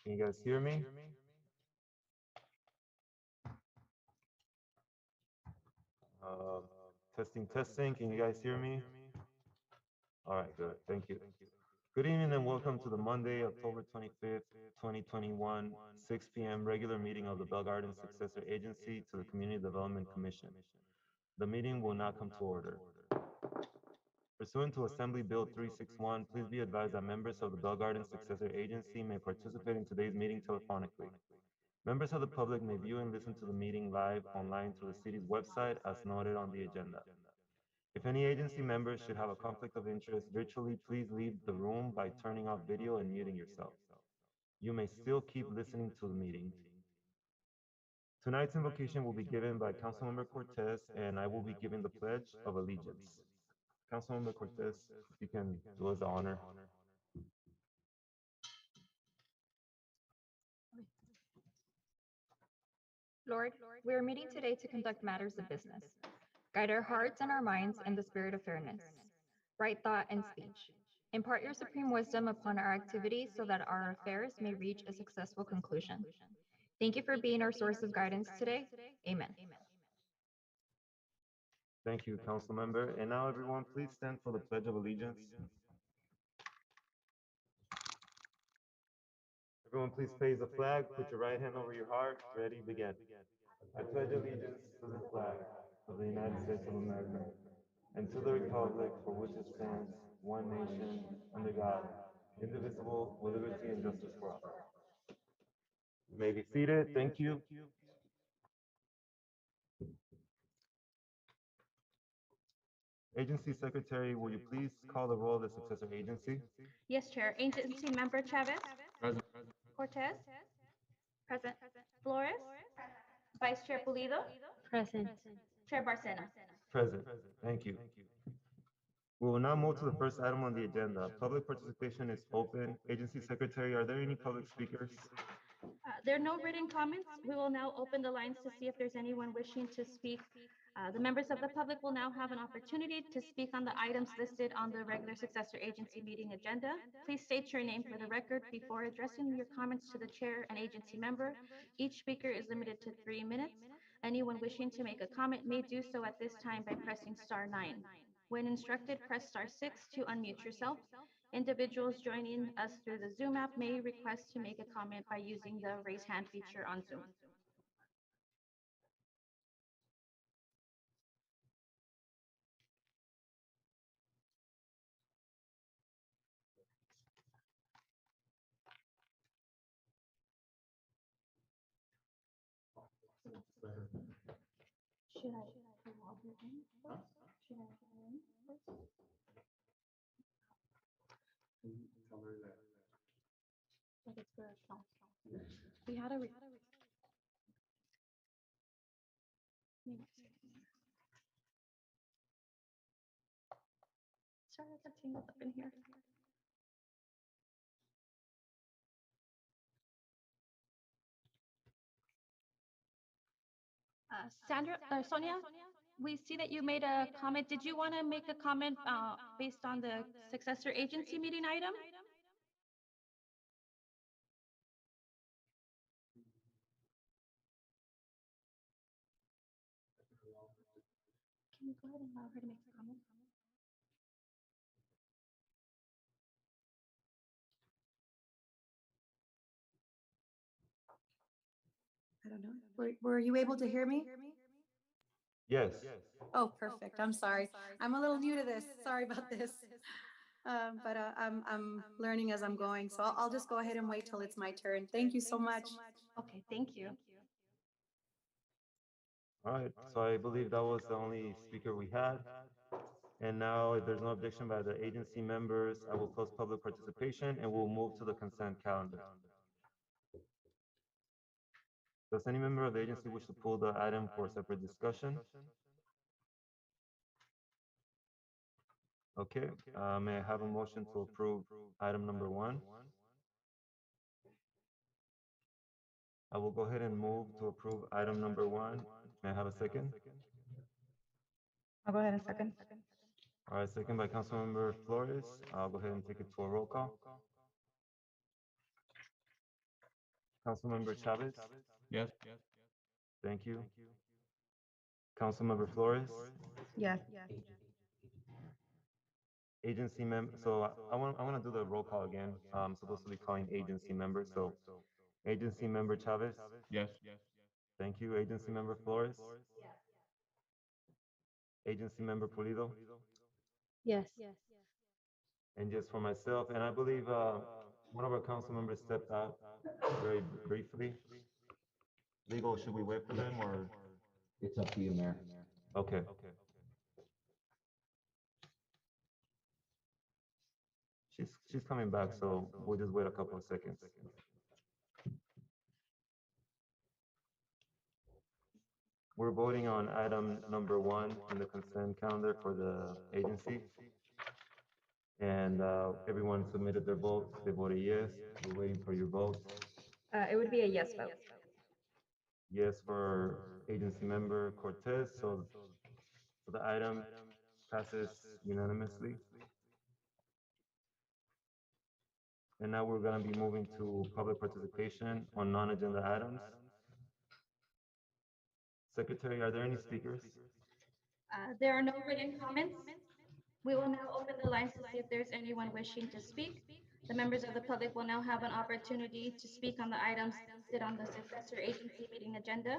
Can you guys hear me? Testing, testing. Can you guys hear me? All right, good. Thank you. Good evening and welcome to the Monday, October 25th, 2021, 6 p.m. regular meeting of the Belgrade Successor Agency to the Community Development Commission. The meeting will now come to order. Pursuant to Assembly Bill 361, please be advised that members of the Belgrade Successor Agency may participate in today's meeting telephonically. Members of the public may view and listen to the meeting live online through the city's website as noted on the agenda. If any agency members should have a conflict of interest virtually, please leave the room by turning off video and muting yourself. You may still keep listening to the meeting. Tonight's invocation will be given by Councilmember Cortez, and I will be giving the Pledge of Allegiance. Councilmember Cortez, if you can do us the honor. Lord, we are meeting today to conduct matters of business. Guide our hearts and our minds in the spirit of fairness, right thought and speech. Impart your supreme wisdom upon our activities so that our affairs may reach a successful conclusion. Thank you for being our source of guidance today. Amen. Thank you, Council Member. And now everyone, please stand for the Pledge of Allegiance. Everyone, please face the flag. Put your right hand over your heart. Ready, begin. I pledge allegiance to the flag of the United States of America and to the republic for which it stands, one nation, under God, indivisible, with liberty and justice for all. You may be seated. Thank you. Agency Secretary, will you please call the roll of the successor agency? Yes, Chair. Agency Member Chavez. Present. Cortez. Present. Flores. Vice Chair Pulido. Present. Chair Barcena. Present. Thank you. We will now move to the first item on the agenda. Public participation is open. Agency Secretary, are there any public speakers? There are no written comments. We will now open the lines to see if there's anyone wishing to speak. The members of the public will now have an opportunity to speak on the items listed on the regular successor agency meeting agenda. Please state your name for the record before addressing your comments to the chair and agency member. Each speaker is limited to 3 minutes. Anyone wishing to make a comment may do so at this time by pressing *9. When instructed, press *6 to unmute yourself. Individuals joining us through the Zoom app may request to make a comment by using the raise hand feature on Zoom. Should I log you in first? Should I log you in first? But it's for a shot. We had a sorry, I got tangled up in here. Sandra, Sonia, we see that you made a comment. Did you want to make a comment based on the successor agency meeting item? Can you go ahead and allow her to make a comment? I don't know. Were you able to hear me? Yes. Oh, perfect. I'm sorry. I'm a little new to this. Sorry about this. But I'm learning as I'm going. So I'll just go ahead and wait till it's my turn. Thank you so much. Okay, thank you. All right, so I believe that was the only speaker we had. And now, if there's no objection by the agency members, I will close public participation and we'll move to the consent calendar. Does any member of the agency wish to pull the item for separate discussion? Okay, may I have a motion to approve item number 1? I will go ahead and move to approve item number 1. May I have a second? I'll go ahead and second. All right, second by Councilmember Flores. I'll go ahead and take it to a roll call. Councilmember Chavez? Yes. Thank you. Councilmember Flores? Yes. Agency member, so I want to do the roll call again. I'm supposed to be calling agency members, so agency member Chavez? Yes. Thank you. Agency member Flores? Agency member Pulido? Yes. And just for myself, and I believe one of our council members stepped out very briefly. Legal, should we wait for them or? It's up to you, Mayor. Okay. She's coming back, so we'll just wait a couple of seconds. We're voting on item number 1 in the consent calendar for the agency. And everyone submitted their votes. They voted yes. We're waiting for your votes. It would be a yes vote. Yes for agency member Cortez, so the item passes unanimously. And now we're gonna be moving to public participation on non-agenda items. Secretary, are there any speakers? There are no written comments. We will now open the lines to see if there's anyone wishing to speak. The members of the public will now have an opportunity to speak on the items listed on the successor agency meeting agenda.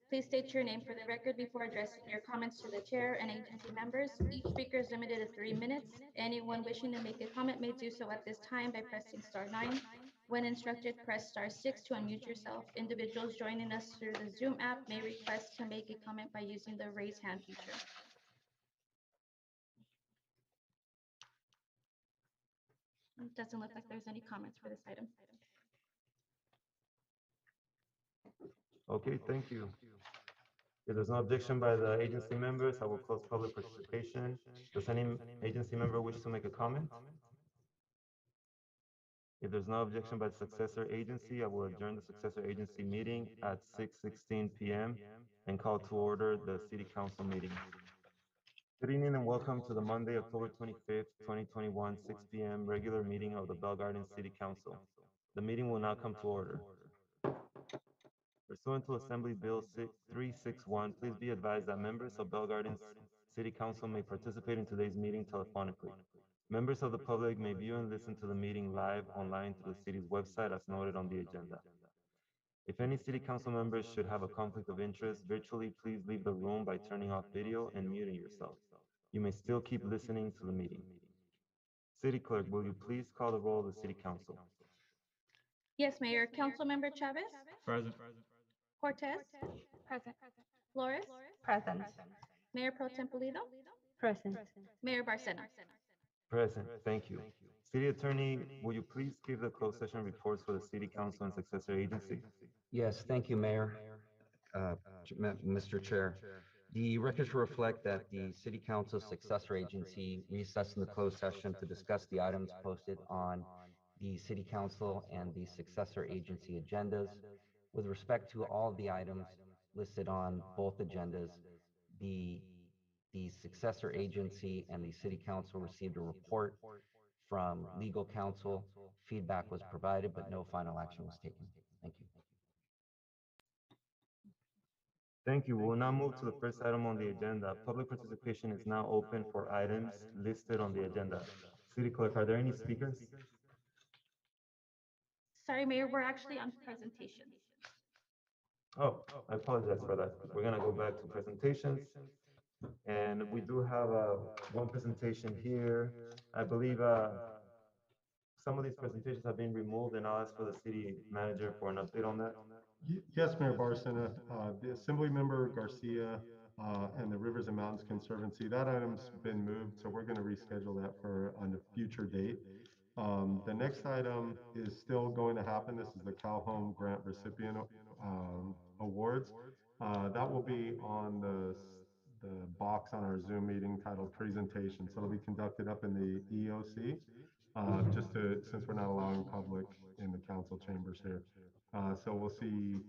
Please state your name for the record before addressing your comments to the chair and agency members. Each speaker is limited to 3 minutes. Anyone wishing to make a comment may do so at this time by pressing *9. When instructed, press *6 to unmute yourself. Individuals joining us through the Zoom app may request to make a comment by using the raise hand feature. It doesn't look like there's any comments for this item. Okay, thank you. If there's no objection by the agency members, I will close public participation. Does any agency member wish to make a comment? If there's no objection by the successor agency, I will adjourn the successor agency meeting at 6:16 p.m. and call to order the city council meeting. Good evening and welcome to the Monday, October 25th, 2021, 6 p.m. regular meeting of the Belgrade City Council. The meeting will now come to order. Pursuant to Assembly Bill 361, please be advised that members of Belgrade City Council may participate in today's meeting telephonically. Members of the public may view and listen to the meeting live online through the city's website as noted on the agenda. If any city council members should have a conflict of interest virtually, please leave the room by turning off video and muting yourself. You may still keep listening to the meeting. City Clerk, will you please call the roll of the City Council? Yes, Mayor. Councilmember Chavez? Present. Cortez? Present. Flores? Present. Mayor Pro Tem Pulido? Present. Mayor Barcena? Present, thank you. City Attorney, will you please give the closed session reports for the City Council and successor agency? Yes, thank you, Mayor. Mr. Chair, the records reflect that the City Council successor agency recessed in the closed session to discuss the items posted on the City Council and the successor agency agendas. With respect to all of the items listed on both agendas, the successor agency and the City Council received a report from legal counsel. Feedback was provided, but no final action was taken. Thank you. Thank you. We'll now move to the first item on the agenda. Public participation is now open for items listed on the agenda. City Clerk, are there any speakers? Sorry, Mayor, we're actually on presentation. Oh, I apologize for that. We're gonna go back to presentations. And we do have one presentation here. I believe some of these presentations have been removed, and I'll ask for the city manager for an update on that. Yes, Mayor Barcena. The Assembly Member Garcia and the Rivers and Mountains Conservancy, that item's been moved, so we're going to reschedule that for on a future date. The next item is still going to happen. This is the Calhoun Grant Recipient Awards. That will be on the box on our Zoom meeting titled Presentation. So it'll be conducted up in the EOC, since we're not allowing public in the council chambers here. So we'll see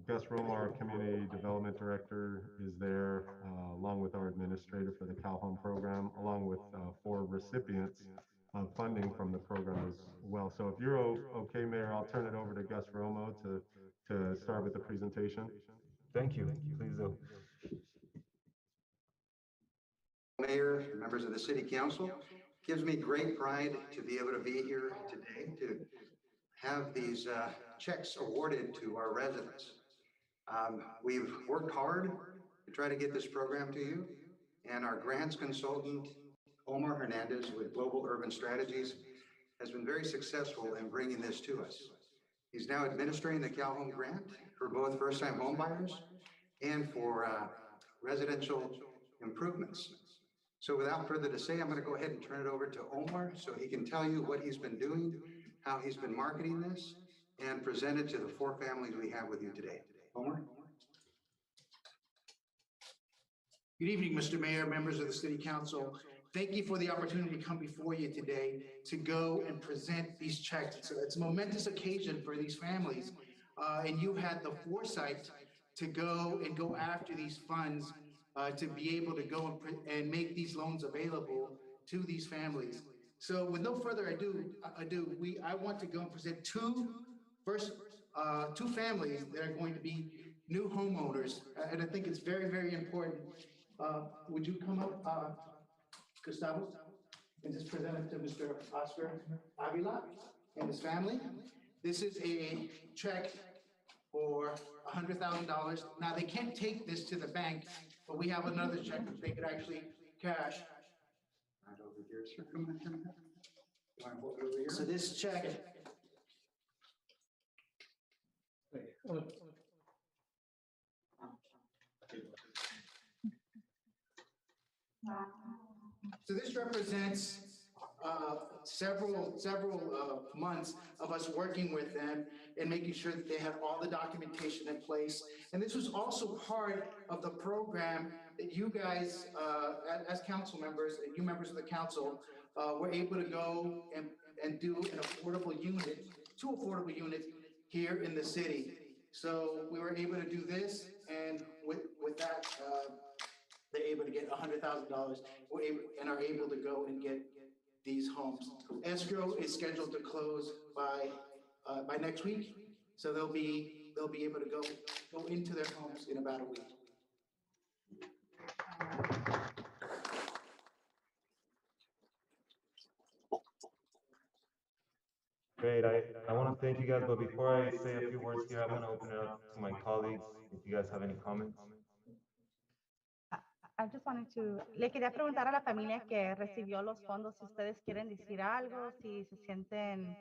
Gus Romar, Community Development Director, is there, along with our administrator for the Calhoun program, along with 4 recipients funding from the program as well. So if you're okay, Mayor, I'll turn it over to Gus Romo to start with the presentation. Thank you. Please do. Mayor, members of the City Council, gives me great pride to be able to be here today to have these checks awarded to our residents. We've worked hard to try to get this program to you, and our grants consultant, Omar Hernandez with Global Urban Strategies, has been very successful in bringing this to us. He's now administering the Cal Home Grant for both first-time homebuyers and for residential improvements. So without further to say, I'm going to go ahead and turn it over to Omar so he can tell you what he's been doing, how he's been marketing this, and present it to the 4 families we have with you today. Omar? Good evening, Mr. Mayor, members of the City Council. Thank you for the opportunity to come before you today to go and present these checks. It's a momentous occasion for these families, and you had the foresight to go after these funds to be able to go and make these loans available to these families. So with no further ado, I want to go and present two families that are going to be new homeowners, and I think it's very, very important. Would you come up, Gustavo, and just present it to Mr. Oscar Avila and his family? This is a check for $100,000. Now, they can't take this to the bank, but we have another check that they could actually cash. Right over here, sir. Come on, come on. You want to hold it over here? So this check. So this represents several months of us working with them and making sure that they had all the documentation in place. And this was also part of the program that you guys, as council members and you members of the council, were able to go and do an affordable unit, 2 affordable units here in the city. So we were able to do this, and with that, they're able to get $100,000. And are able to go and get these homes. Escrow is scheduled to close by next week, so they'll be able to go into their homes in about a week. Great. I want to thank you guys, but before I say a few words here, I'm going to open it up to my colleagues. If you guys have any comments. I just wanted to, le quería preguntar a la familia que recibió los fondos si ustedes quieren decir algo, si se sienten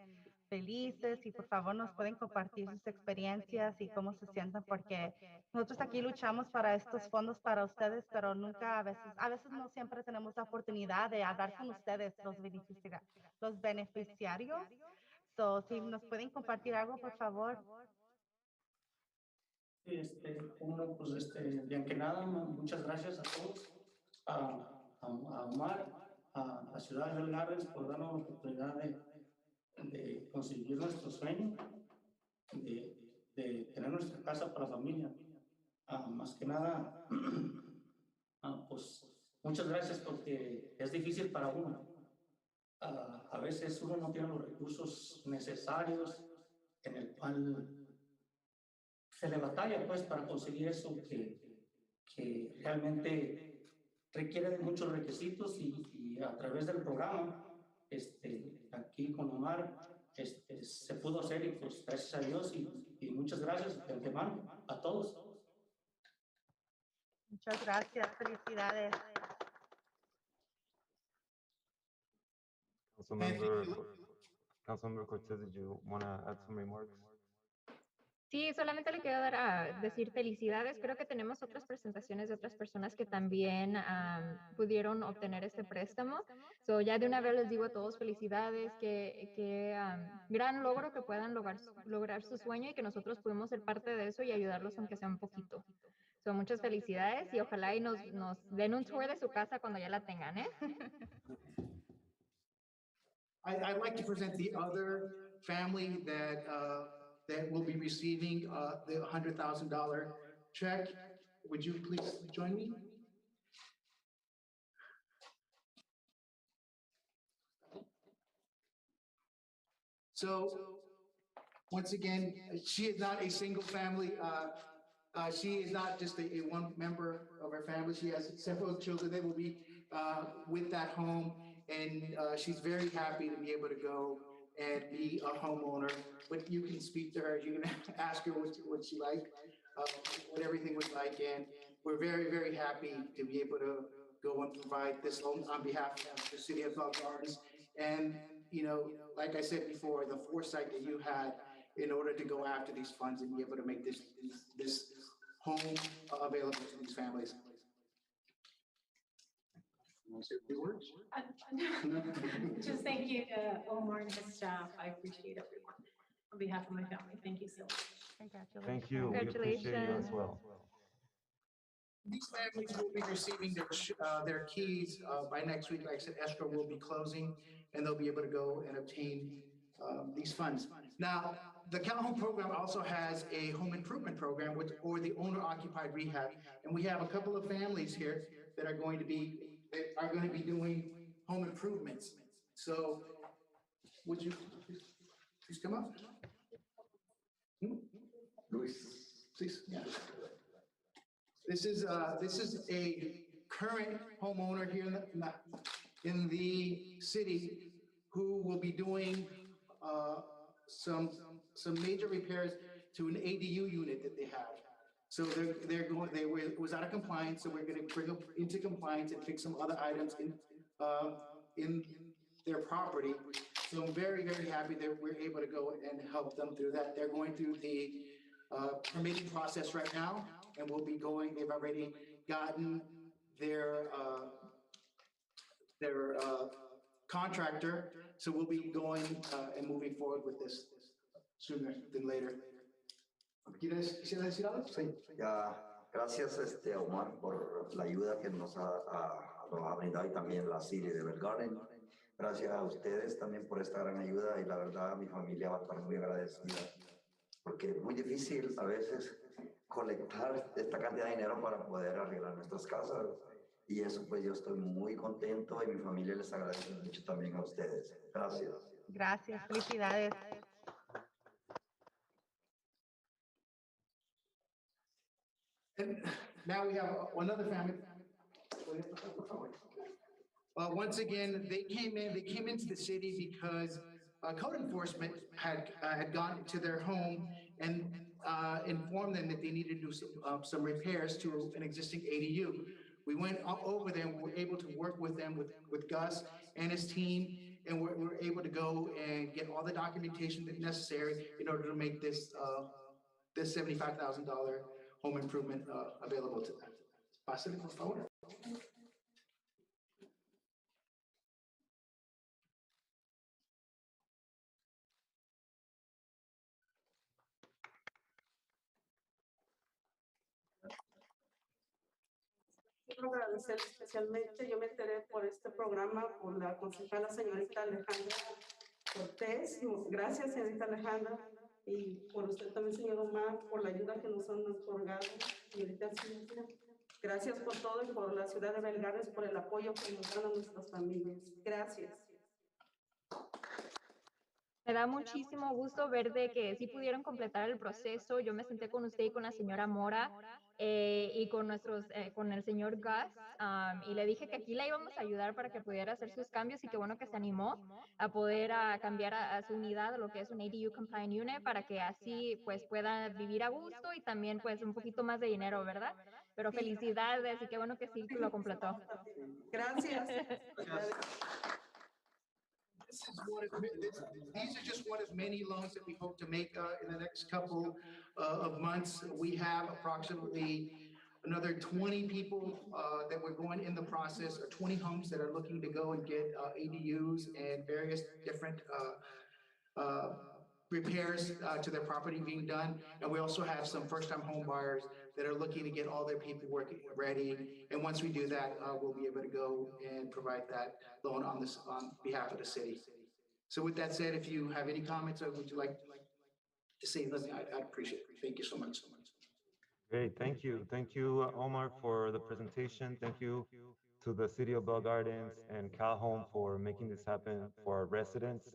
felices, y por favor nos pueden compartir sus experiencias y cómo se sienten, porque nosotros aquí luchamos para estos fondos para ustedes, pero nunca, a veces no siempre tenemos la oportunidad de hablar con ustedes, los beneficiarios. So, si nos pueden compartir algo, por favor. Uno, pues, bien que nada, muchas gracias a todos, a Omar, a Ciudad de Belgrade por darnos la oportunidad de conseguir nuestro sueño, de tener nuestra casa para la familia. Más que nada, pues, muchas gracias porque es difícil para uno. A veces uno no tiene los recursos necesarios en el cual se le batalla pues para conseguir eso que realmente requiere de muchos requisitos y a través del programa aquí con Omar se pudo hacer y pues gracias a Dios y muchas gracias de antemano a todos. Muchas gracias, felicidades. Councilmember Cortez, did you want to add some remarks? Sí, solamente le quiero decir felicidades. Creo que tenemos otras presentaciones de otras personas que también pudieron obtener este préstamo. So, ya de una vez les digo a todos felicidades, que gran logro que puedan lograr su sueño y que nosotros pudimos ser parte de eso y ayudarlos aunque sea un poquito. So, muchas felicidades y ojalá y nos den un tour de su casa cuando ya la tengan, ¿eh? I'd like to present the other family that will be receiving the $100,000 check. Would you please join me? So once again, she is not a single family. She is not just a one member of her family. She has several children that will be with that home, and she's very happy to be able to go and be a homeowner. But you can speak to her. You can ask her what she like, what everything was like, and we're very, very happy to be able to go and provide this home on behalf of the city of Belgrade. And like I said before, the foresight that you had in order to go after these funds and be able to make this home available to these families. Want to say a few words? Just thank you to Omar and his staff. I appreciate everyone. On behalf of my family, thank you so much. Congratulations. Thank you. We appreciate you as well. These families will be receiving their keys by next week. Like I said, escrow will be closing, and they'll be able to go and obtain these funds. Now, the Cal Home program also has a home improvement program, or the owner-occupied rehab, and we have a couple of families here that are going to be doing home improvements. So, would you please come up? Luis, please. Yeah. This is a current homeowner here in the city who will be doing some major repairs to an ADU unit that they have. So they was out of compliance, so we're going to bring them into compliance and fix some other items in their property. So I'm very, very happy that we're able to go and help them through that. They're going through the permitting process right now, and we'll be going. They've already gotten their contractor, so we'll be going and moving forward with this sooner than later. ¿Quieres decir algo? Sí. Ya, gracias Omar por la ayuda que nos ha brindado y también la City de Belgrade. Gracias a ustedes también por esta gran ayuda y la verdad mi familia va a estar muy agradecida porque es muy difícil a veces colectar esta cantidad de dinero para poder arreglar nuestras casas y eso pues yo estoy muy contento y mi familia les agradece mucho también a ustedes. Gracias. Gracias, felicidades. And now we have another family. Once again, they came into the city because code enforcement had gone to their home and informed them that they needed to do some repairs to an existing ADU. We went over there and we were able to work with them, with Gus and his team, and we're able to go and get all the documentation necessary in order to make this $75,000 home improvement available to them. Pásale, por favor. Quiero agradecer especialmente, yo me enteré por este programa, por la concejala señorita Alejandra Cortés. Gracias, señorita Alejandra, y por usted también, señor Omar, por la ayuda que nos han otorgado, señorita Silvia. Gracias por todo y por la ciudad de Belgrade, por el apoyo que nos dan a nuestras familias. Gracias. Me da muchísimo gusto ver de que sí pudieron completar el proceso. Yo me senté con usted y con la señora Mora y con el señor Gus y le dije que aquí la íbamos a ayudar para que pudiera hacer sus cambios y qué bueno que se animó a poder cambiar a su unidad, a lo que es un ADU Compliant Unit, para que así pues pueda vivir a gusto y también pues un poquito más de dinero, ¿verdad? Pero felicidades y qué bueno que sí lo completó. Gracias. These are just one of many loans that we hope to make in the next couple of months. We have approximately another 20 people that we're going in the process, or 20 homes that are looking to go and get ADUs and various different repairs to their property being done. And we also have some first-time home buyers that are looking to get all their paperwork ready. And once we do that, we'll be able to go and provide that loan on behalf of the city. So with that said, if you have any comments or would you like to say anything, I'd appreciate it. Thank you so much. Great, thank you. Thank you, Omar, for the presentation. Thank you to the City of Bell Gardens and Cal Home for making this happen for our residents.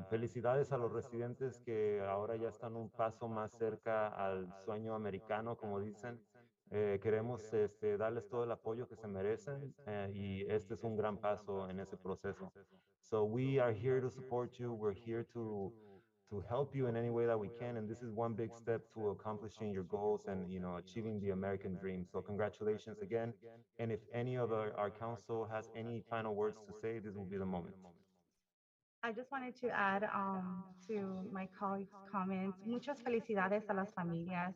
Felicidades a los residentes que ahora ya están un paso más cerca al sueño americano, como dicen. Queremos darles todo el apoyo que se merecen y este es un gran paso en ese proceso. So we are here to support you. We're here to help you in any way that we can. And this is one big step to accomplishing your goals and, you know, achieving the American dream. So congratulations again. And if any of our council has any final words to say, this will be the moment. I just wanted to add to my colleagues' comments. Muchas felicidades a las familias.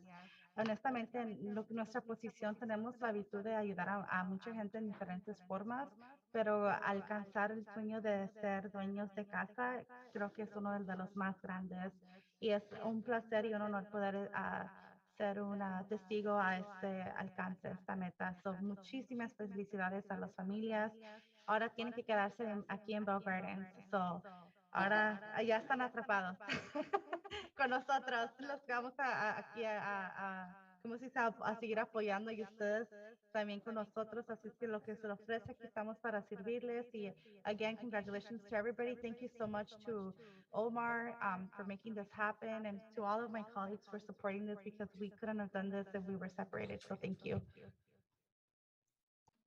Honestamente, en nuestra posición tenemos la virtud de ayudar a mucha gente en diferentes formas, pero alcanzar el sueño de ser dueños de casa creo que es uno de los más grandes. Y es un placer y un honor poder ser una testigo a este alcance, esta meta. So, muchísimas felicidades a las familias. Ahora tienen que quedarse aquí en Belgrade. So, ahora ya están atrapados con nosotros. Los vamos aquí ¿cómo se dice? A seguir apoyando y ustedes también con nosotros. Así es que lo que se les ofrece, aquí estamos para servirles. Y again, congratulations to everybody. Thank you so much to Omar for making this happen and to all of my colleagues for supporting this because we couldn't have done this if we were separated. So thank you.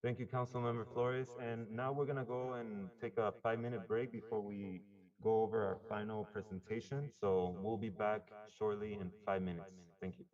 Thank you, Councilmember Flores. And now we're gonna go and take a 5-minute break before we go over our final presentation. So we'll be back shortly in 5 minutes. Thank you.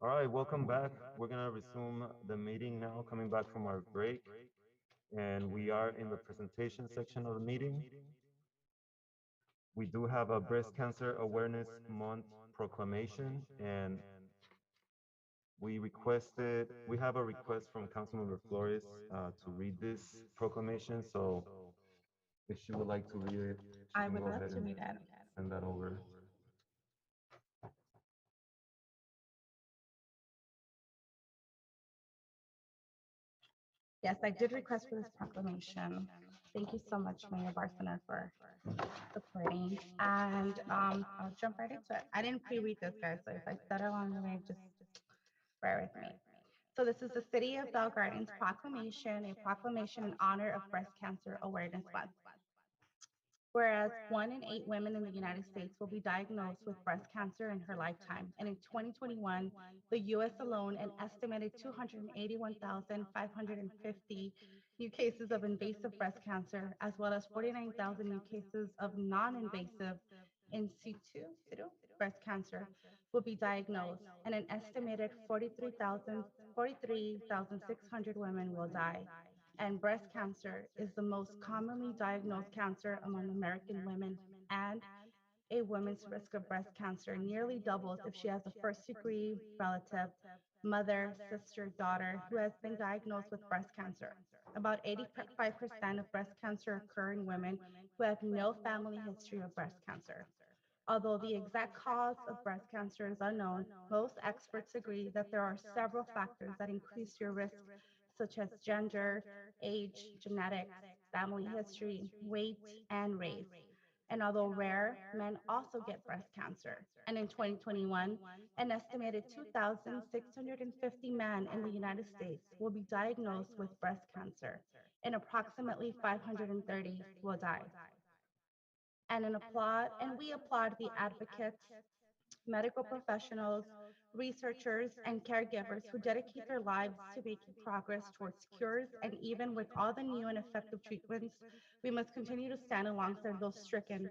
All right, welcome back. We're gonna resume the meeting now, coming back from our break. And we are in the presentation section of the meeting. We do have a Breast Cancer Awareness Month proclamation, and we have a request from Councilmember Flores to read this proclamation. So if she would like to read it, she I can would go love ahead to and read it. send that over. Yes, I did request for this proclamation. Thank you so much, Mayor Barcelona, for supporting. And I'll jump right into it. I didn't pre-read this, guys, so if I stutter along the way, just bear with me. So this is the City of Belgrade's proclamation, a proclamation in honor of Breast Cancer Awareness Month. Whereas 1 in 8 women in the United States will be diagnosed with breast cancer in her lifetime. And in 2021, the US alone, an estimated 281,550 new cases of invasive breast cancer, as well as 49,000 new cases of non-invasive in situ breast cancer will be diagnosed, and an estimated 43,600 women will die. And breast cancer is the most commonly diagnosed cancer among American women, and a woman's risk of breast cancer nearly doubles if she has a first degree relative, mother, sister, daughter who has been diagnosed with breast cancer. About 85% of breast cancer occur in women who have no family history of breast cancer. Although the exact cause of breast cancer is unknown, most experts agree that there are several factors that increase your risk, such as gender, age, genetics, family history, weight, and race. And although rare, men also get breast cancer. And in 2021, an estimated 2,650 men in the United States will be diagnosed with breast cancer, and approximately 530 will die. And we applaud the advocates, medical professionals, researchers, and caregivers who dedicate their lives to making progress towards cures. And even with all the new and effective treatments, we must continue to stand alongside those stricken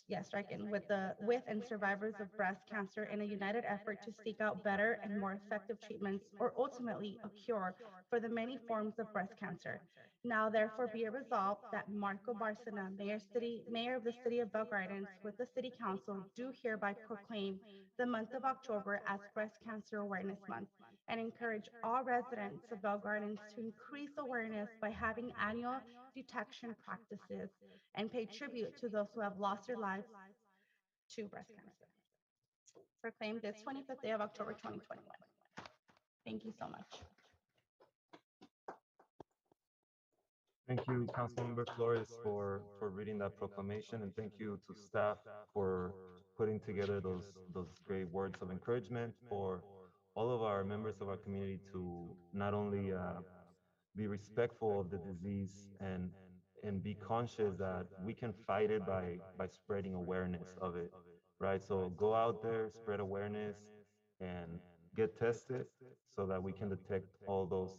with and survivors of breast cancer in a united effort to seek out better and more effective treatments, or ultimately a cure for the many forms of breast cancer. Now, therefore, be it resolved that Marco Barcena, Mayor of the City of Belgrade, with the City Council, do hereby proclaim the month of October as Breast Cancer Awareness Month, and encourage all residents of Belgrade to increase awareness by having annual detection practices and pay tribute to those who have lost their lives to breast cancer. Proclaimed this 25th day of October 2021. Thank you so much. Thank you, Councilmember Flores, for reading that proclamation, and thank you to staff for putting together those great words of encouragement for all of our members of our community to not only be respectful of the disease and be conscious that we can fight it by spreading awareness of it, right? So go out there, spread awareness, and get tested so that we can detect all those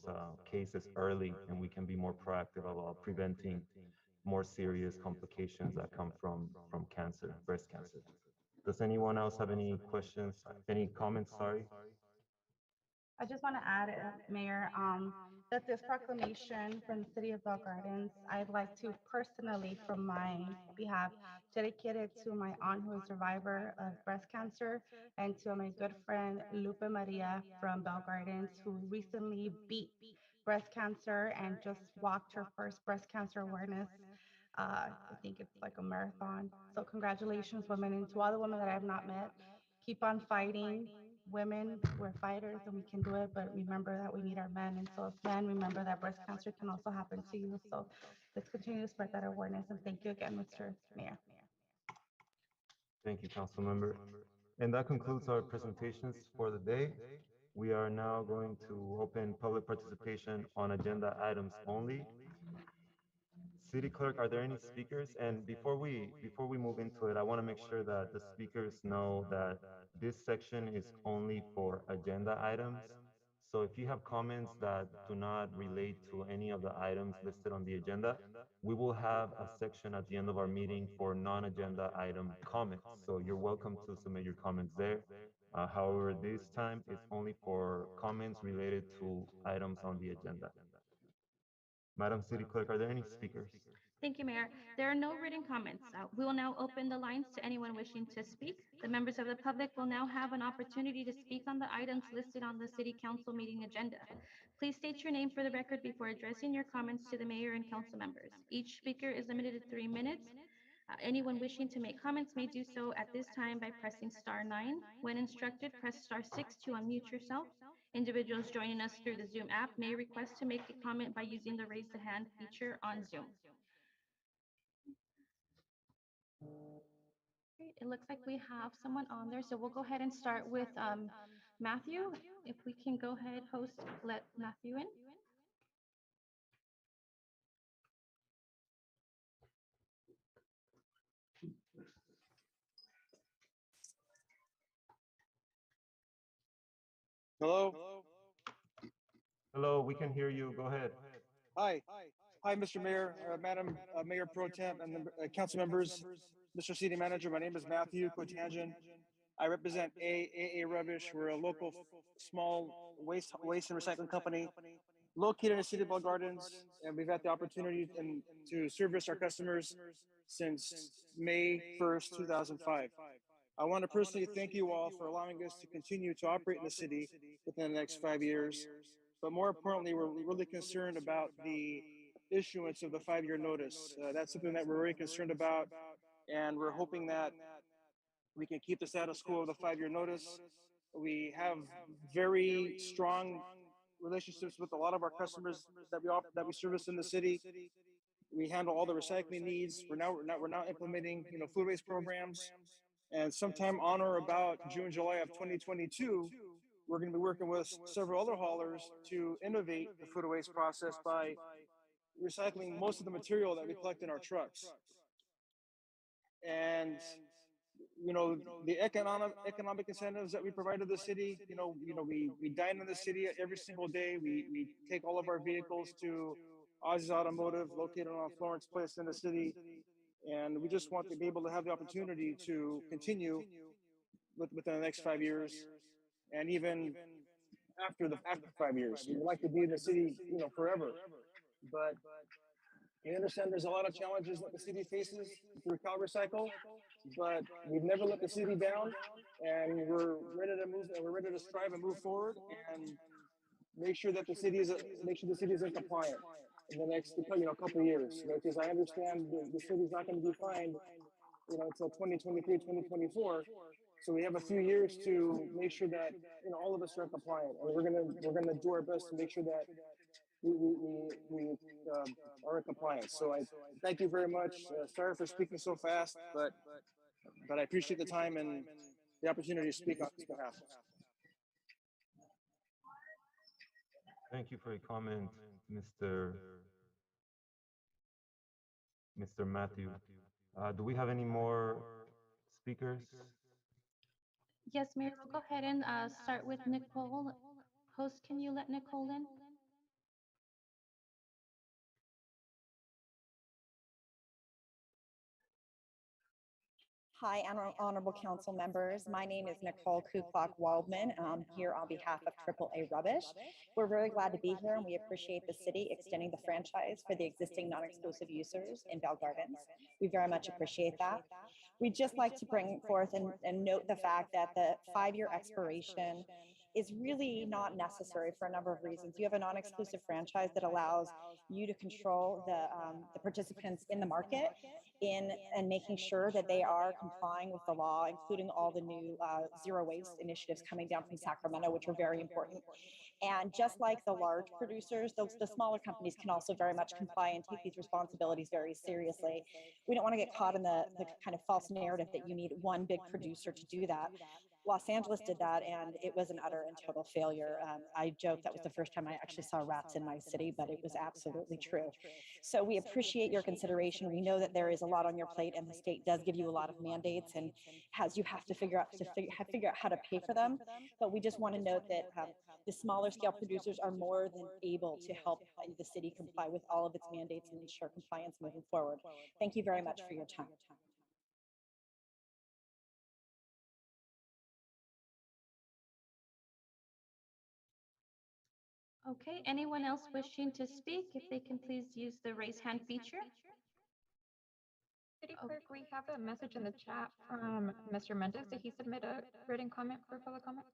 cases early and we can be more proactive about preventing more serious complications that come from cancer, breast cancer. Does anyone else have any questions, any comments? Sorry. I just want to add, Mayor, that this proclamation from the City of Bell Gardens, I'd like to personally, from my behalf, dedicate it to my aunt who is a survivor of breast cancer, and to my good friend Lupe Maria from Bell Gardens, who recently beat breast cancer and just walked her first breast cancer awareness. I think it's like a marathon. So congratulations, women, and to all the women that I have not met, keep on fighting. Women, we're fighters and we can do it, but remember that we need our men. And so, men, remember that breast cancer can also happen to you. So let's continue to spread that awareness. And thank you again, Mr. Mayor. Thank you, Council Member. And that concludes our presentations for the day. We are now going to open public participation on agenda items only. City Clerk, are there any speakers? And before we move into it, I want to make sure that the speakers know that this section is only for agenda items. So if you have comments that do not relate to any of the items listed on the agenda, we will have a section at the end of our meeting for non-agenda item comments. So you're welcome to submit your comments there. However, this time it's only for comments related to items on the agenda. Madam City Clerk, are there any speakers? Thank you, Mayor. There are no written comments. We will now open the lines to anyone wishing to speak. The members of the public will now have an opportunity to speak on the items listed on the City Council meeting agenda. Please state your name for the record before addressing your comments to the mayor and council members. Each speaker is limited to 3 minutes. Anyone wishing to make comments may do so at this time by pressing *9. When instructed, press *6 to unmute yourself. Individuals joining us through the Zoom app may request to make a comment by using the raise the hand feature on Zoom. Great. It looks like we have someone on there, so we'll go ahead and start with Matthew. If we can go ahead, host, let Matthew in. Hello? Hello, we can hear you. Go ahead. Hi. Hi, Mr. Mayor, Madam Mayor Pro Temp, and the council members, Mr. City Manager. My name is Matthew Kotanjan. I represent AA Rubbish. We're a local small waste and recycling company located in the city of Bell Gardens, and we've had the opportunity to service our customers since May 1st, 2005. I want to personally thank you all for allowing us to continue to operate in the city within the next 5 years. But more importantly, we're really concerned about the issuance of the 5-year notice. That's something that we're very concerned about, and we're hoping that we can keep the status quo of the 5-year notice. We have very strong relationships with a lot of our customers that we service in the city. We handle all the recycling needs. We're now implementing food waste programs, and sometime on or about June, July of 2022, we're going to be working with several other haulers to innovate the food waste process by recycling most of the material that we collect in our trucks. And the economic incentives that we provide to the city, we dine in the city every single day. We take all of our vehicles to Ozzy's Automotive, located on Florence Place in the city, and we just want to be able to have the opportunity to continue within the next 5 years, and even after 5 years. We'd like to be in the city, forever. But we understand there's a lot of challenges that the city faces through CalRecycle, but we've never let the city down, and we're ready to move, and we're ready to strive and move forward and make sure that the city is in compliance in the next couple of years. Because I understand the city's not going to be fined, until 2023, 2024. So we have a few years to make sure that all of us are compliant, and we're gonna do our best to make sure that we are in compliance. So I thank you very much. Sorry for speaking so fast, but I appreciate the time and the opportunity to speak on his behalf. Thank you for your comment, Mr. Matthew. Do we have any more speakers? Yes, Mayor, we'll go ahead and start with Nicole. Host, can you let Nicole in? Hi, honorable council members. My name is Nicole Hvac Waldman. I'm here on behalf of AAA Rubbish. We're very glad to be here, and we appreciate the city extending the franchise for the existing non-exclusive users in Bell Gardens. We very much appreciate that. We'd just like to bring forth and note the fact that the 5-year expiration is really not necessary for a number of reasons. You have a non-exclusive franchise that allows you to control the participants in the market and making sure that they are complying with the law, including all the new zero waste initiatives coming down from Sacramento, which are very important. And just like the large producers, the smaller companies can also very much comply and take these responsibilities very seriously. We don't want to get caught in the kind of false narrative that you need one big producer to do that. Los Angeles did that, and it was an utter and total failure. I joke that was the first time I actually saw rats in my city, but it was absolutely true. So we appreciate your consideration. We know that there is a lot on your plate, and the state does give you a lot of mandates, and you have to figure out how to pay for them. But we just want to note that the smaller scale producers are more than able to help the city comply with all of its mandates and ensure compliance moving forward. Thank you very much for your time. Okay, anyone else wishing to speak, if they can please use the raise hand feature. City Clerk, we have a message in the chat from Mr. Mendes. Did he submit a written comment for public comment?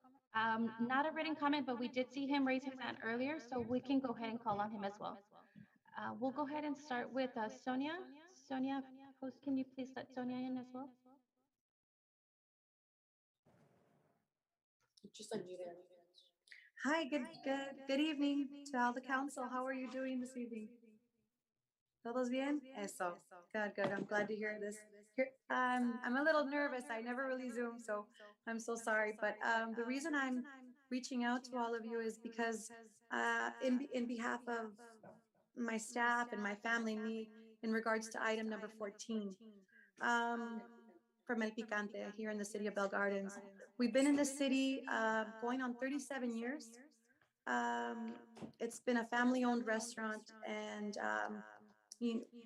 Not a written comment, but we did see him raise his hand earlier, so we can go ahead and call on him as well. We'll go ahead and start with Sonia. Sonia, can you please let Sonia in as well? Just unmuted. Hi, good evening to all the council. How are you doing this evening? ¿Todos bien? Eso. Good. I'm glad to hear this. I'm a little nervous. I never really Zoom, so I'm so sorry. But the reason I'm reaching out to all of you is because in behalf of my staff and my family, me, in regards to item number 14, from El Picante here in the city of Bell Gardens. We've been in this city going on 37 years. It's been a family-owned restaurant, and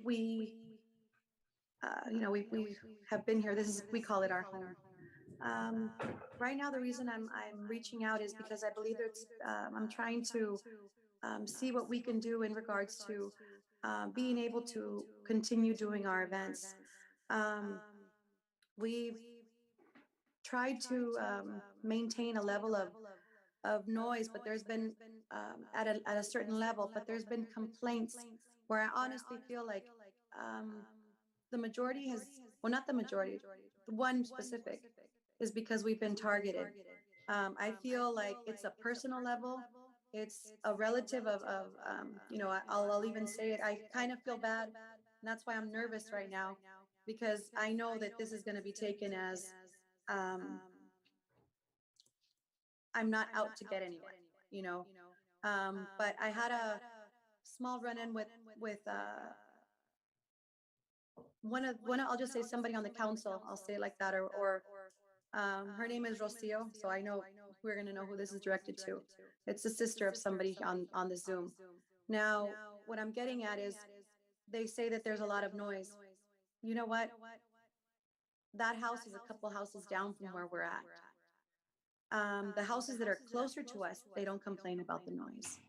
we have been here. We call it our home. Right now, the reason I'm reaching out is because I believe I'm trying to see what we can do in regards to being able to continue doing our events. We've tried to maintain a level of noise, but there's been at a certain level, but there's been complaints where I honestly feel like the majority well, not the majority, the one specific is because we've been targeted. I feel like it's a personal level. It's a relative of I'll even say it. I kind of feel bad. And that's why I'm nervous right now, because I know that this is going to be taken as I'm not out to get anyone, but I had a small run-in with I'll just say somebody on the council. I'll say it like that, or her name is Rocio, so I know we're going to know who this is directed to. It's the sister of somebody on the Zoom. Now, what I'm getting at is they say that there's a lot of noise. You know what? That house is a couple houses down from where we're at. The houses that are closer to us, they don't complain about the noise.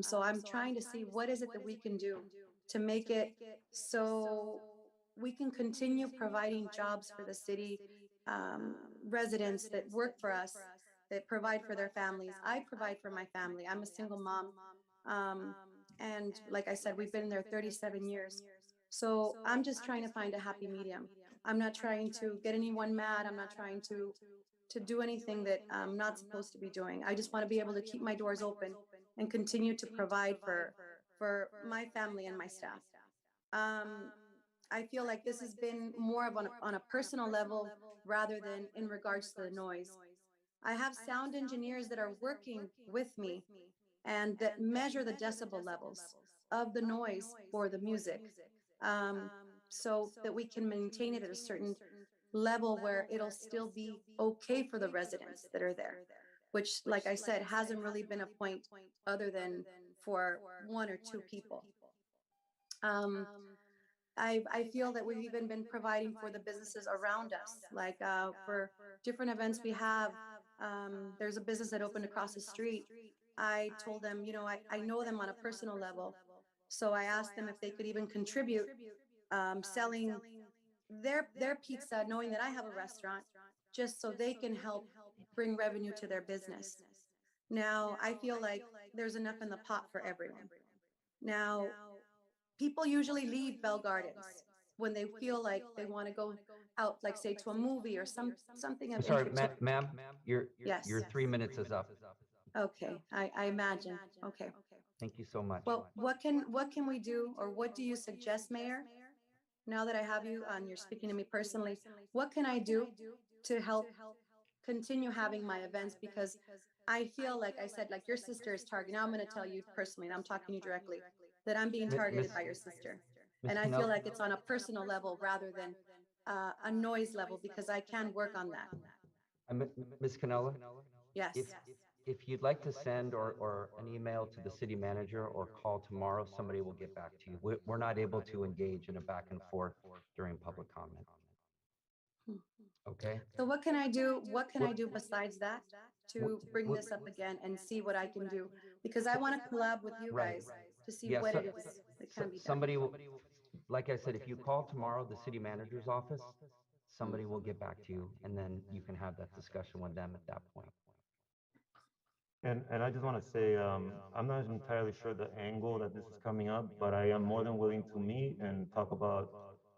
So I'm trying to see what is it that we can do to make it so we can continue providing jobs for the city residents that work for us, that provide for their families. I provide for my family. I'm a single mom. And like I said, we've been there 37 years. So I'm just trying to find a happy medium. I'm not trying to get anyone mad. I'm not trying to do anything that I'm not supposed to be doing. I just want to be able to keep my doors open and continue to provide for my family and my staff. I feel like this has been more of on a personal level rather than in regards to the noise. I have sound engineers that are working with me and that measure the decibel levels of the noise for the music, so that we can maintain it at a certain level where it'll still be okay for the residents that are there, which, like I said, hasn't really been a point other than for one or two people. I feel that we've even been providing for the businesses around us, like for different events we have. There's a business that opened across the street. I told them, I know them on a personal level. So I asked them if they could even contribute selling their pizza, knowing that I have a restaurant, just so they can help bring revenue to their business. Now, I feel like there's enough in the pot for everyone. Now, people usually leave Bell Gardens when they feel like they want to go out, like say to a movie or something of Sorry, interest. ma'am, your Yes. 3 minutes is up. Okay, I imagine. Okay. Thank you so much. Well, what can we do, or what do you suggest, Mayor? Now that I have you on, you're speaking to me personally, what can I do to help continue having my events? Because I feel like I said, like your sister is targeted. Now I'm going to tell you personally, and I'm talking to you directly, that I'm being targeted by your sister. And I feel like it's on a personal level rather than a noise level, because I can work on that. Ms. Canella? Yes. If you'd like to send or an email to the city manager or call tomorrow, somebody will get back to you. We're not able to engage in a back and forth during public comment. Okay? So what can I do? What can I do besides that to bring what- this up again and see what I can do? Because I want to collab with you Right. guys to see Yeah, what so- it is that can be done. Somebody will, like I said, if you call tomorrow, the city manager's office, somebody will get back to you, and then you can have that discussion with them at that point. And I just want to say, I'm not entirely sure the angle that this is coming up, but I am more than willing to meet and talk about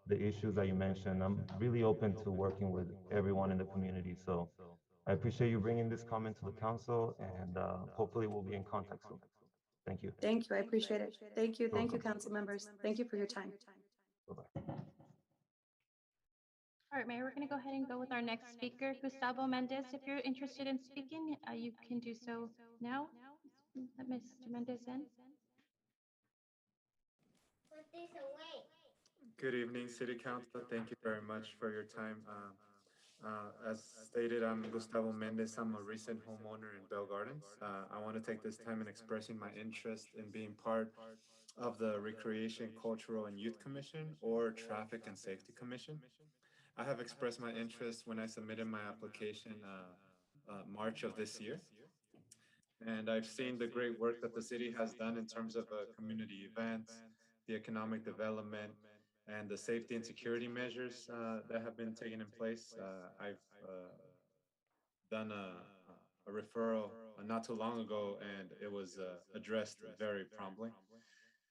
the issues that you mentioned. I'm really open to working with everyone in the community. So I appreciate you bringing this comment to the council, and hopefully we'll be in contact soon. Thank you. Thank you. I appreciate it. Thank you. You're Thank you, welcome. council members. Thank you for your time. Bye-bye. All right, Mayor, we're going to go ahead and go with our next speaker, Gustavo Mendes. If you're interested in speaking, you can do so now. Let Mr. Mendes in. Good evening, City Council. Thank you very much for your time. As stated, I'm Gustavo Mendes. I'm a recent homeowner in Bell Gardens. I want to take this time in expressing my interest in being part of the Recreation, Cultural, and Youth Commission, or Traffic and Safety Commission. I have expressed my interest when I submitted my application March of this year. And I've seen the great work that the city has done in terms of community events, the economic development, and the safety and security measures that have been taken in place. I've done a referral not too long ago, and it was addressed very promptly.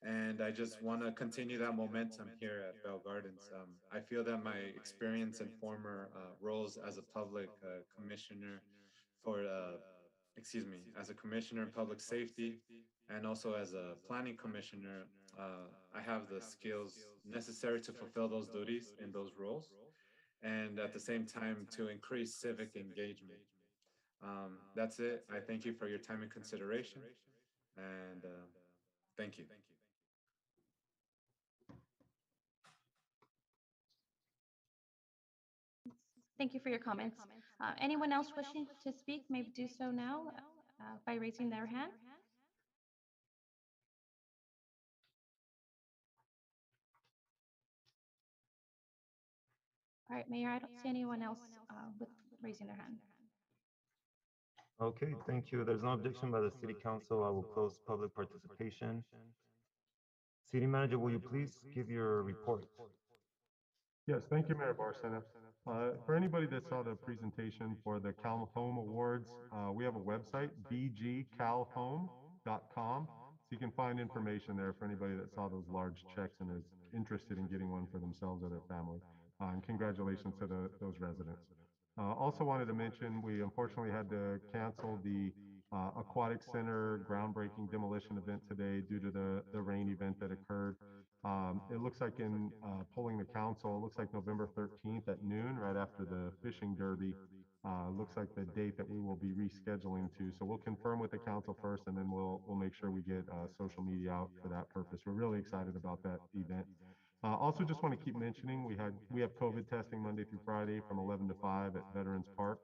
And I just want to continue that momentum here at Bell Gardens. I feel that my experience and former roles as a public commissioner for, as a commissioner in public safety, and also as a planning commissioner, I have the skills necessary to fulfill those duties in those roles, and at the same time to increase civic engagement. That's it. I thank you for your time and consideration, and thank you. Thank you for your comments. Anyone else wishing to speak may do so now by raising their hand. All right, Mayor, I don't see anyone else with raising their hand. Okay, thank you. There's no objection by the city council. I will close public participation. City manager, will you please give your report? Yes, thank you, Mayor Barcena. For anybody that saw the presentation for the Cal Home Awards, we have a website, bgcalhome.com. So you can find information there for anybody that saw those large checks and is interested in getting one for themselves or their family. And congratulations to those residents. Also wanted to mention, we unfortunately had to cancel the Aquatic Center groundbreaking demolition event today due to the rain event that occurred. It looks like in polling the council, it looks like November 13th at noon, right after the fishing derby, looks like the date that we will be rescheduling to. So we'll confirm with the council first, and then we'll make sure we get social media out for that purpose. We're really excited about that event. Also, just want to keep mentioning, we have COVID testing Monday through Friday from 11 to 5 at Veterans Park.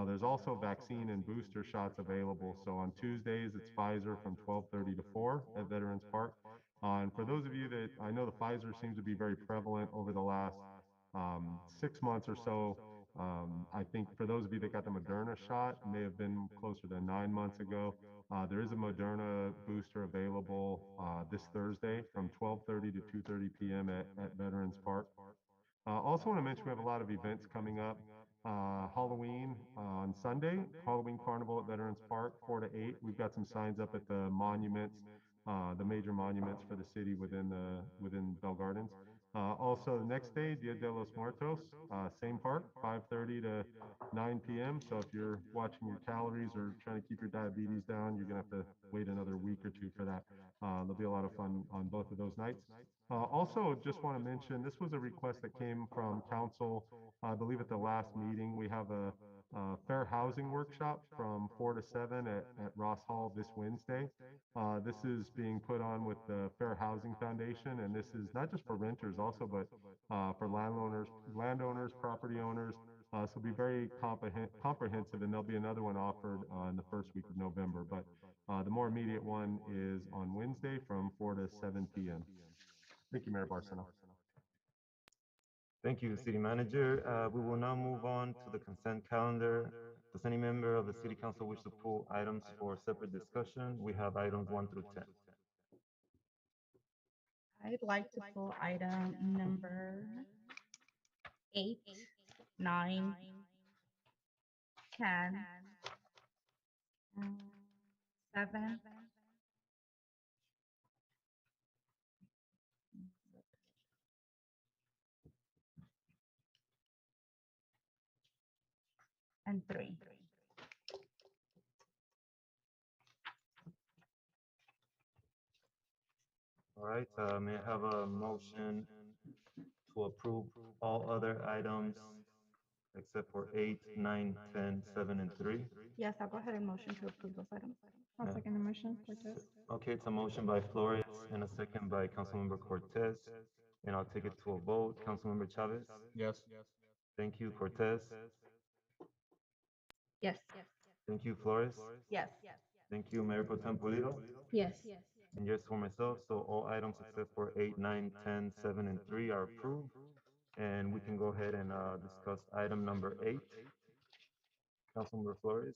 There's also vaccine and booster shots available. So on Tuesdays, it's Pfizer from 12:30 to 4 at Veterans Park. And for those of you that, I know the Pfizer seems to be very prevalent over the last 6 months or so. I think for those of you that got the Moderna shot, may have been closer to 9 months ago. There is a Moderna booster available this Thursday from 12:30 to 2:30 p.m. at Veterans Park. Also want to mention we have a lot of events coming up. Halloween on Sunday, Halloween Carnival at Veterans Park, 4 to 8. We've got some signs up at the monuments, the major monuments for the city within Bell Gardens. Also, the next day, Dia de los Muertos, same park, 5:30 to 9 p.m. So if you're watching your calories or trying to keep your diabetes down, you're going to have to wait another week or two for that. There'll be a lot of fun on both of those nights. Also, just want to mention, this was a request that came from council, I believe at the last meeting. We have a fair housing workshop from 4 to 7 at Ross Hall this Wednesday. This is being put on with the Fair Housing Foundation, and this is not just for renters also, but for landowners, property owners. So it'll be very comprehensive, and there'll be another one offered in the first week of November. But the more immediate one is on Wednesday from 4 to 7 p.m. Thank you, Mayor Barcena. Thank you, City Manager. We will now move on to the consent calendar. Does any member of the City Council wish to pull items for separate discussion? We have items 1 through 10. I'd like to pull item number 8, 9, 10, 7, and 3. All right, may I have a motion to approve all other items except for 8, 9, 10, 7, and 3? Yes, I'll go ahead and motion to approve those items. I'll Yeah. second the motion, Cortez. Okay, it's a motion by Flores and a second by Councilmember Cortez. And I'll take it to a vote. Councilmember Chavez? Yes. Thank you, Cortez. Yes. Thank you, Flores. Yes. Thank you, Mayor Pro Tem Pulido. Yes. And yes for myself, so all items except for 8, 9, 10, 7, and 3 are approved. And we can go ahead and discuss item number 8. Councilmember Flores?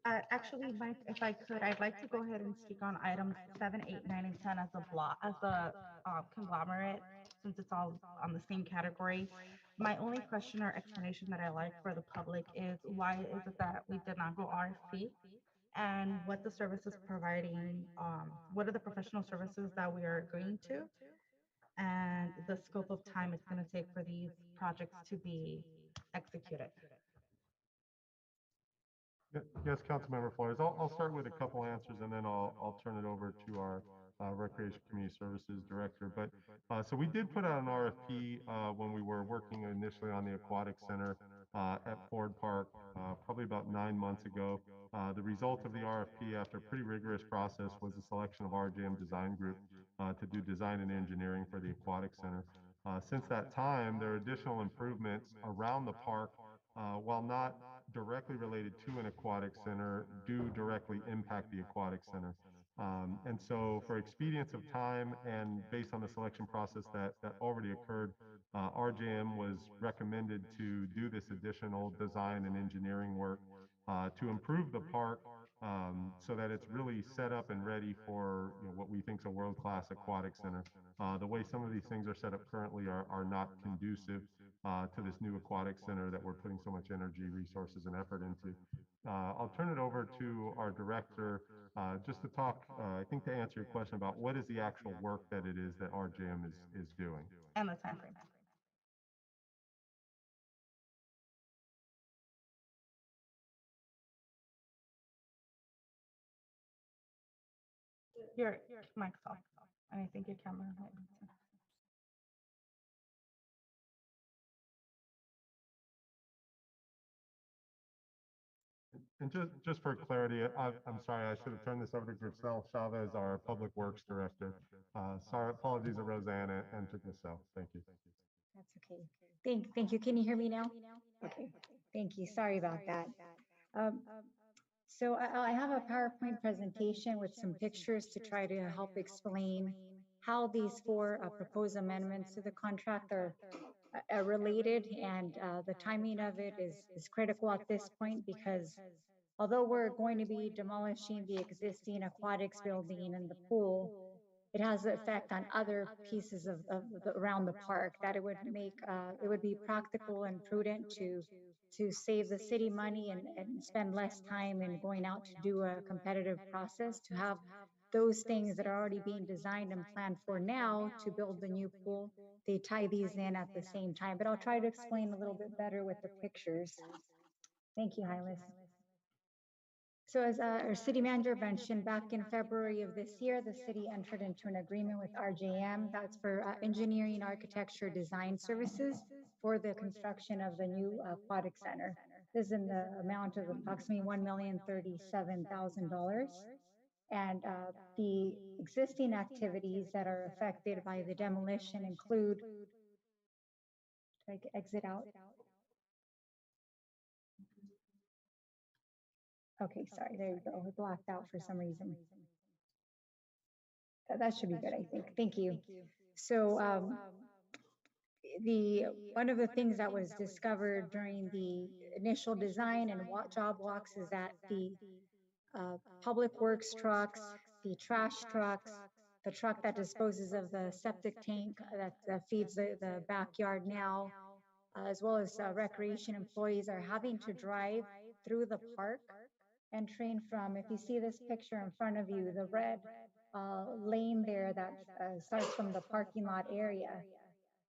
Actually, Mike, if I could, I'd like to go ahead and speak on items 7, 8, 9, and 10 as a block, as a conglomerate, since it's all on the same category. My only question or explanation that I like for the public is why is it that we did not go RFP? And what the services providing, what are the professional services that we are agreeing to? And the scope of time it's going to take for these projects to be executed. Yes, Councilmember Flores. I'll start with a couple answers and then I'll turn it over to our Recreation Community Services Director. But so we did put out an RFP when we were working initially on the Aquatic Center at Ford Park, probably about 9 months ago. The result of the RFP after a pretty rigorous process was the selection of RJM Design Group to do design and engineering for the Aquatic Center. Since that time, there are additional improvements around the park, while not directly related to an aquatic center, do directly impact the aquatic center. And so for expedience of time and based on the selection process that already occurred, RJM was recommended to do this additional design and engineering work to improve the park so that it's really set up and ready for what we think is a world-class aquatic center. The way some of these things are set up currently are not conducive to this new aquatic center that we're putting so much energy, resources, and effort into. I'll turn it over to our director just to talk, I think to answer your question about what is the actual work that it is that RJM is doing. And the time frame. Your mic's off, and I think your camera might be too. And just for clarity, I'm sorry, I should have turned this over to Grisel Chavez, our Public Works Director. Sorry, apologies to Roseanne and to Grisel. Thank you. That's okay. Thank you. Can you hear me now? Okay. Thank you. Sorry about that. So I have a PowerPoint presentation with some pictures to try to help explain how these 4 proposed amendments to the contract are related, and the timing of it is critical at this point because although we're going to be demolishing the existing aquatics building and the pool, it has an effect on other pieces of around the park that it would make it would be practical and prudent to save the city money and spend less time in going out to do a competitive process, to have those things that are already being designed and planned for now to build the new pool. They tie these in at the same time, but I'll try to explain a little bit better with the pictures. Thank you, Hylas. So as our city manager mentioned, back in February of this year, the city entered into an agreement with RJM. That's for engineering, architecture, design services for the construction of the new aquatic center. This is in the amount of approximately $1,037,000. And the existing activities that are affected by the demolition include, did I exit out? Okay, sorry, there you go. It blocked out for some reason. That should be good, I think. Thank you. So one of the things that was discovered during the initial design and job walks is that the public works trucks, the trash trucks, the truck that disposes of the septic tank that feeds the backyard now, as well as recreation employees are having to drive through the park, entering from, if you see this picture in front of you, the red lane there that starts from the parking lot area.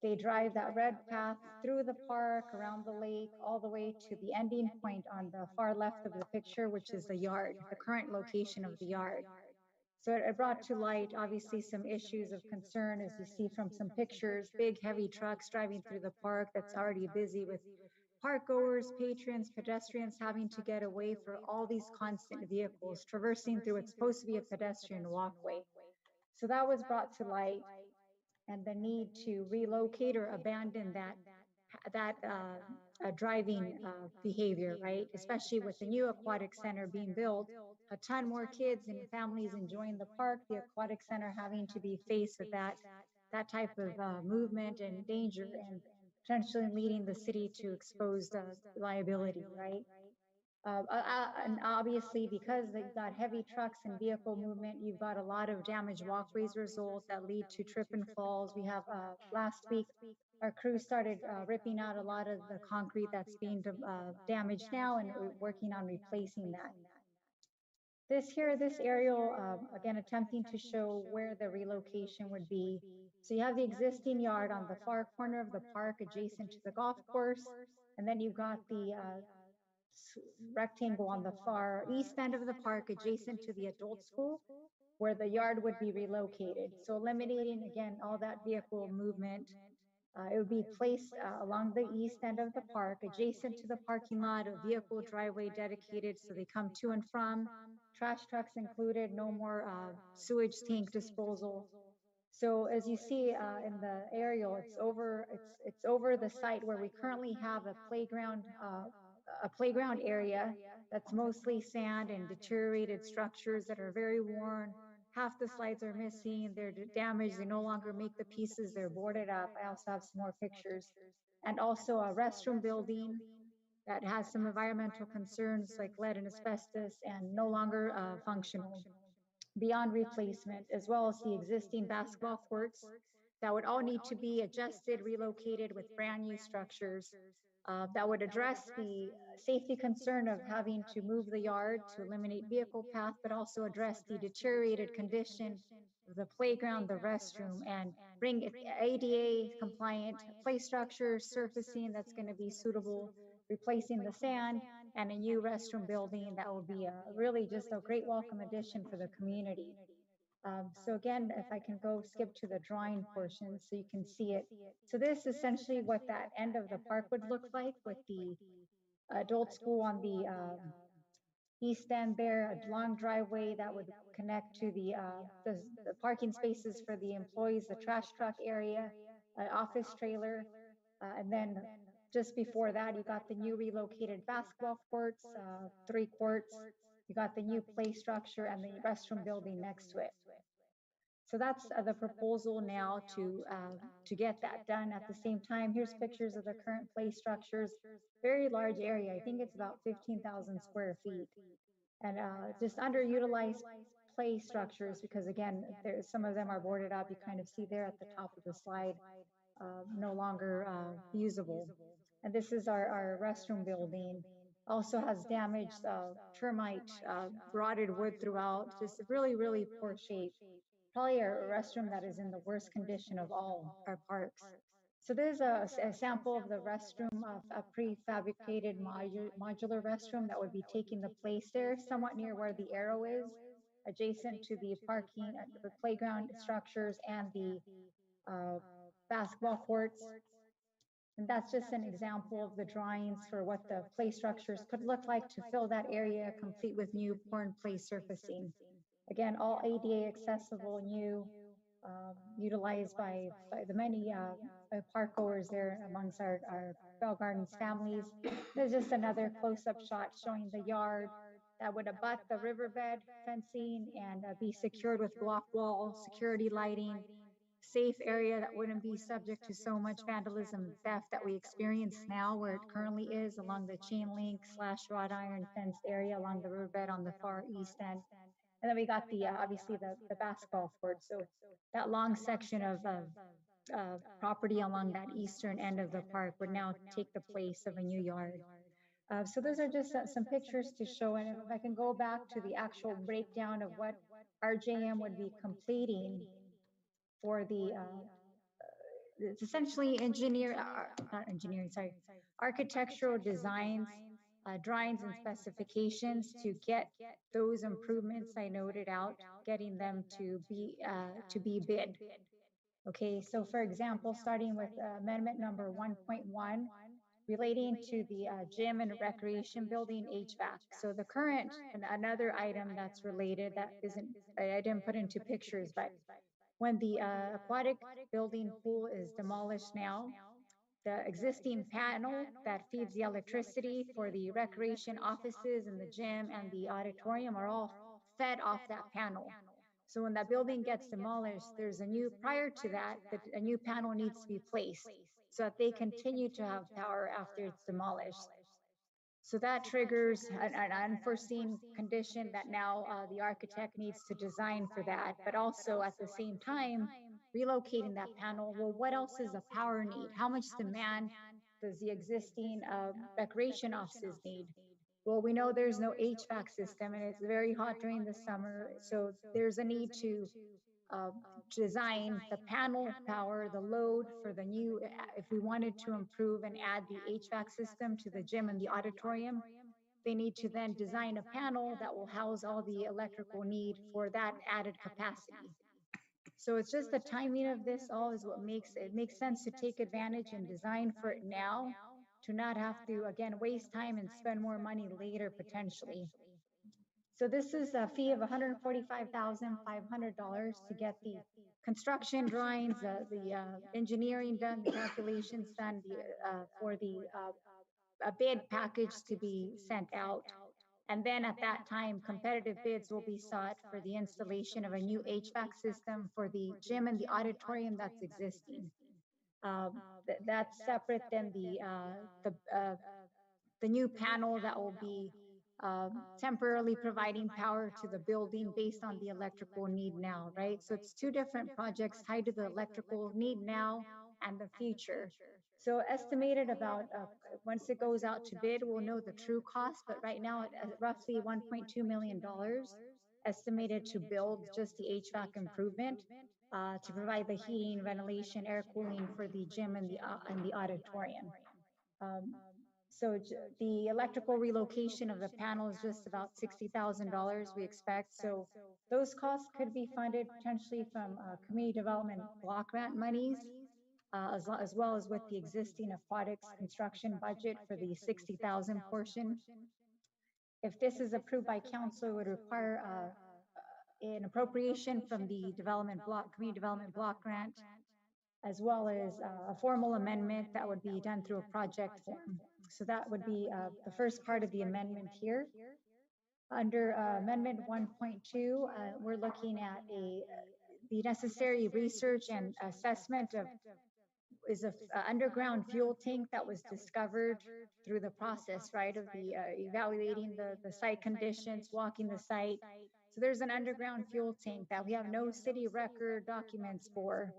They drive that red path through the park, around the lake, all the way to the ending point on the far left of the picture, which is the yard, the current location of the yard. So it brought to light, obviously, some issues of concern, as you see from some pictures, big, heavy trucks driving through the park that's already busy with park goers, patrons, pedestrians having to get away for all these constant vehicles traversing through what's supposed to be a pedestrian walkway. So that was brought to light, and the need to relocate or abandon that driving behavior, right? Especially with the new aquatic center being built, a ton more kids and families enjoying the park, the aquatic center having to be faced with that type of movement and danger, and potentially leading the city to exposed liability, right? And obviously, because they've got heavy trucks and vehicle movement, you've got a lot of damaged walkways result that lead to trip and falls. We have last week, our crew started ripping out a lot of the concrete that's being damaged now, and we're working on replacing that. This aerial, again, attempting to show where the relocation would be. So you have the existing yard on the far corner of the park adjacent to the golf course, and then you've got the rectangle on the far east end of the park adjacent to the adult school, where the yard would be relocated. So eliminating, again, all that vehicle movement. It would be placed along the east end of the park, adjacent to the parking lot, a vehicle driveway dedicated so they come to and from, trash trucks included, no more sewage tank disposal. So as you see in the aerial, it's over the site where we currently have a playground area that's mostly sand and deteriorated structures that are very worn. Half the slides are missing, they're damaged, they no longer make the pieces, they're boarded up. I also have some more pictures. And also a restroom building that has some environmental concerns like lead and asbestos and no longer functional, beyond replacement, as well as the existing basketball courts that would all need to be adjusted, relocated with brand new structures that would address the safety concern of having to move the yard to eliminate vehicle path, but also address the deteriorated condition of the playground, the restroom, and bring ADA compliant play structure, surfacing that's going to be suitable, replacing the sand, and a new restroom building that will be really just a great welcome addition for the community. So again, if I can go skip to the drawing portion so you can see it. So this is essentially what that end of the park would look like, with the adult school on the east end there, a long driveway that would connect to the parking spaces for the employees, the trash truck area, an office trailer, and then just before that, you got the new relocated basketball courts, 3 courts. You got the new play structure and the restroom building next to it. So that's the proposal now to get that done. At the same time, here's pictures of the current play structures. Very large area. I think it's about 15,000 square feet, and just underutilized play structures because, again, some of them are boarded up. You kind of see there at the top of the slide, no longer usable. And this is our restroom building. Also has damaged termite, rotted wood throughout, just really, really poor shape. Probably a restroom that is in the worst condition of all our parks. So there's a sample of the restroom, of a prefabricated modular restroom that would be taking the place there, somewhat near where the arrow is, adjacent to the parking, the playground structures, and the basketball courts. And that's just an example of the drawings for what the play structures could look like to fill that area, complete with new porn play surfacing. Again, all ADA accessible, new, utilized by the many park goers there amongst our Bell Gardens families. There's just another close-up shot showing the yard that would abut the riverbed fencing and be secured with block wall, security lighting, safe area that wouldn't be subject to so much vandalism and theft that we experience now where it currently is along the chain link / wrought iron fenced area along the riverbed on the far east end. And then we got the, obviously the basketball court. So that long section of property along that eastern end of the park would now take the place of a new yard. So those are just some pictures to show. And if I can go back to the actual breakdown of what RJM would be completing for the, it's essentially architectural designs, drawings and specifications to get those improvements I noted out, getting them to be bid. Okay, so for example, starting with amendment number 1.1, relating to the gym and recreation building HVAC. So the current, and another item that's related that isn't, I didn't put into pictures, but when the aquatic building pool is demolished now, the existing panel that feeds the electricity for the recreation offices and the gym and the auditorium are all fed off that panel. So when that building gets demolished, there's a new, prior to that, a new panel needs to be placed so that they continue to have power after it's demolished. So that triggers an unforeseen condition that now the architect needs to design for that, but also at the same time, relocating that panel. Well, what else is a power need? How much demand does the existing recreation offices need? Well, we know there's no HVAC system and it's very hot during the summer. So there's a need to design the panel power, the load for the new, if we wanted to improve and add the HVAC system to the gym and the auditorium, they need to then design a panel that will house all the electrical need for that added capacity. So it's just the timing of this all is what makes sense to take advantage and design for it now, to not have to, again, waste time and spend more money later potentially. So this is a fee of $145,500 to get the construction drawings, the engineering done, the calculations done, for the a bid package to be sent out. And then at that time, competitive bids will be sought for the installation of a new HVAC system for the gym and the auditorium that's existing. That's separate than the new panel that will be temporarily providing power to the building based on the electrical need now, right? So it's two different projects tied to the electrical need now and the future. So estimated about, once it goes out to bid, we'll know the true cost, but right now at roughly $1.2 million estimated to build just the HVAC improvement to provide the heating, ventilation, air cooling for the gym and the auditorium. So the electrical relocation of the panel is just about $60,000 we expect. So those costs could be funded potentially from community development block grant monies, as well as with the existing aquatics construction budget for the $60,000 portion. If this is approved by council, it would require an appropriation from the community development block grant, as well as a formal amendment that would be done through a project form. So that would be the first part of the amendment here. Under Amendment 1.2, we're looking at the necessary research and assessment of underground fuel tank that was discovered through the process, right, of the evaluating the site conditions, walking the site. So there's an underground fuel tank that we have no city record documents for.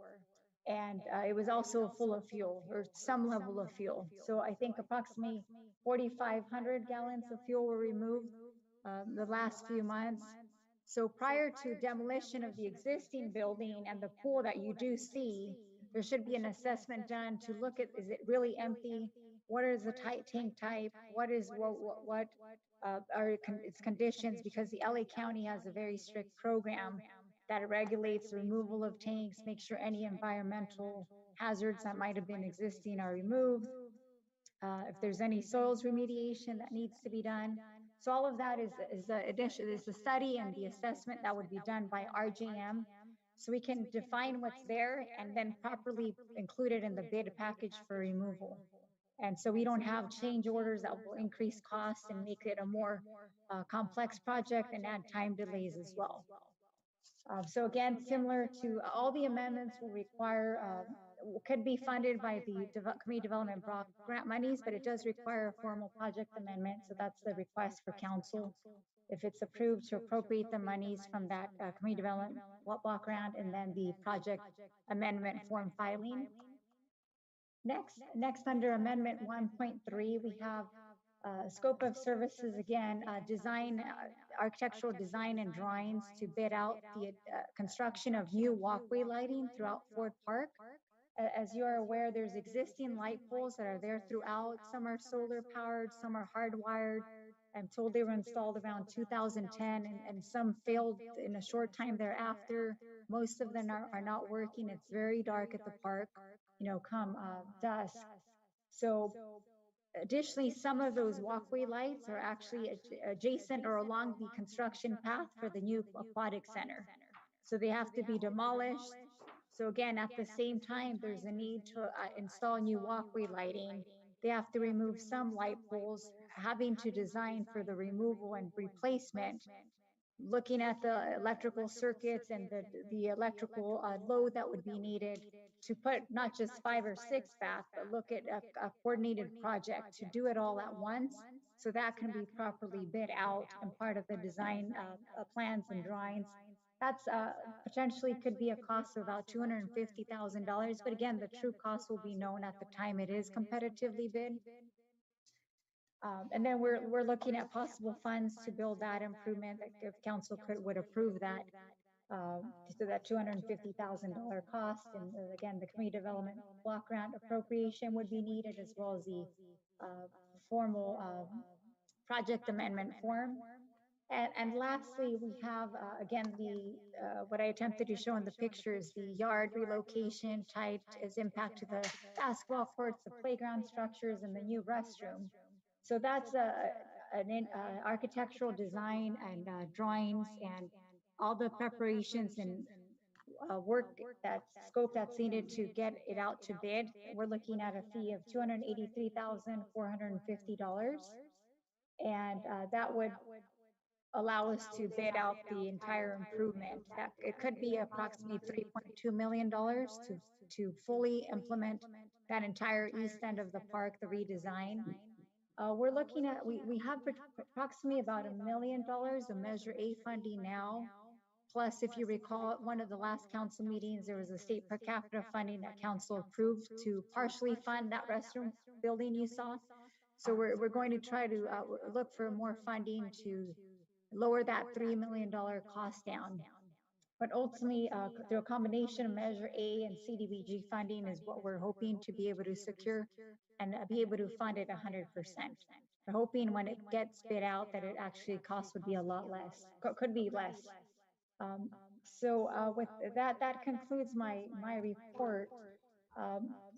And it was also full of fuel, or some level of fuel. So I think approximately 4,500 gallons of fuel were removed the last few months. So prior to demolition of the existing building and the pool that you do see, there should be an assessment done to look at, is it really empty? What is the tank type? What are its conditions? Because the LA County has a very strict program that regulates the removal of tanks, make sure any environmental hazards that might have been existing are removed. If there's any soils remediation that needs to be done. So all of that is the study and the assessment that would be done by RJM. So we can define what's there and then properly include it in the bid package for removal. And so we don't have change orders that will increase costs and make it a more complex project and add time delays as well. So again, similar to all the amendments will require, could be funded by the community development grant monies, but it does require a formal project amendment. So that's the request for council. If it's approved, to appropriate the monies from that community development block grant and then the project amendment form filing. Next under Amendment 1.3, we have scope of services again, design, architectural design and drawings to bid out the construction of new walkway lighting throughout Ford Park. As you are aware, there's existing light poles that are there throughout. Some are solar powered, some are hardwired. I'm told they were installed around 2010 and some failed in a short time thereafter. Most of them are not working. It's very dark at the park, you know, come dusk. So additionally, some of those walkway lights are actually adjacent or along the construction path for the new aquatic center. So they have to be demolished. So again, at the same time, there's a need to install new walkway lighting. They have to remove some light poles, having to design for the removal and replacement, looking at the electrical circuits and the electrical load that would be needed to put not just 5 or 6 back, but look at a coordinated project to do it all at once. So that can be properly bid out and part of the design plans and drawings. That's potentially could be a cost of about $250,000. But again, the true cost will be known at the time it is competitively bid. And then we're looking at possible funds to build that improvement if council would approve that. So that $250,000 cost, and again, the community development block grant appropriation would be needed, as well as the formal project amendment form. And lastly, we have again the what I attempted to show in the pictures, the yard relocation tied as impact to the basketball courts, the playground structures, and the new restroom. So that's an architectural design and drawings and all the preparations and work scope that's needed to get it out to bid. We're looking at a fee of $283,450, and that would allow us to bid out the entire improvement. That it could be approximately $3.2 million to fully implement that entire east end of the park, the redesign. We're looking at, we have approximately about $1 million of Measure A funding now. Plus, if you recall, at one of the last council meetings, there was a state per capita funding that council approved to partially fund that restroom building you saw. So we're going to try to look for more funding to lower that $3 million cost down. But ultimately, through a combination of Measure A and CDBG funding is what we're hoping to be able to secure and be able to fund it 100%. We're hoping when it gets bid out that it actually cost would be a lot less, could be less. So with that concludes my report.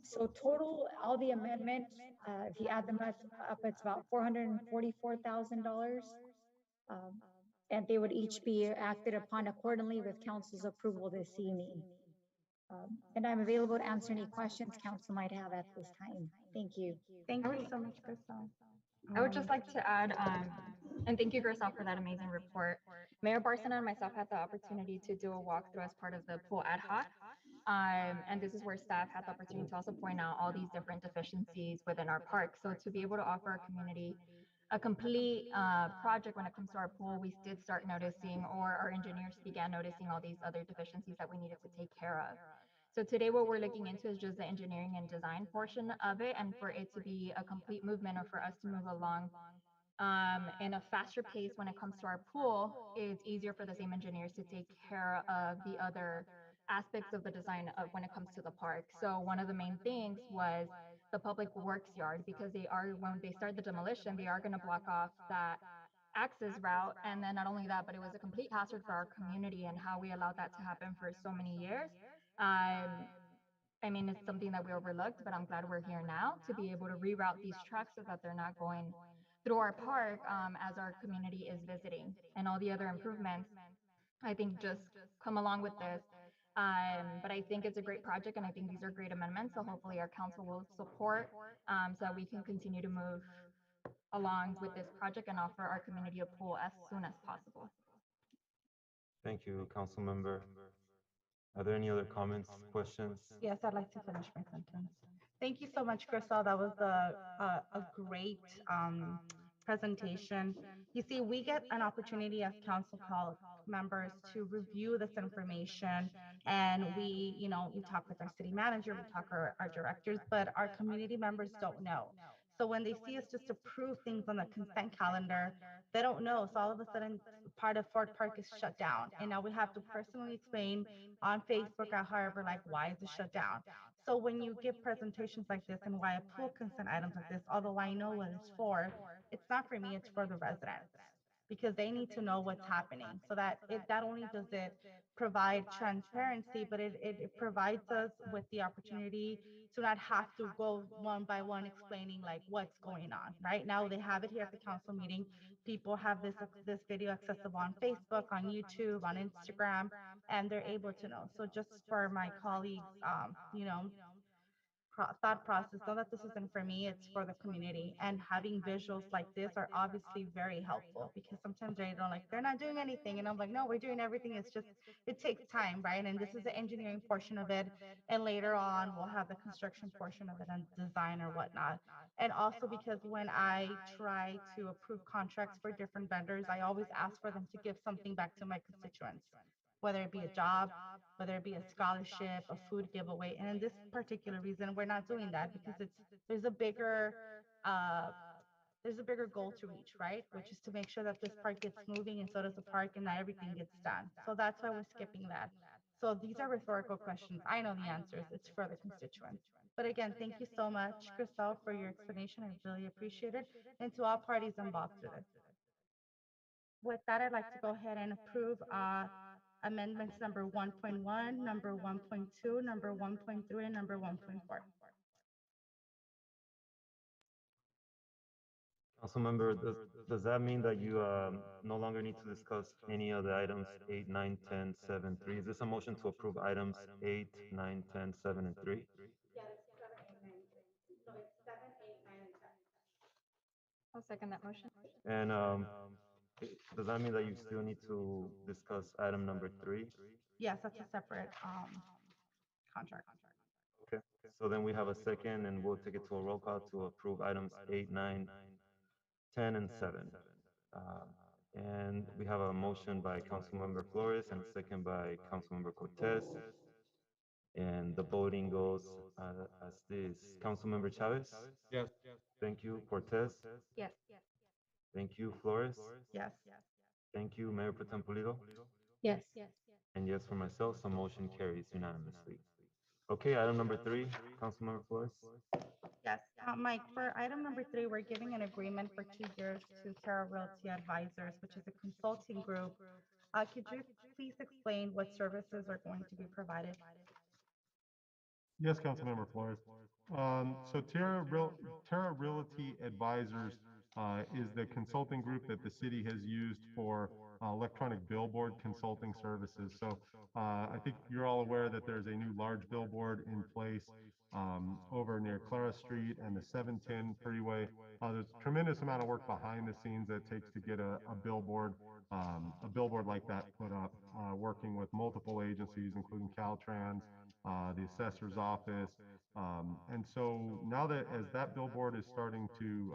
So total, all the amendments, if you add them up, it's about $444,000. And they would each be acted upon accordingly with council's approval this evening. And I'm available to answer any questions council might have at this time. Thank you. Thank you so much, Crystal. I would just like to add, and thank you, Crystal, for that amazing report. Mayor Barson and myself had the opportunity to do a walkthrough as part of the pool ad hoc. And this is where staff had the opportunity to also point out all these different deficiencies within our park. So to be able to offer our community a complete project when it comes to our pool, we did start noticing, or our engineers began noticing all these other deficiencies that we needed to take care of. So today what we're looking into is just the engineering and design portion of it, and for it to be a complete movement, or for us to move along in a faster pace when it comes to our pool, it's easier for the same engineers to take care of the other aspects of the design of when it comes to the park. So one of the main things was the public works yard, because they are, when they start the demolition, they are going to block off that access route. And then not only that, but it was a complete hazard for our community, and how we allowed that to happen for so many years. I mean, it's something that we overlooked, but I'm glad we're here now to be able to reroute these trucks so that they're not going through our park as our community is visiting. And all the other improvements, I think, just come along with this. But I think it's a great project, and I think these are great amendments. So hopefully our council will support so that we can continue to move along with this project and offer our community a pool as soon as possible. Thank you, council member. Are there any other comments, questions? Yes, I'd like to finish my sentence. Thank you so much, Crystal. That was a great presentation. You see, we get an opportunity as members to review this information, and we talk with our city manager, we talk our directors, but our community members don't know. So when they see us just approve things on the consent calendar, they don't know. So all of a sudden, part of Fort Park is shut down, and now we have to personally explain on Facebook or however, like, why is it shut down? So when you give presentations like this and why I pull consent items like this, although I know what it's for, it's not for me, it's for the residents because they need to know what's happening so that it not only does it provide transparency, but it provides us with the opportunity to not have to go one by one explaining like what's going on. Right now they have it here at the council meeting. People have this video accessible on Facebook, on YouTube, on Instagram, and they're able to know. So just for my colleagues, thought process, know that this isn't for me, it's for the community. And having visuals like this are obviously very helpful because sometimes they don't like, they're not doing anything. And I'm like, no, we're doing everything. It's just, it takes time, right? And this is the engineering portion of it. And later on, we'll have the construction portion of it and design or whatnot. And also because when I try to approve contracts for different vendors, I always ask for them to give something back to my constituents, whether it be a job, whether it be a scholarship, a food giveaway. And in this particular reason, we're not doing that because there's a bigger uh, there's a bigger goal to reach, right? Which is to make sure that this park gets moving and so does the park and not everything gets done. So that's why we're skipping that. So these are rhetorical questions. I know the answers. It's for the constituents. But again, thank you so much, Christelle, for your explanation. I really appreciate it. And to all parties involved with this. With that, I'd like to go ahead and approve amendments number 1.1, number 1.2, number 1.3, and number 1.4. Councilmember, does that mean that you no longer need to discuss any of the items 8, 9, 10, 7, 3? Is this a motion to approve items 8, 9, 10, 7, and 3? Yeah, it's 7, 8, 9, 10. No, it's 7, 8, 9, and 10. I'll second that motion. And does that mean that you still need to discuss item number 3? Yes, that's a separate contract. Okay, so then we have a second and we'll take it to a roll call to approve items 8, 9, 10, and 7. And we have a motion by Councilmember Flores and a second by Councilmember Cortez. And the voting goes as this. Councilmember Chavez? Yes. Thank you. Cortez? Yes. Thank you. Flores? Yes. Thank you. Mayor Pro Tem Pulido? Yes. And yes for myself, so motion carries unanimously. Okay, item number 3, Councilmember Flores? Yes, Mike, for item number 3, we're giving an agreement for 2 years to Terra Realty Advisors, which is a consulting group. Could you please explain what services are going to be provided? Yes, Councilmember Flores. So Terra Realty Advisors is the consulting group that the city has used for electronic billboard consulting services. So I think you're all aware that there's a new large billboard in place over near Clara Street and the 710 freeway. There's a tremendous amount of work behind the scenes that it takes to get a billboard like that put up, working with multiple agencies, including Caltrans, the assessor's office. And so now that as that billboard is starting to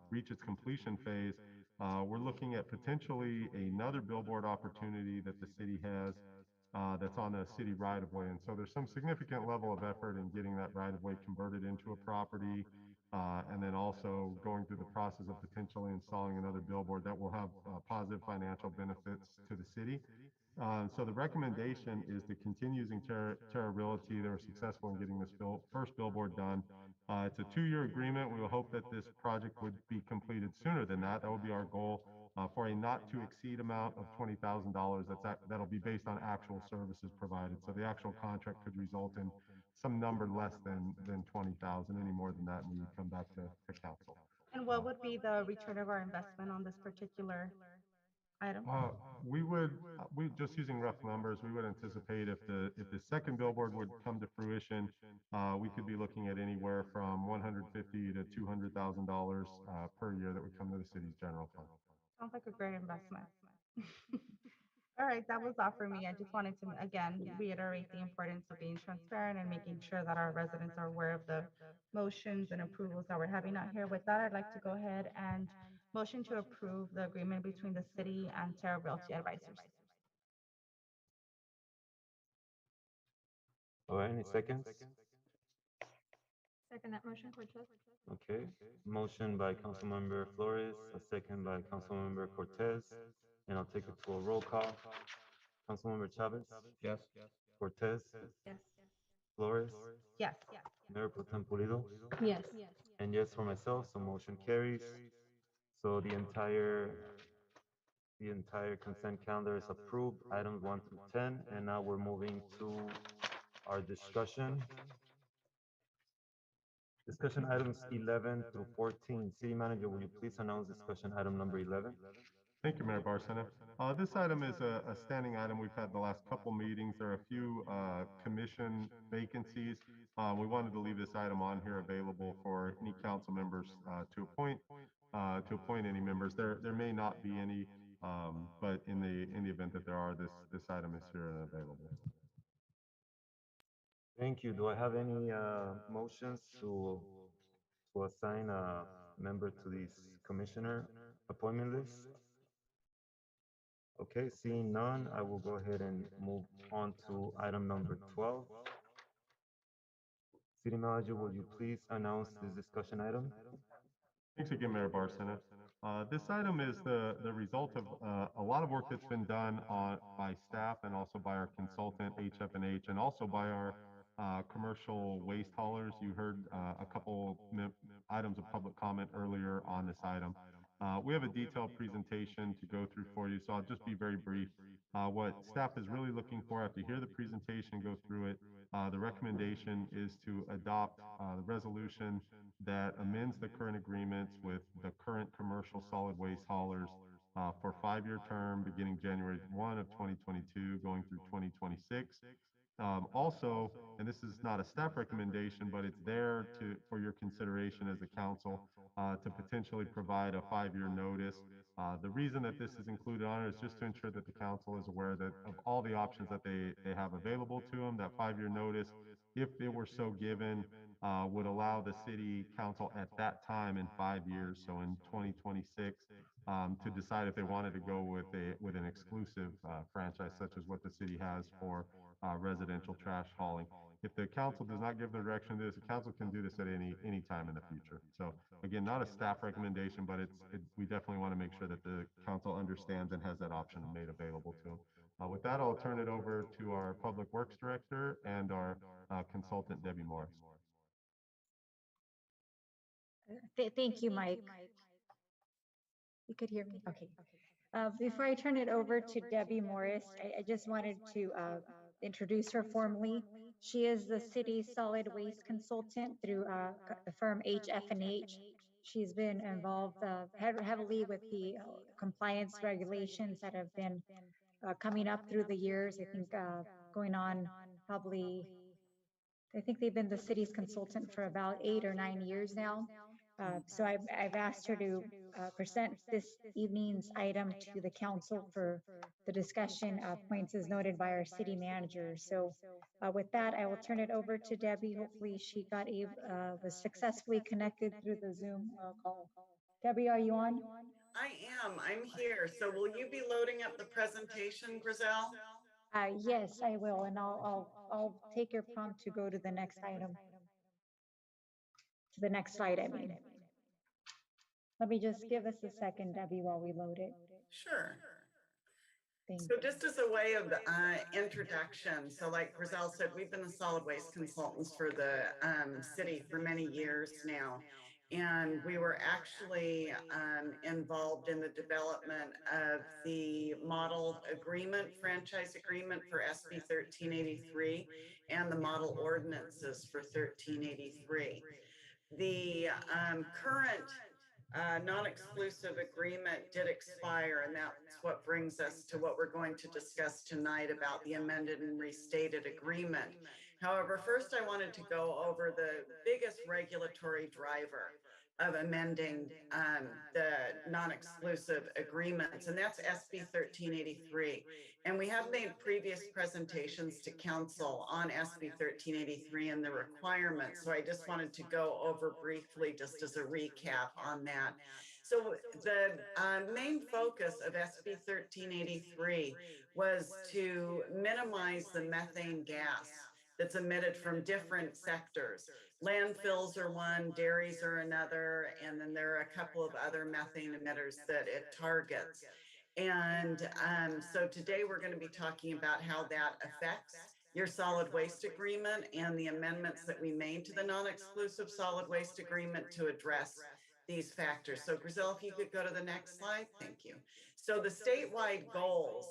reach its completion phase, we're looking at potentially another billboard opportunity that the city has that's on a city right-of-way. And so there's some significant level of effort in getting that right-of-way converted into a property, and then also going through the process of potentially installing another billboard that will have positive financial benefits to the city. So the recommendation is to continue using Terra Realty. They were successful in getting this first billboard done. It's a 2-year agreement. We will hope that this project would be completed sooner than that. That would be our goal for a not to exceed amount of $20,000. That'll be based on actual services provided. So the actual contract could result in some number less than 20,000. Any more than that, and we would come back to council. And what would be the return of our investment on this particular item? We just using rough numbers, we would anticipate if the second billboard would come to fruition, we could be looking at anywhere from $150,000 to $200,000 per year that would come to the city's general fund. Sounds like a great investment. All right, that was all for me. I just wanted to, again, reiterate the importance of being transparent and making sure that our residents are aware of the motions and approvals that we're having out here. With that, I'd like to go ahead and motion to approve the agreement between the city and Terra Realty Advisors. All right, any seconds? Second that motion, Cortez. Okay, motion by Councilmember Flores, a second by Councilmember Cortez, and I'll take it to a roll call. Councilmember Chavez? Yes. Cortez? Yes. Flores? Yes. Mayor Pro Tem Pulido? Yes. And yes for myself, so motion carries. So the entire consent calendar is approved, items 1 through 10, and now we're moving to our discussion. Discussion items 11 through 14. City Manager, will you please announce discussion item number 11? Thank you, Mayor Barcena. This item is a standing item we've had the last couple meetings. There are a few commission vacancies. We wanted to leave this item on here available for any council members to appoint any members. There may not be any, but in the event that there are, this item is here and available. Thank you. Do I have any motions to assign a member to this commissioner appointment list? Okay, seeing none, I will go ahead and move on to item number 12. City Manager, will you please announce this discussion item? Thanks again, Mayor Barcena. This item is the result of a lot of work that's been done by staff and also by our consultant HF&H and also by our commercial waste haulers. You heard a couple items of public comment earlier on this item. We have a detailed presentation to go through for you, so I'll just be very brief. What staff is really looking for after you hear the presentation, go through it, the recommendation is to adopt the resolution that amends the current agreements with the current commercial solid waste haulers for 5-year term beginning January 1 of 2022 going through 2026. Also, and this is not a staff recommendation, but it's there for your consideration as a council to potentially provide a 5-year notice. The reason that this is included on it is just to ensure that the council is aware that of all the options that they have available to them. That 5-year notice, if it were so given, would allow the city council at that time in 5 years, so in 2026, to decide if they wanted to go with an exclusive franchise such as what the city has for residential trash hauling. If the council does not give the direction to this, the council can do this at any time in the future. So again, not a staff recommendation, but we definitely want to make sure that the council understands and has that option made available to them. With that, I'll turn it over to our Public Works Director and our consultant, Debbie Morris. Thank you, Mike. You could hear me? Okay. Before I turn it over to Debbie Morris, I just wanted to introduce her formally. She is the city's solid waste consultant through the firm HF&H. She's been involved heavily with the compliance regulations that have been coming up through the years. I think going on probably, I think they've been the city's consultant for about 8 or 9 years now. So I've asked her to present this evening's item to the council for the discussion points as noted by our city manager. So with that, I will turn it over to Debbie. Hopefully she was successfully connected through the Zoom call. Debbie, are you on? I am. I'm here. So will you be loading up the presentation, Grizel? Yes, I will, and I'll take your prompt to go to the next item. To the next slide, I mean. Let me just give us a second, Debbie, while we load it. Sure. So just as a way of introduction, so like Grizel said, we've been the solid waste consultants for the city for many years now. And we were actually involved in the development of the model agreement, franchise agreement for SB 1383 and the model ordinances for 1383. The current non-exclusive agreement did expire, and that's what brings us to what we're going to discuss tonight about the amended and restated agreement. However, first I wanted to go over the biggest regulatory driver of amending the non-exclusive agreements, and that's SB 1383. And we have made previous presentations to council on SB 1383 and the requirements. So I just wanted to go over briefly, just as a recap on that. So the main focus of SB 1383 was to minimize the methane gas that's emitted from different sectors. Landfills are one, dairies are another, and then there are a couple of other methane emitters that it targets. And so today we're going to be talking about how that affects your solid waste agreement and the amendments that we made to the non-exclusive solid waste agreement to address these factors. So Griselle, if you could go to the next slide, thank you. So the statewide goals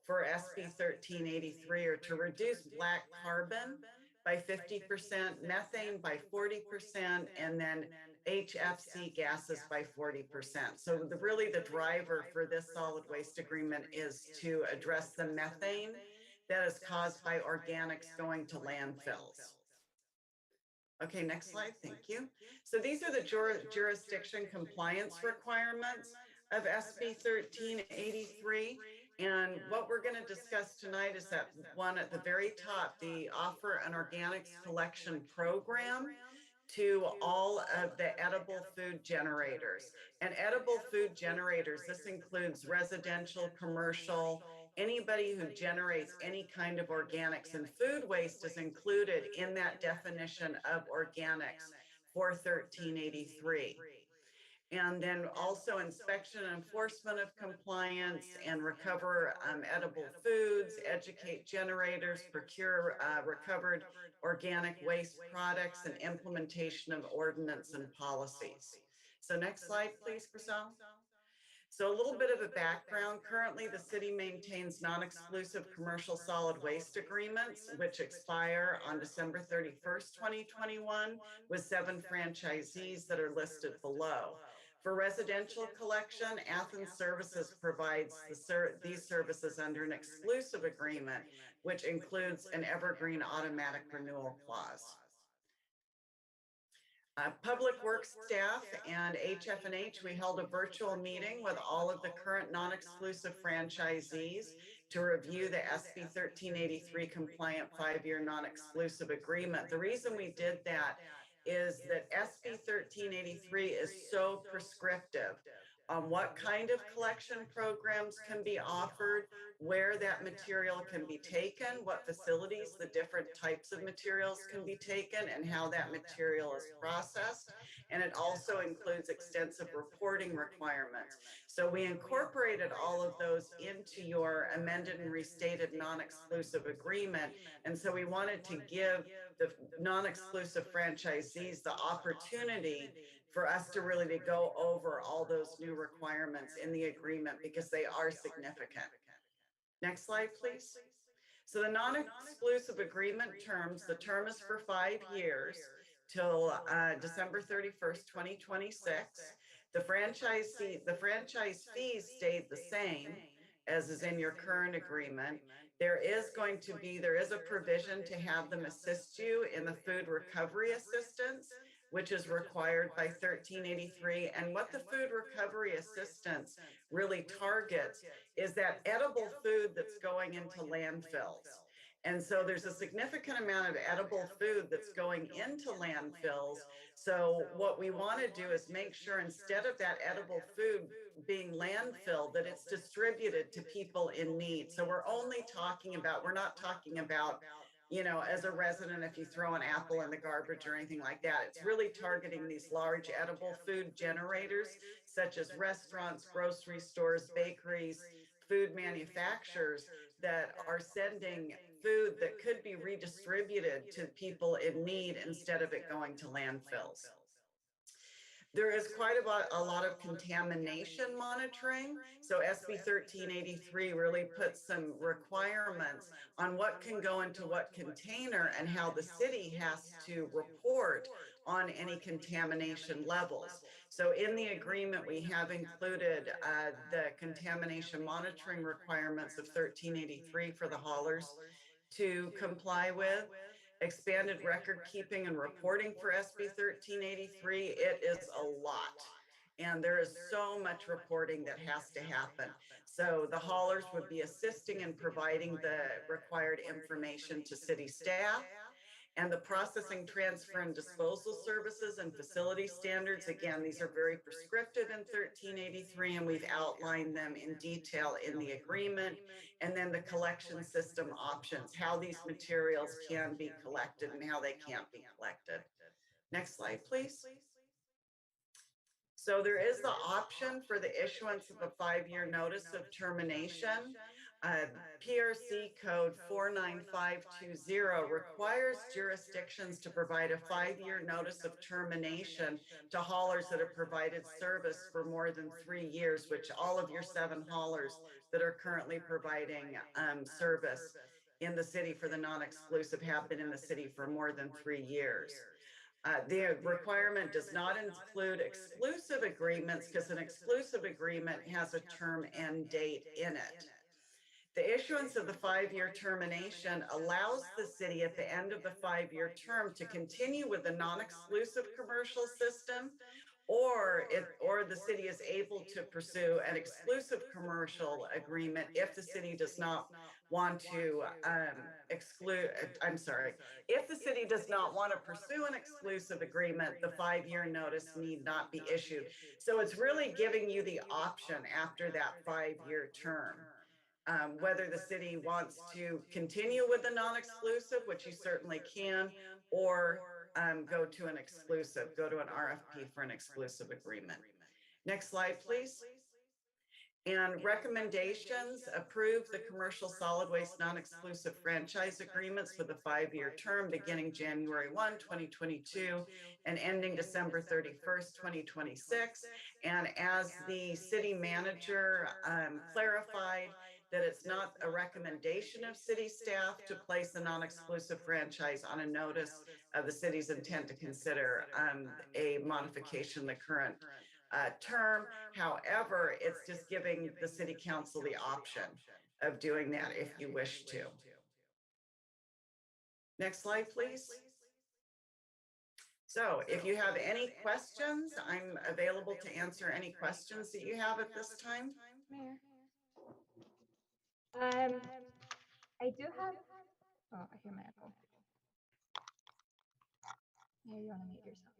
for SB 1383 are to reduce black carbon by 50%, methane by 40%, and then HFC gases by 40%. So really the driver for this solid waste agreement is to address the methane that is caused by organics going to landfills. Okay, next slide, thank you. So these are the jurisdiction compliance requirements of SB 1383. And what we're going to discuss tonight is that one at the very top, the offer an organics collection program to all of the edible food generators. And edible food generators, this includes residential, commercial, anybody who generates any kind of organics, and food waste is included in that definition of organics for 1383. And then also inspection and enforcement of compliance and recover edible foods, educate generators, procure recovered organic waste products, and implementation of ordinance and policies. So next slide, please, Griselle. So a little bit of a background. Currently, the city maintains non-exclusive commercial solid waste agreements, which expire on December 31st, 2021, with 7 franchisees that are listed below. For residential collection, Athens Services provides these services under an exclusive agreement, which includes an evergreen automatic renewal clause. Public Works staff and HF&H, we held a virtual meeting with all of the current non-exclusive franchisees to review the SB 1383 compliant 5-year non-exclusive agreement. The reason we did that is that SB 1383 is so prescriptive on what kind of collection programs can be offered, where that material can be taken, what facilities the different types of materials can be taken, and how that material is processed. And it also includes extensive reporting requirements. So we incorporated all of those into your amended and restated non-exclusive agreement. And so we wanted to give the non-exclusive franchisees the opportunity for us to really go over all those new requirements in the agreement because they are significant. Next slide, please. So the non-exclusive agreement terms, the term is for 5 years till December 31st, 2026. The franchise fees stayed the same as is in your current agreement. There is a provision to have them assist you in the food recovery assistance, which is required by 1383. And what the food recovery assistance really targets is that edible food that's going into landfills. And so there's a significant amount of edible food that's going into landfills. So what we want to do is make sure instead of that edible food being landfilled, that it's distributed to people in need. So we're not talking about, you know, as a resident, if you throw an apple in the garbage or anything like that. It's really targeting these large edible food generators, such as restaurants, grocery stores, bakeries, food manufacturers that are sending food that could be redistributed to people in need instead of it going to landfills. There is quite a lot of contamination monitoring. So SB 1383 really puts some requirements on what can go into what container and how the city has to report on any contamination levels. So in the agreement, we have included the contamination monitoring requirements of 1383 for the haulers to comply with. expanded record keeping and reporting for SB 1383. It is a lot. And there is so much reporting that has to happen. So the haulers would be assisting in providing the required information to city staff. And the processing, transfer, and disposal services and facility standards, again, these are very prescriptive in 1383, and we've outlined them in detail in the agreement. And then the collection system options, how these materials can be collected and how they can't be collected. Next slide, please. So there is the option for the issuance of a 5-year notice of termination. PRC code 49520 requires jurisdictions to provide a 5-year notice of termination to haulers that have provided service for more than 3 years, which all of your 7 haulers that are currently providing service in the city for the non-exclusive have been in the city for more than 3 years. The requirement does not include exclusive agreements because an exclusive agreement has a term end date in it. The issuance of the 5-year termination allows the city at the end of the 5-year term to continue with the non-exclusive commercial system, or the city is able to pursue an exclusive commercial agreement if the city does not want to if the city does not want to pursue an exclusive agreement, the 5-year notice need not be issued. So it's really giving you the option after that 5-year term, whether the city wants to continue with the non-exclusive, which you certainly can, or go to an exclusive, go to an RFP for an exclusive agreement. Next slide, please. And recommendations: approve the commercial solid waste non-exclusive franchise agreements for the 5-year term beginning January 1, 2022 and ending December 31st, 2026. And as the city manager clarified, that it's not a recommendation of city staff to place a non-exclusive franchise on a notice of the city's intent to consider a modification of the current term. However, it's just giving the city council the option of doing that if you wish to. Next slide, please. So if you have any questions, I'm available to answer any questions that you have at this time. Mayor. I do have, oh, I hear my echo. Yeah, you want to mute yourself.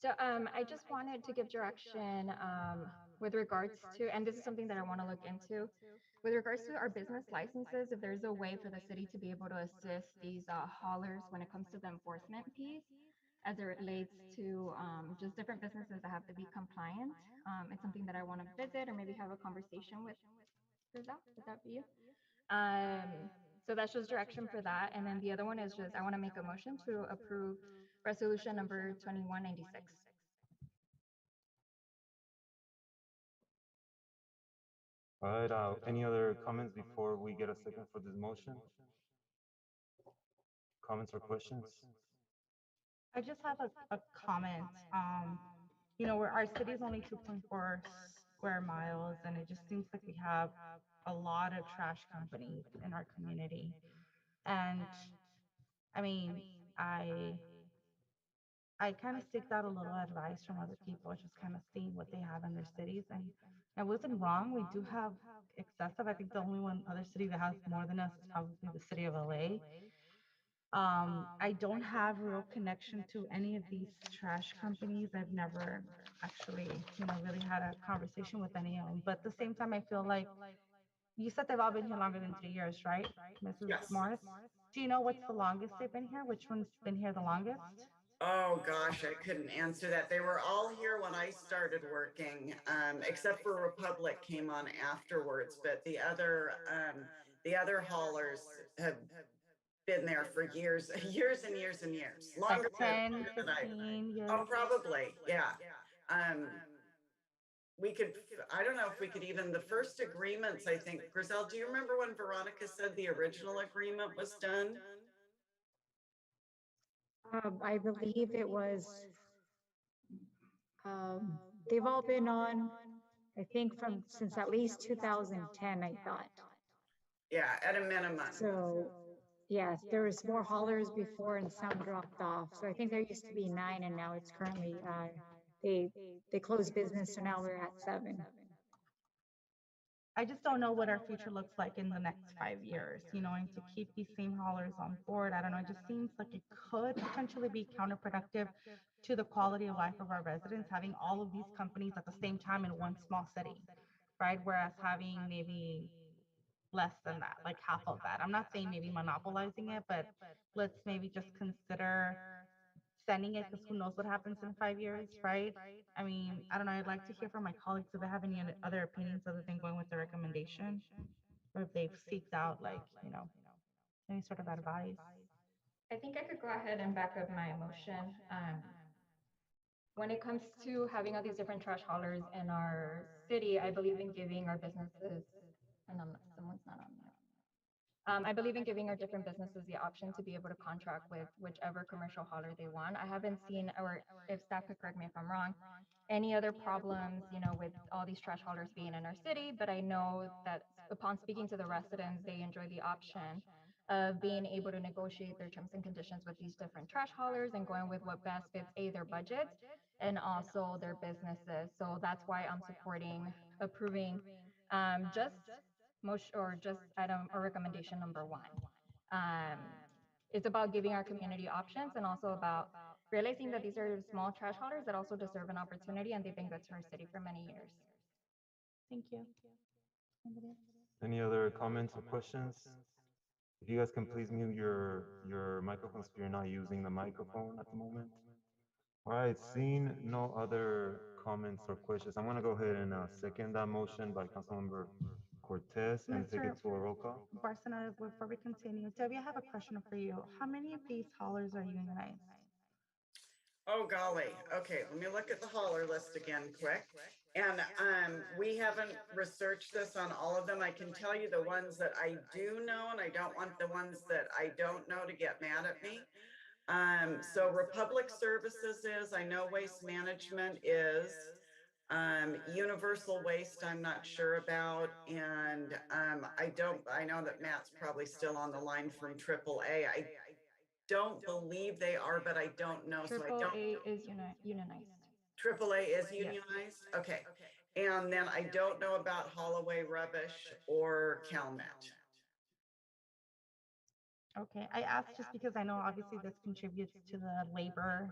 So I just wanted to give direction with regards to, and this is something that I want to look into, with regards to our business licenses, if there's a way for the city to be able to assist these haulers when it comes to the enforcement piece, as it relates to just different businesses that have to be compliant. It's something that I want to visit or maybe have a conversation with Rizal. Would that be you? So that's just direction for that. And then the other one is just, I want to make a motion to approve resolution number 2196. All right, any other comments before we get a second for this motion? Comments or questions? I just have a comment. You know, our city is only 2.4 square miles, and it just seems like we have a lot of trash companies in our community. And I mean, I kind of seeked out a little advice from other people, just kind of seeing what they have in their cities. And I wasn't wrong. We do have excessive. I think the only one other city that has more than us is probably the city of LA. I don't have real connection to any of these trash companies. I've never actually, you know, really had a conversation with any of them. But at the same time, I feel like you said they've all been here longer than 3 years, right, Mrs. Yes. Morris? Do you know what's the longest they've been here? Which one's been here the longest? Oh gosh, I couldn't answer that. They were all here when I started working, except for Republic came on afterwards. But the other haulers have been there for years, years and years and years. Longer Like 10, than 15 years? Oh, probably, yeah. We could, I don't know if we could even, the first agreements, I think, Griselle, do you remember when Veronica said the original agreement was done? I believe it was, they've all been on, I think since at least 2010, I thought. Yeah, at a minimum. So, yes, there was more haulers before and some dropped off. So I think there used to be 9 and now it's currently, they closed business, so now we're at 7. I just don't know what our future looks like in the next 5 years, and to keep these same haulers on board, I don't know, it just seems like it could potentially be counterproductive to the quality of life of our residents, having all of these companies at the same time in one small city, right? Whereas having maybe less than that, like half of that. I'm not saying maybe monopolizing it, but let's maybe just consider sending it, because who knows what happens in 5 years, right? I mean, I don't know. I'd like to hear from my colleagues if they have any other opinions other than going with the recommendation, or if they've seeked out, like, any sort of advice. I think I could go ahead and back up my motion. When it comes to having all these different trash haulers in our city, I believe in giving our businesses, and someone's not on mute. I believe in giving our different businesses the option to be able to contract with whichever commercial hauler they want. I haven't seen, or if staff could correct me if I'm wrong, any other problems, with all these trash haulers being in our city, but I know that upon speaking to the residents, they enjoy the option of being able to negotiate their terms and conditions with these different trash haulers and going with what best fits their budgets and also their businesses. So that's why I'm supporting approving just motion or just item or recommendation number 1. It's about giving our community options and also about realizing that these are small trash haulers that also deserve an opportunity and they've been good to our city for many years. Thank you. Any other comments or questions? If you guys can please mute your microphones if you're not using the microphone at the moment. All right, seeing no other comments or questions, I'm gonna go ahead and second that motion by Councilmember Cortez and take it to a roll call. Barcelona, before we continue, Debbie, I have a question for you. How many of these haulers are unionized? Oh, golly. Okay, let me look at the hauler list again quick. And we haven't researched this on all of them. I can tell you the ones that I do know, and I don't want the ones that I don't know to get mad at me. So Republic Services is, I know Waste Management is, Universal Waste, I'm not sure about. And I know that Matt's probably still on the line from AAA. I don't believe they are, but I don't know. So I don't. AAA is unionized. AAA is unionized? Okay. And then I don't know about Holloway Rubbish or CalMet. Okay, I asked just because I know obviously this contributes to the labor,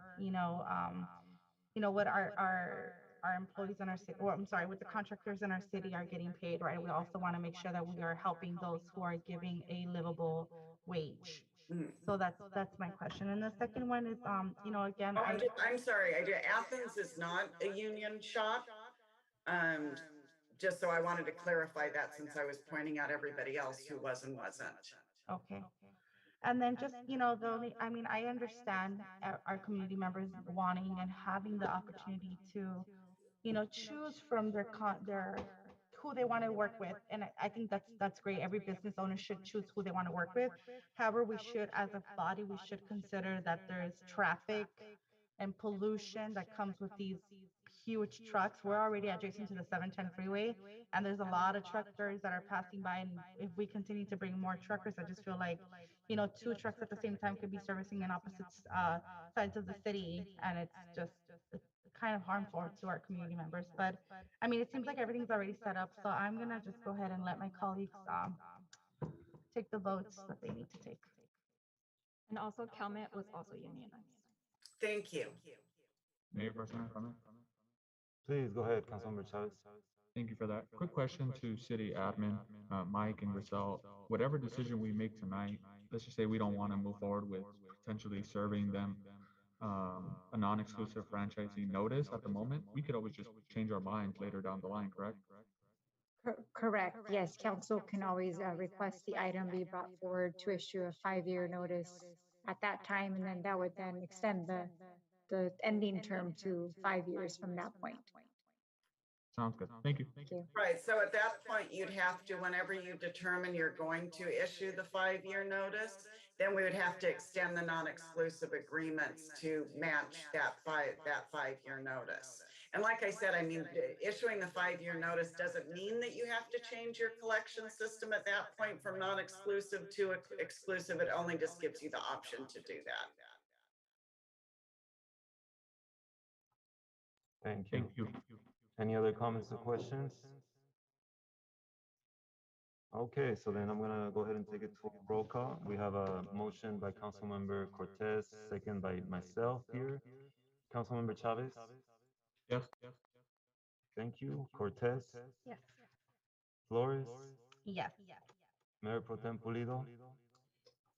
what our employees in our city, or I'm sorry, what the contractors in our city are getting paid, right? We also want to make sure that we are helping those who are giving a livable wage. So that's my question. And the second one is, again, Oh, I'm sorry. Athens is not a union shop. Just so I wanted to clarify that since I was pointing out everybody else who was and wasn't. Okay. And then just, I understand our community members wanting and having the opportunity to, choose from their who they want to work with. And I think that's great. Every business owner should choose who they want to work with. However, we should, as a body, we should consider that there's traffic and pollution that comes with these huge trucks. We're already adjacent to the 710 freeway, and there's a lot of truckers that are passing by. And if we continue to bring more truckers, I just feel like, 2 trucks at the same time could be servicing in opposite sides of the city, and it's kind of harmful to our community members. But I mean, it seems like everything's already set up, so I'm gonna just go ahead and let my colleagues take the votes that they need to take. And also CalMet was also unionized. Thank you. Mayor Barcelona, comment? Please go ahead, Councilmember Chavez. Thank you for that. Quick question to city admin, Mike and Grisel. Whatever decision we make tonight, let's just say we don't want to move forward with potentially serving them a non-exclusive franchisee notice at the moment, we could always just change our minds later down the line, correct? Correct. Yes, council can always request the item be brought forward to issue a 5-year notice at that time, and then that would then extend the ending term to 5 years from that point. Sounds good. Thank you. Thank you. Right. So at that point, you'd have to, whenever you determine you're going to issue the 5-year notice, then we would have to extend the non-exclusive agreements to match that 5-year notice. And like I said, I mean, issuing the 5-year notice doesn't mean that you have to change your collection system at that point from non-exclusive to exclusive. It only just gives you the option to do that. Thank you. Any other comments or questions? Okay, so then I'm gonna go ahead and take it to a roll call. We have a motion by Councilmember Cortez, second by myself here. Councilmember Chavez? Yes. Thank you. Cortez? Yes. Flores? Yes. Mayor Pro Tem Pulido?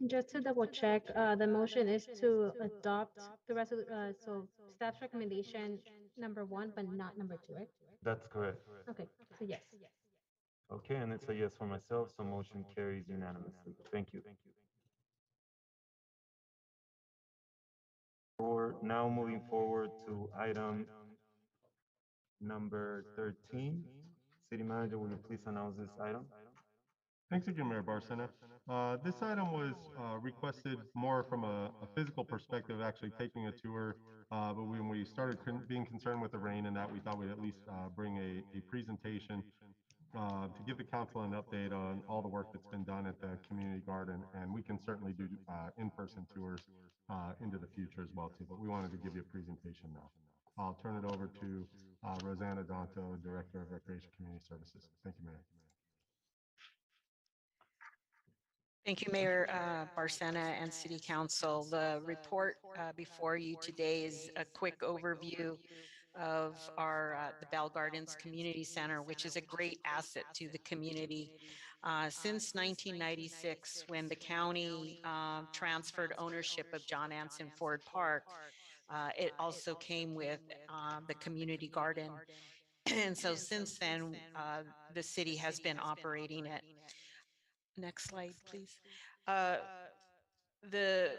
Just to double check, the motion is to adopt the so staff's recommendation number 1, but not number 2, right? That's correct. Okay, so yes. Okay, and it's a yes for myself, so motion carries unanimously. Thank you. We're now moving forward to item number 13. City Manager, will you please announce this item? Thanks again, Mayor Barcena. This item was requested more from a physical perspective, actually taking a tour. But when we started being concerned with the rain and that, we thought we'd at least bring a presentation to give the council an update on all the work that's been done at the community garden. And we can certainly do in-person tours into the future as well too, but we wanted to give you a presentation now. I'll turn it over to Rosanna Donto, Director of Recreation Community Services. Thank you, Mayor. Thank you, Mayor Barcena and City Council. The report before you today is a quick overview of our the Bell Gardens Community Center, which is a great asset to the community. Since 1996, when the county transferred ownership of John Anson Ford Park, it also came with the community garden. And so since then, the city has been operating it. Next slide, please. The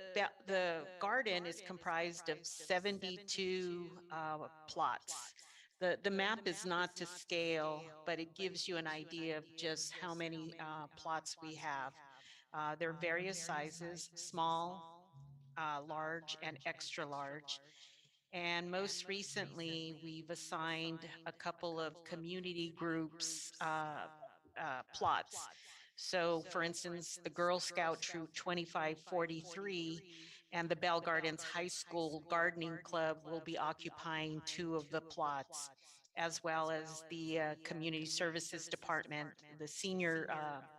garden is comprised of 72 plots. The map is not to scale, but it gives you an idea of just how many plots we have. There are various sizes, small, large, and extra large. And most recently, we've assigned a couple of community groups plots. So for instance, the Girl Scout Troop 2543 and the Bell Gardens High School Gardening Club will be occupying 2 of the plots, as well as the Community Services Department, the Senior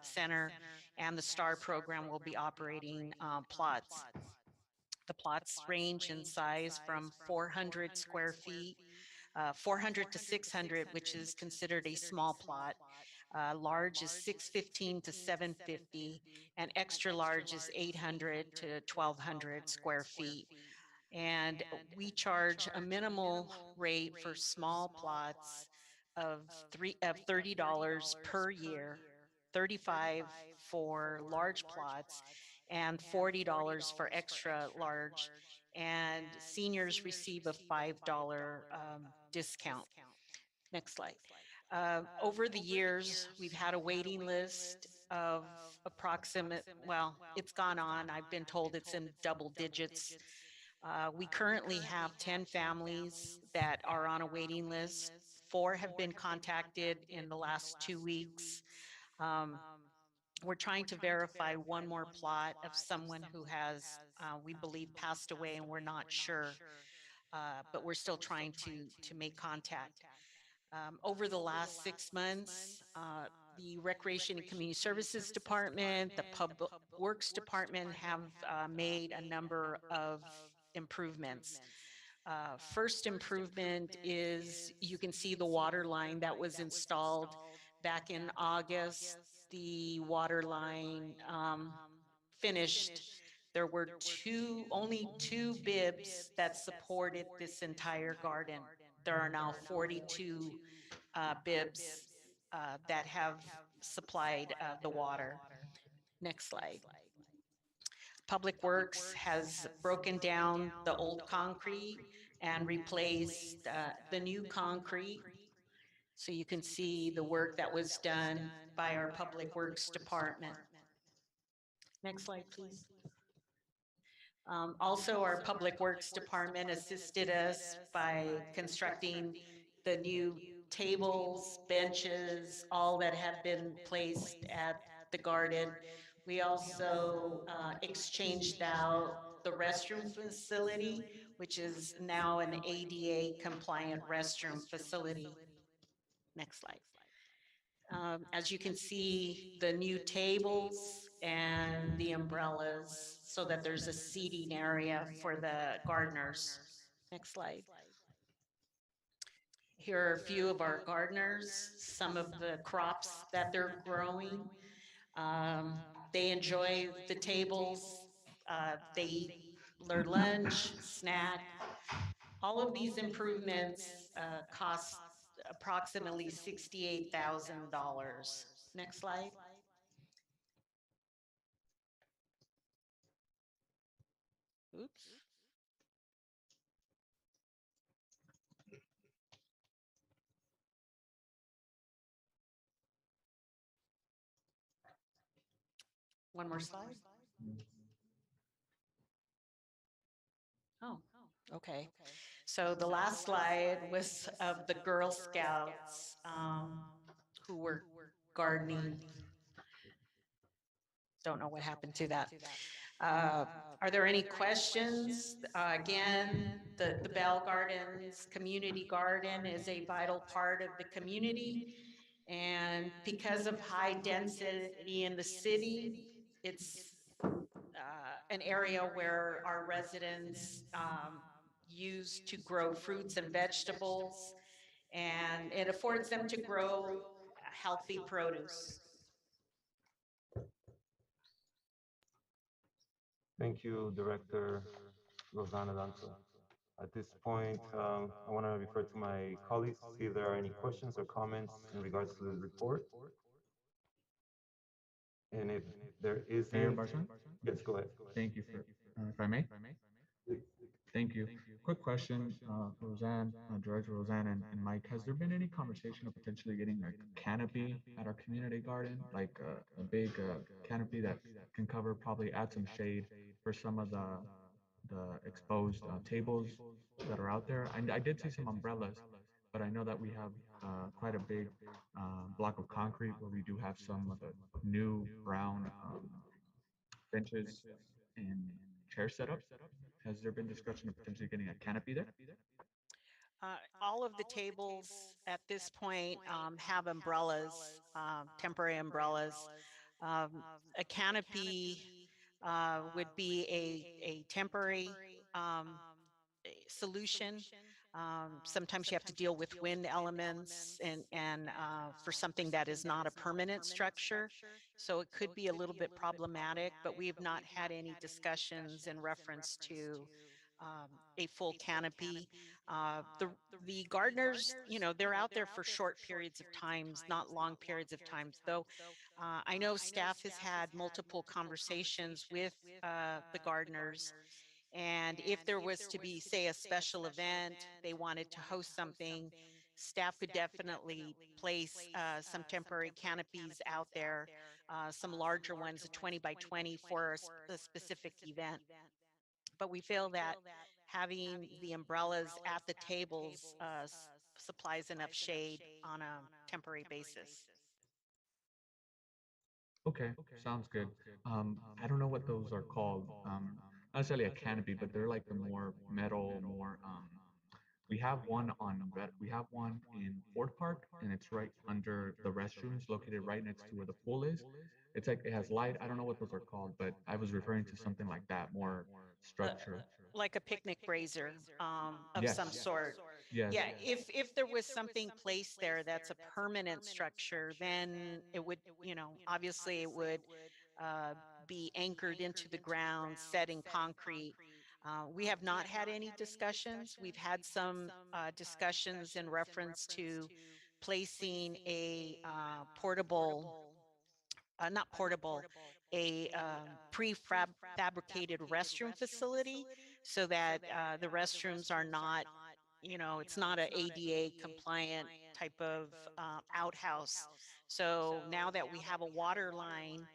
Center, and the STAR program will be operating plots. The plots range in size from 400 square feet, 400 to 600, which is considered a small plot. Large is 615 to 750, and extra large is 800 to 1200 square feet. And we charge a minimal rate for small plots of $30 per year, $35 for large plots, and $40 for extra large. And seniors receive a $5 discount. Next slide. Over the years, we've had a waiting list of well, it's gone on. I've been told it's in double digits. We currently have 10 families that are on a waiting list. 4 have been contacted in the last 2 weeks. We're trying to verify one more plot of someone who has, we believe, passed away, and we're not sure, but we're still trying to make contact. Over the last 6 months, the Recreation and Community Services Department, the Public Works Department have made a number of improvements. First improvement is you can see the water line that was installed back in August. The water line finished. There were only two bibs that supported this entire garden. There are now 42 bibs that have supplied the water. Next slide. Public Works has broken down the old concrete and replaced the new concrete. So you can see the work that was done by our Public Works Department. Next slide, please. Also, our Public Works Department assisted us by constructing the new tables, benches, all that have been placed at the garden. We also exchanged out the restroom facility, which is now an ADA compliant restroom facility. Next slide. As you can see, the new tables and the umbrellas so that there's a seating area for the gardeners. Next slide. Here are a few of our gardeners, some of the crops that they're growing. They enjoy the tables. They eat their lunch, snack. All of these improvements cost approximately $68,000. Next slide. Oops. One more slide. Oh, okay. So the last slide was of the Girl Scouts who were gardening. Don't know what happened to that. Are there any questions? Again, the Bell Gardens Community Garden is a vital part of the community. And because of high density in the city, it's an area where our residents use to grow fruits and vegetables, and it affords them to grow healthy produce. Thank you, Director Rosanna Danza. At this point, I want to refer to my colleagues to see if there are any questions or comments in regards to the report. And if there is Mayor any, Barson? yes, go ahead. Thank you for, if I may? Thank you. Quick question, Roseanne, Director Roseanne and Mike, has there been any conversation of potentially getting a canopy at our community garden, like a big canopy that can cover, probably add some shade for some of the exposed tables that are out there? I did see some umbrellas, but I know that we have quite a big block of concrete where we do have some of the new brown benches and chair setups. Has there been discussion of potentially getting a canopy there? All of the tables at this point have umbrellas, temporary umbrellas. A canopy would be a temporary solution. Sometimes you have to deal with wind elements and for something that is not a permanent structure. So it could be a little bit problematic, but we have not had any discussions in reference to a full canopy. The gardeners, you know, they're out there for short periods of times, not long periods of times, though. I know staff has had multiple conversations with the gardeners. And if there was to be, say, a special event, they wanted to host something, staff could definitely place some temporary canopies out there, some larger ones, a 20 by 20 for a specific event. But we feel that having the umbrellas at the tables supplies enough shade on a temporary basis. Okay, sounds good. I don't know what those are called. Not necessarily a canopy, but they're like the more metal, more. We have one we have one in Ford Park, and it's right under the restrooms, located right next to where the pool is. It's like it has light. I don't know what those are called, but I was referring to something like that, more structure. Like a picnic brazier of Yes. some sort. Yes. Yeah, if there was something placed there that's a permanent structure, then it would, you know, obviously it would be anchored into the ground, set in concrete. We have not had any discussions. We've had some discussions in reference to placing a portable, not portable, a prefabricated restroom facility so that the restrooms are not, you know, it's not a ADA compliant type of outhouse. So now that we have a water line,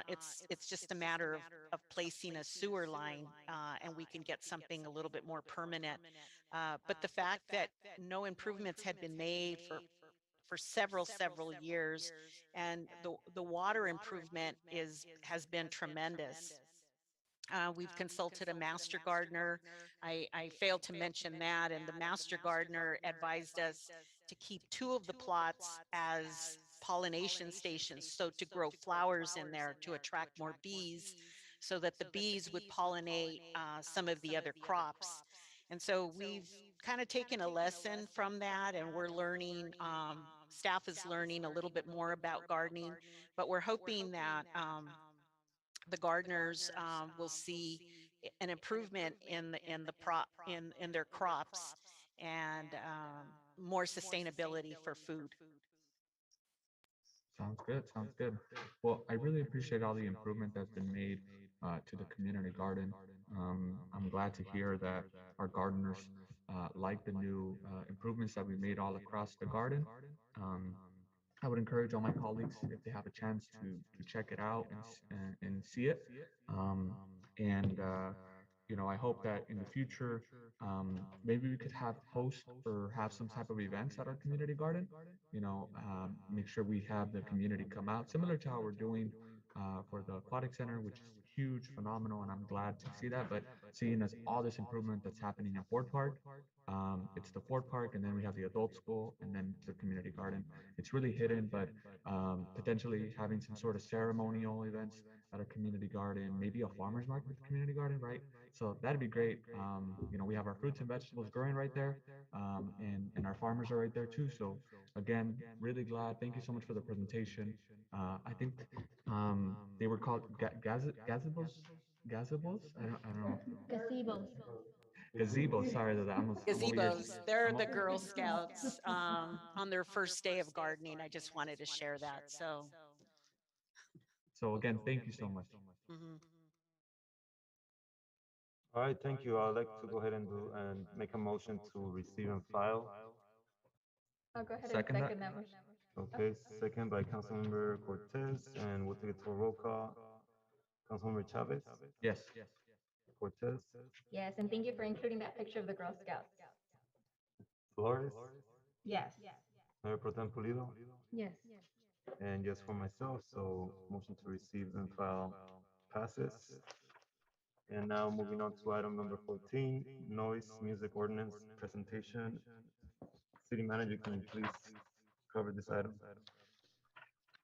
It's just a matter of placing a sewer line, and we can get something a little bit more permanent. But the fact that no improvements had been made for several years, and the water improvement has been tremendous. We've consulted a master gardener. I failed to mention that, and the master gardener advised us to keep 2 of the plots as pollination stations, so to grow flowers in there to attract more bees, so that the bees would pollinate some of the other crops. And so we've kind of taken a lesson from that, and we're learning, staff is learning a little bit more about gardening, but we're hoping that the gardeners will see an improvement in the in their crops, and more sustainability for food. Sounds good. Sounds good. Well, I really appreciate all the improvement that's been made to the community garden. I'm glad to hear that our gardeners like the new improvements that we made all across the garden. Um, I would encourage all my colleagues, if they have a chance, to check it out and see it. Um, and you know, I hope that in the future, maybe we could host or have some type of events at our community garden. You know, make sure we have the community come out, similar to how we're doing for the aquatic center, which is huge, phenomenal, and I'm glad to see that. But seeing as all this improvement that's happening in Ford Park, it's the Ford Park, and then we have the adult school, and then the community garden. It's really hidden, but potentially having some sort of ceremonial events at a community garden, maybe a farmer's market at the community garden, right? So that'd be great. You know, we have our fruits and vegetables growing right there, and our farmers are right there too. So again, really glad. Thank you so much for the presentation. I think they were called gazebos. Gazebos? I don't know. Gazebos. Gazebos. Sorry that I'm over here. Gazebos, they're the Girl Scouts on their first day of gardening. I just wanted to share that. So again, thank you so much. Mhm. All right, thank you. I'd like to go ahead and make a motion to receive and file. I'll go ahead and Second that. second that motion. Okay, second by Councilmember Cortez, and we'll take it to a roll call. Councilmember Chavez, Yes. Cortez, Yes, and thank you for including that picture of the Girl Scouts. Flores, Yes. Mayor Pro Tem Pulido, Yes. and yes for myself. So motion to receive and file passes. And now moving on to item number 14, noise music ordinance presentation. City Manager, can you please cover this item?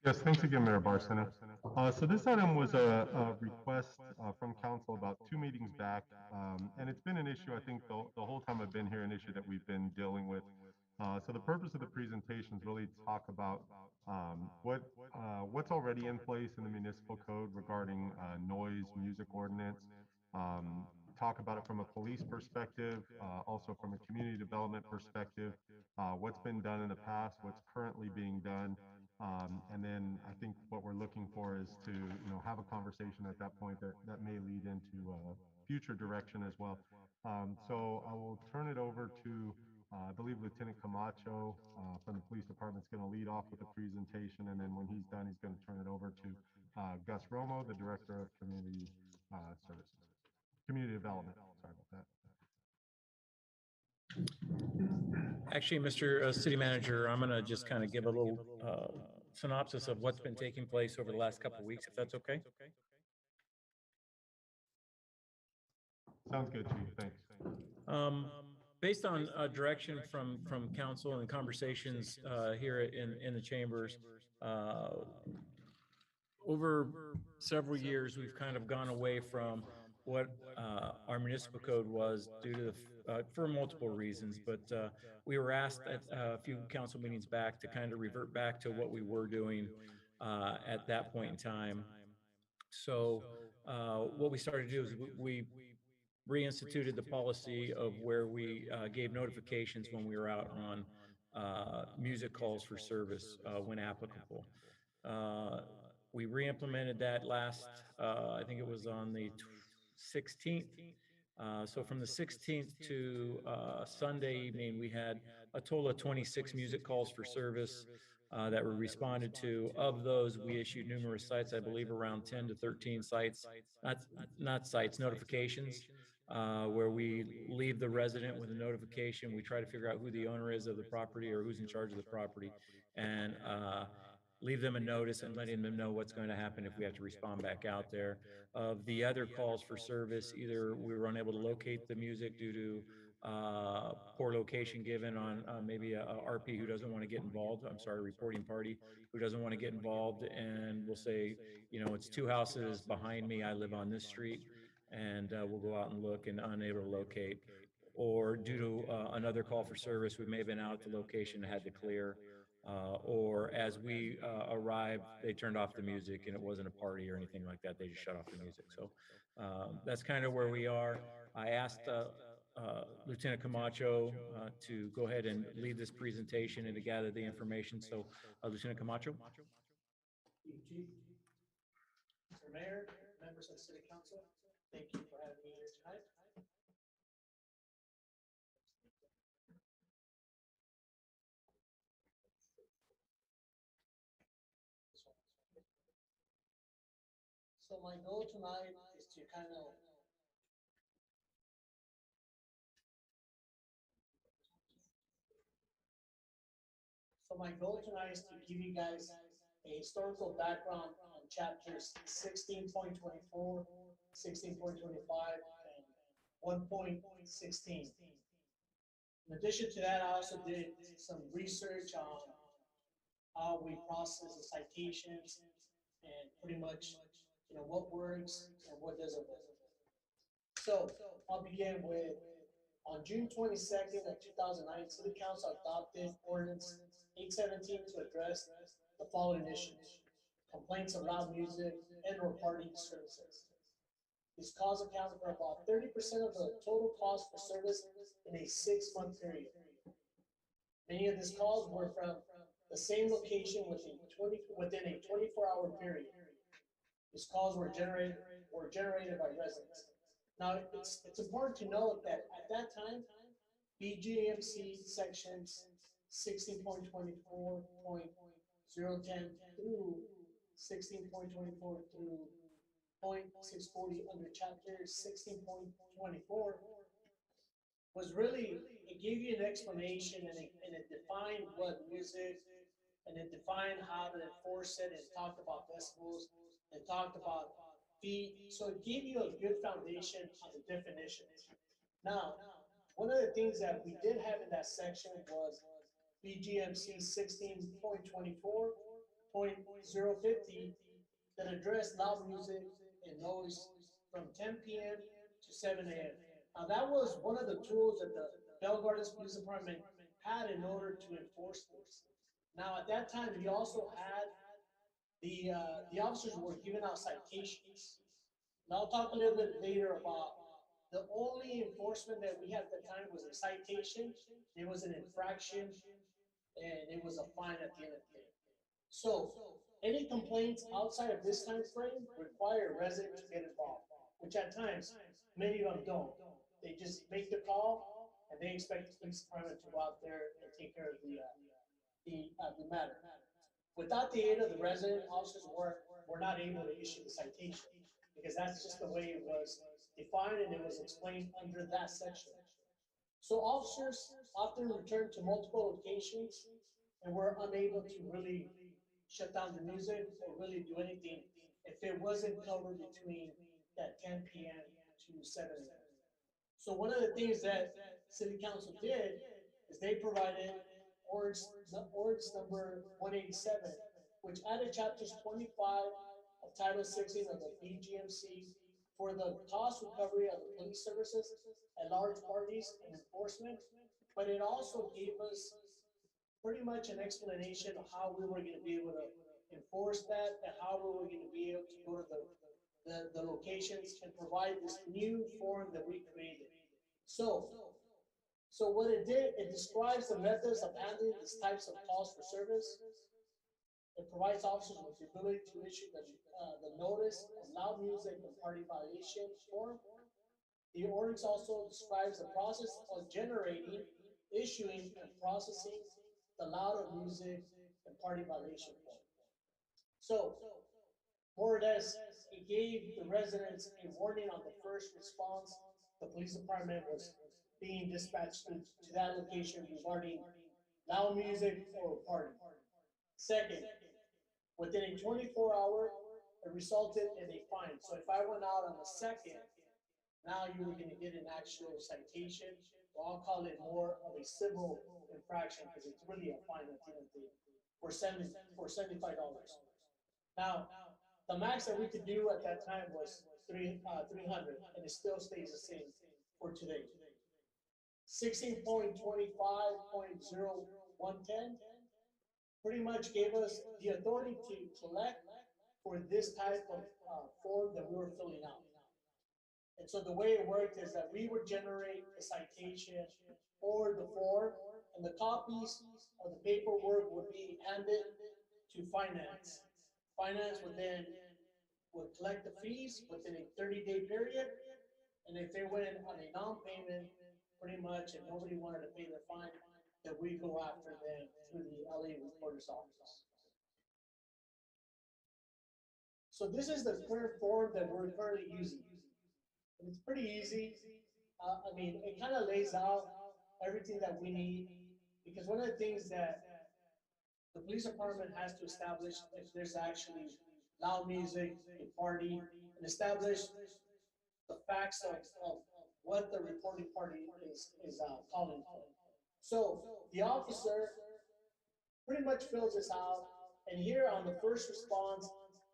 Yes, thanks again, Mayor Barcena. So this item was a request from council about 2 meetings back, and it's been an issue, I think, the whole time I've been here, an issue that we've been dealing with. So the purpose of the presentation is really to talk about what's already in place in the municipal code regarding noise music ordinance. Talk about it from a police perspective, also from a community development perspective, what's been done in the past, what's currently being done. And then I think what we're looking for is to, have a conversation at that point that may lead into future direction as well. So I will turn it over to, I believe Lieutenant Camacho from the police department is going to lead off with the presentation. And then when he's done, he's going to turn it over to Gus Romo, the Director of Community Services, Community Development. Sorry about that. Actually, Mr. City Manager, I'm going to just kind of give a little synopsis of what's been taking place over the last couple of weeks, if that's okay. Sounds good, Chief. Thanks. Based on direction from council and conversations here in the chambers, over several years, we've kind of gone away from what our municipal code was due to for multiple reasons, but we were asked at a few council meetings back to kind of revert back to what we were doing at that point in time. So what we started to do is we reinstituted the policy of where we gave notifications when we were out on music calls for service when applicable. We re-implemented that last, I think it was on the 16th. So from the 16th to Sunday evening, we had a total of 26 music calls for service. that were responded to. Of those, we issued numerous sites, I believe around 10 to 13 sites, not sites, notifications, where we leave the resident with a notification. We try to figure out who the owner is of the property or who's in charge of the property, and leave them a notice and letting them know what's going to happen if we have to respond back out there. Of the other calls for service, either we were unable to locate the music due to poor location given on maybe a RP who doesn't want to get involved. I'm sorry, reporting party who doesn't want to get involved, and we'll say, you know, it's 2 houses behind me. I live on this street, and we'll go out and look and unable to locate. Or due to another call for service, we may have been out at the location and had to clear. Or as we arrived, they turned off the music and it wasn't a party or anything like that. They just shut off the music. So that's kind of where we are. I asked Lieutenant Camacho to go ahead and lead this presentation and to gather the information. So Lieutenant Camacho. Chief. Mr. Mayor, members of the City Council, thank you for having me here tonight. So my goal tonight is to kind of give you guys a historical background on chapters 16.24, 16.25, and 1.16. In addition to that, I also did some research on how we process the citations and pretty much, you know, what works and what doesn't work. So I'll begin with, on June 22nd of 2009, City Council adopted Ordinance 817 to address the following issues: complaints of loud music and/or party disturbances. These calls accounted for about 30% of the total cost for service in a 6-month period. Many of these calls were from the same location within a 24-hour period. These calls were generated by residents. Now, it's important to note that at that time, BGMC sections 16.24.010 through 16.24 through 0.640 under chapter 16.24 was really, it gave you an explanation and it defined what music, and it defined how to enforce it, and talked about decibels, and talked about feet. So it gave you a good foundation on the definitions. Now, one of the things that we did have in that section was BGMC 16.24.050 that addressed loud music and noise from 10 p.m. to 7 a.m. Now, that was one of the tools that the Belgrade Police Department had in order to enforce this. Now, at that time, we also had the officers were giving out citations. And I'll talk a little bit later about the only enforcement that we had at the time was a citation. It was an infraction, and it was a fine at the end of the day. So any complaints outside of this time frame require a resident to get involved, which at times, many of them don't. They just make the call and they expect the police department to go out there and take care of the matter. Without the aid of the resident, officers were not able to issue the citation because that's just the way it was defined and it was explained under that section. So officers often return to multiple locations and were unable to really shut down the music or really do anything if it wasn't covered between that 10 p.m. to 7 a.m. So one of the things that City Council did is they provided ordinance number 187, which added chapters 25 of Title 16 of the BGMC for the cost recovery of the police services at large parties and enforcement. But it also gave us pretty much an explanation of how we were going to be able to enforce that and how we were going to be able to go to the locations and provide this new form that we created. So what it did, it describes the methods of handling these types of calls for service. It provides officers with the ability to issue the notice of loud music and party violation form. The ordinance also describes the process of generating, issuing, and processing the louder music and party violation form. So, more or less, it gave the residents a warning on the first response. The police department was being dispatched to that location regarding loud music or party. Second, within a 24-hour, it resulted in a fine. So if I went out on the second, now you were going to get an actual citation, or I'll call it more of a civil infraction because it's really a fine at the end of the day for $75. Now, the max that we could do at that time was 300, and it still stays the same for today. 16.25.0110 pretty much gave us the authority to collect for this type of form that we were filling out. And so the way it worked is that we would generate the citation or the form, and the copies of the paperwork would be handed to finance. Finance would collect the fees within a 30-day period, and if they went on a non-payment, pretty much, and nobody wanted to pay their fine, then we go after them through the LA Recorder's Office. So this is the current form that we're currently using. And it's pretty easy. I mean, it kind of lays out everything that we need, because one of the things that the police department has to establish if there's actually loud music, a party, and establish the facts of what the reporting party is calling for. So the officer pretty much fills this out, and here on the first response,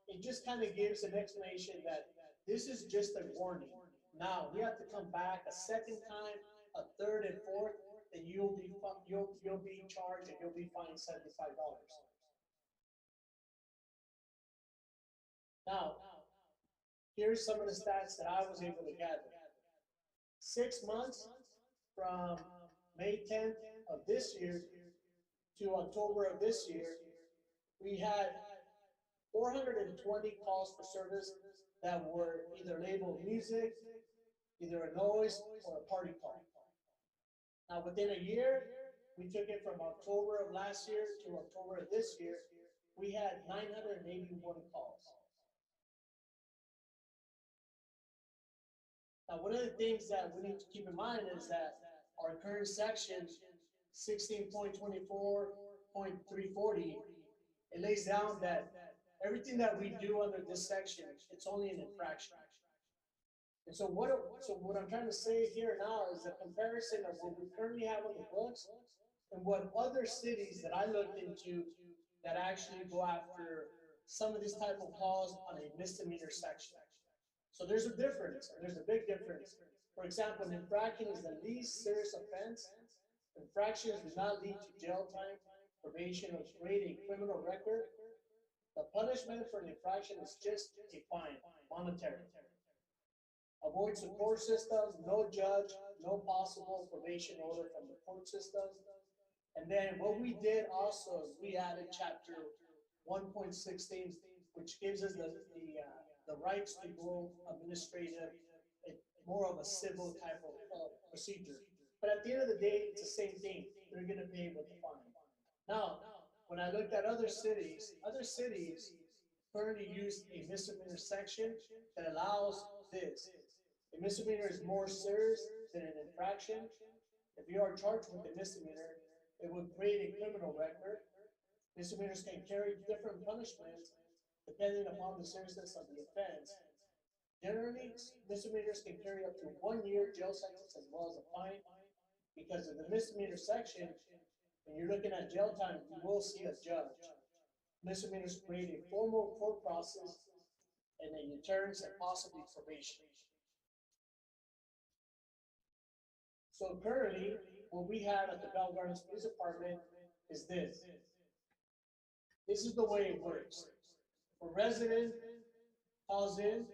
it just kind of gives an explanation that this is just a warning. Now we have to come back a second time, a third and fourth, and you'll be charged and you'll be fined $75. Now, here's some of the stats that I was able to gather. 6 months from May 10th of this year to October of this year, we had 420 calls for service that were either labeled music, either a noise, or a party call. Now, within a year, we took it from October of last year to October of this year, we had 981 calls. Now, one of the things that we need to keep in mind is that our current section, 16.24.340, it lays down that everything that we do under this section, it's only an infraction. And so what I'm trying to say here now is a comparison of what we currently have on the books and what other cities that I looked into that actually go after some of these type of calls on a misdemeanor section. So there's a difference, and there's a big difference. For example, an infraction is the least serious offense. Infractions do not lead to jail time, probation, or create a criminal record. The punishment for an infraction is just a fine, monetary. Avoids the court system, no judge, no possible probation order from the court system. And then what we did also is we added chapter 1.16, which gives us the rights to go administrative, more of a civil type of procedure. But at the end of the day, it's the same thing. They're going to pay with the fine. Now, when I looked at other cities currently use a misdemeanor section that allows this. A misdemeanor is more serious than an infraction. If you are charged with a misdemeanor, it would create a criminal record. Misdemeanors can carry different punishments depending upon the seriousness of the offense. Generally, misdemeanors can carry up to 1 year jail sentence as well as a fine. Because of the misdemeanor section, when you're looking at jail time, you will see a judge. Misdemeanors create a formal court process and a deterrence and possibly probation. So currently, what we have at the Bell Gardens Police Department is this. This is the way it works. If a resident calls in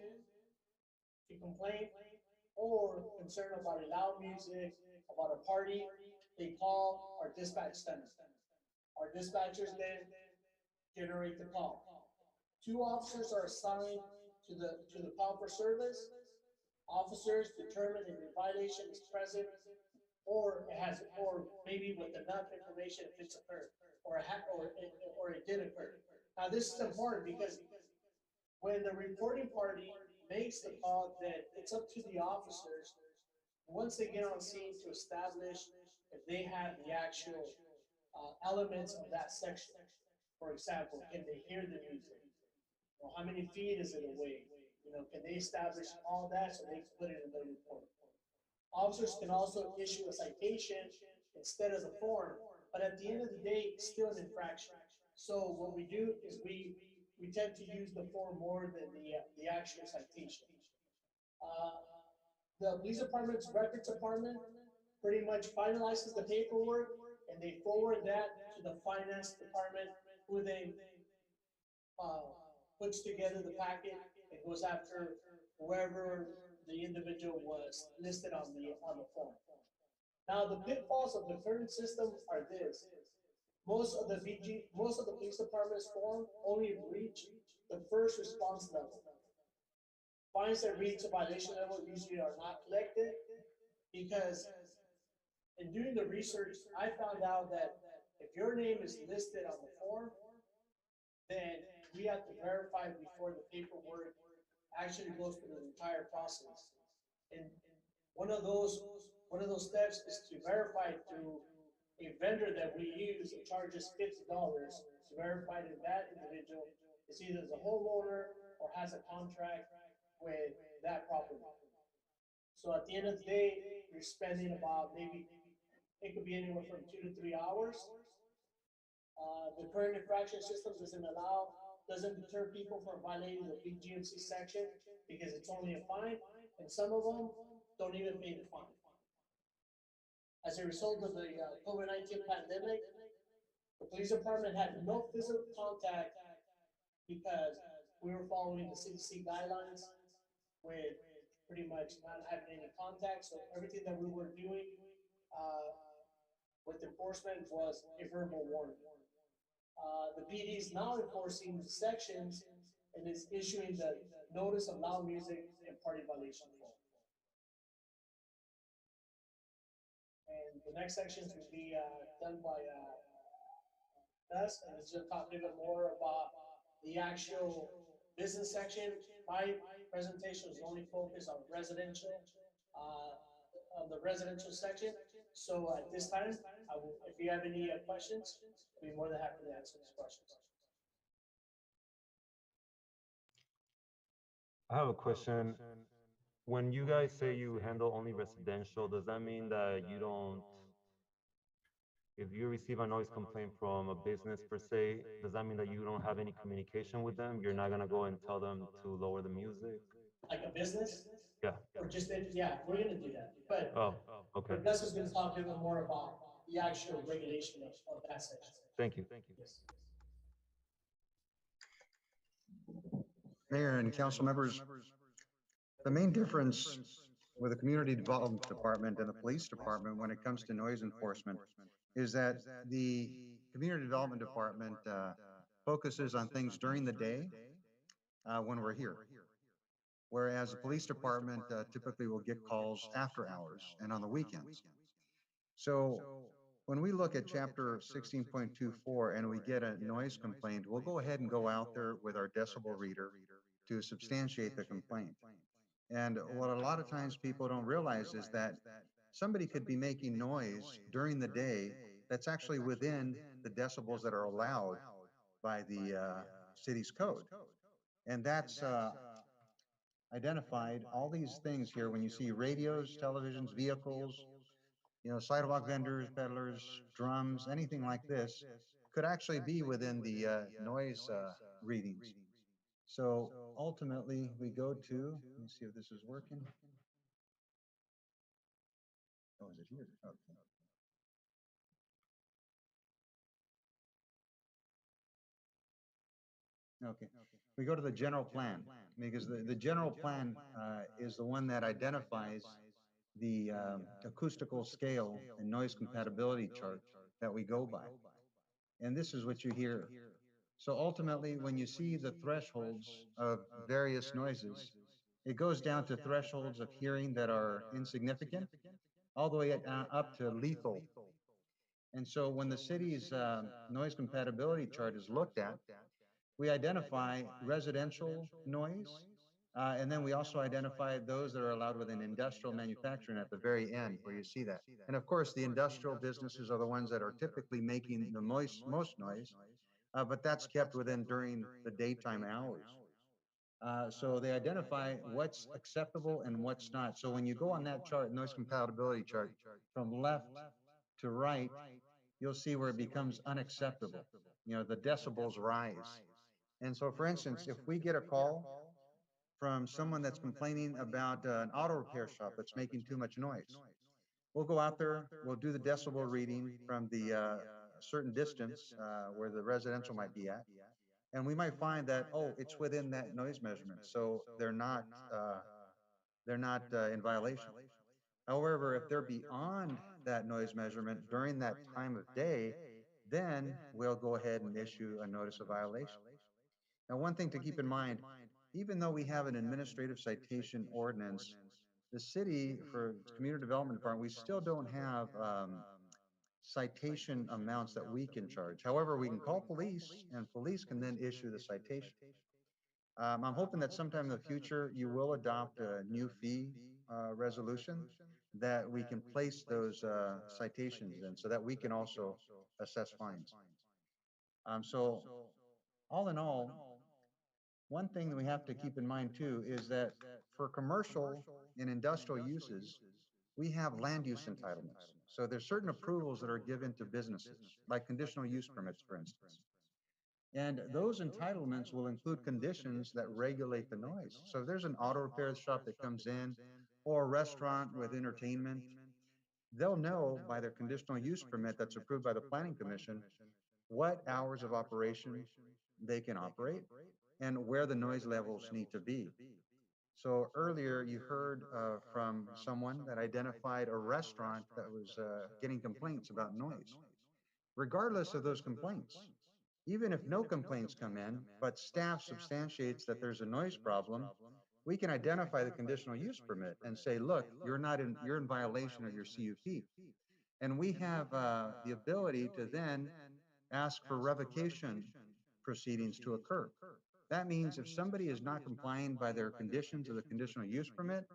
to complain or concerned about a loud music, about a party, they call our dispatch center. Our dispatchers then generate the call. 2 officers are assigned to the call for service. Officers determine if a violation is present. or it has, or maybe with enough information if it's occurred, or it did occur. Now this is important because when the reporting party makes the call, then it's up to the officers once they get on scene to establish if they have the actual elements of that section. For example, can they hear the music? Well, how many feet is it away? You know, can they establish all that so they can put it in their report? Officers can also issue a citation instead of the form, but at the end of the day, it's still an infraction. So what we do is we tend to use the form more than the actual citation. The police department's records department pretty much finalizes the paperwork and they forward that to the finance department, who then puts together the packet and goes after whoever the individual was listed on the form. Now the pitfalls of the current system are this: most of the police department's form only reach the first response level. Fines that reach a violation level usually are not collected, because in doing the research, I found out that if your name is listed on the form, then we have to verify before the paperwork actually goes through the entire process. And one of those steps is to verify through a vendor that we use. It charges $50 to verify that that individual is either the homeowner or has a contract with that property. So at the end of the day, you're spending about it could be anywhere from 2 to 3 hours. The current infraction system doesn't deter people from violating the BGMC section because it's only a fine, and some of them don't even pay the fine. As a result of the COVID-19 pandemic, the police department had no physical contact because we were following the CDC guidelines with pretty much not having any contact. So everything that we were doing with enforcement was a verbal warning. The PD is now enforcing the sections and is issuing the notice of loud music and party violation form. And the next sections will be done by us, and it's just talk a little bit more about the actual business section. My presentation is only focused on residential, on the residential section. So at this time, if you have any questions, I'll be more than happy to answer these questions. I have a question. When you guys say you handle only residential, does that mean that you don't, if you receive a noise complaint from a business per se, does that mean that you don't have any communication with them? You're not gonna go and tell them to lower the music? Like a business? Yeah. Or just, yeah, we're gonna do that. But okay. Gus is gonna talk a little more about the actual regulation of that section. Thank you. Yes. Mayor and council members, the main difference with the community development department and the police department when it comes to noise enforcement is that the community development department focuses on things during the day when we're here. Whereas the police department typically will get calls after hours and on the weekends. So when we look at chapter 16.24 and we get a noise complaint, we'll go ahead and go out there with our decibel reader to substantiate the complaint. And what a lot of times people don't realize is that somebody could be making noise during the day that's actually within the decibels that are allowed by the city's code. And that's identified, all these things here, when you see radios, televisions, vehicles, you know, sidewalk vendors, peddlers, drums, anything like this could actually be within the noise readings. So ultimately we go to, let me see if this is working. Oh, is it here? Okay. Okay, we go to the general plan, because the general plan is the one that identifies the acoustical scale and noise compatibility chart that we go by. And this is what you hear. So ultimately, when you see the thresholds of various noises, it goes down to thresholds of hearing that are insignificant, all the way up to lethal. And so when the city's noise compatibility chart is looked at, we identify residential noise, and then we also identify those that are allowed within industrial manufacturing at the very end where you see that. And of course, the industrial businesses are the ones that are typically making the most noise, but that's kept within during the daytime hours. So they identify what's acceptable and what's not. So when you go on that chart, noise compatibility chart, from left to right, you'll see where it becomes unacceptable. You know, the decibels rise. And so, for instance, if we get a call from someone that's complaining about an auto repair shop that's making too much noise, we'll go out there, we'll do the decibel reading from the certain distance where the residential might be at, and we might find that, oh, it's within that noise measurement, so they're not in violation. However, if they're beyond that noise measurement during that time of day, then we'll go ahead and issue a notice of violation. Now, one thing to keep in mind, even though we have an administrative citation ordinance, the city, for its community development department, we still don't have citation amounts that we can charge. However, we can call police and police can then issue the citation. I'm hoping that sometime in the future, you will adopt a new fee resolution that we can place those citations in so that we can also assess fines. So all in all, one thing that we have to keep in mind too is that for commercial and industrial uses, we have land use entitlements. So there's certain approvals that are given to businesses, like conditional use permits, for instance. And those entitlements will include conditions that regulate the noise. So if there's an auto repair shop that comes in, or a restaurant with entertainment, they'll know by their conditional use permit that's approved by the Planning Commission what hours of operation they can operate and where the noise levels need to be. So earlier you heard from someone that identified a restaurant that was getting complaints about noise. Regardless of those complaints, even if no complaints come in, but staff substantiates that there's a noise problem, we can identify the conditional use permit and say, look, you're in violation of your CUP. And we have the ability to then ask for revocation proceedings to occur. That means if somebody is not complying by their conditions of the conditional use permit,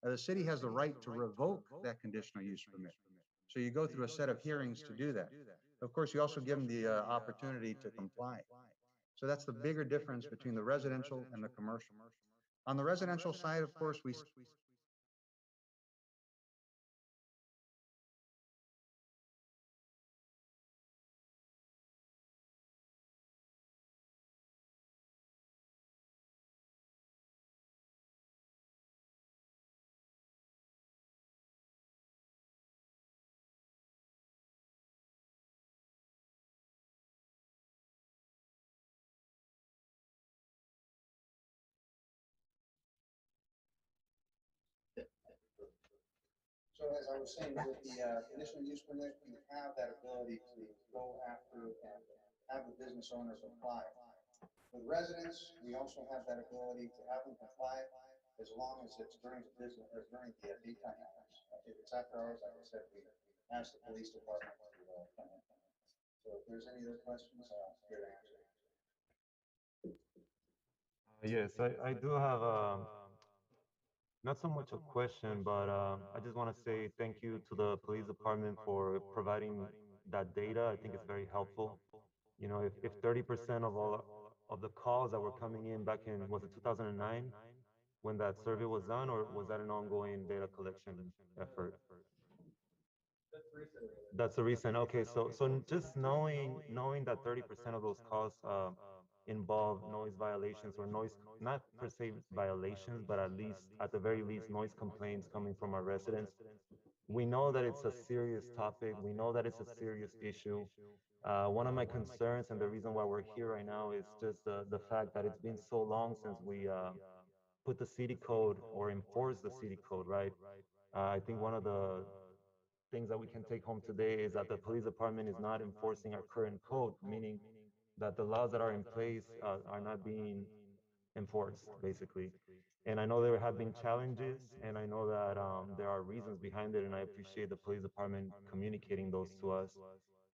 the city has the right to revoke that conditional use permit. So you go through a set of hearings to do that. Of course, you also give them the opportunity to comply. So that's the bigger difference between the residential and the commercial. On the residential side, of course, we So as I was saying, with the conditional use permit, you have that ability to go after and have the business owner comply. With residents, we also have that ability to have them comply as long as it's during the business or during the daytime hours. If it's after hours, like I said, we ask the police department to come in. So if there's any other questions, here to answer. Yes, I do have not so much a question, but I just want to say thank you to the police department for providing that data. I think it's very helpful. You know, if 30% of all of the calls that were coming in back in, was it 2009 when that survey was done, or was that an ongoing data collection effort? That's a recent. Okay, so just knowing that 30% of those calls involve noise violations or noise, not per se violations, but at the very least, noise complaints coming from our residents. We know that it's a serious topic. We know that it's a serious issue. One of my concerns and the reason why we're here right now is just the fact that it's been so long since we put the city code or enforce the city code, right? I think one of the things that we can take home today is that the police department is not enforcing our current code, meaning that the laws that are in place are not being enforced, basically. And I know there have been challenges, and I know that there are reasons behind it, and I appreciate the police department communicating those to us.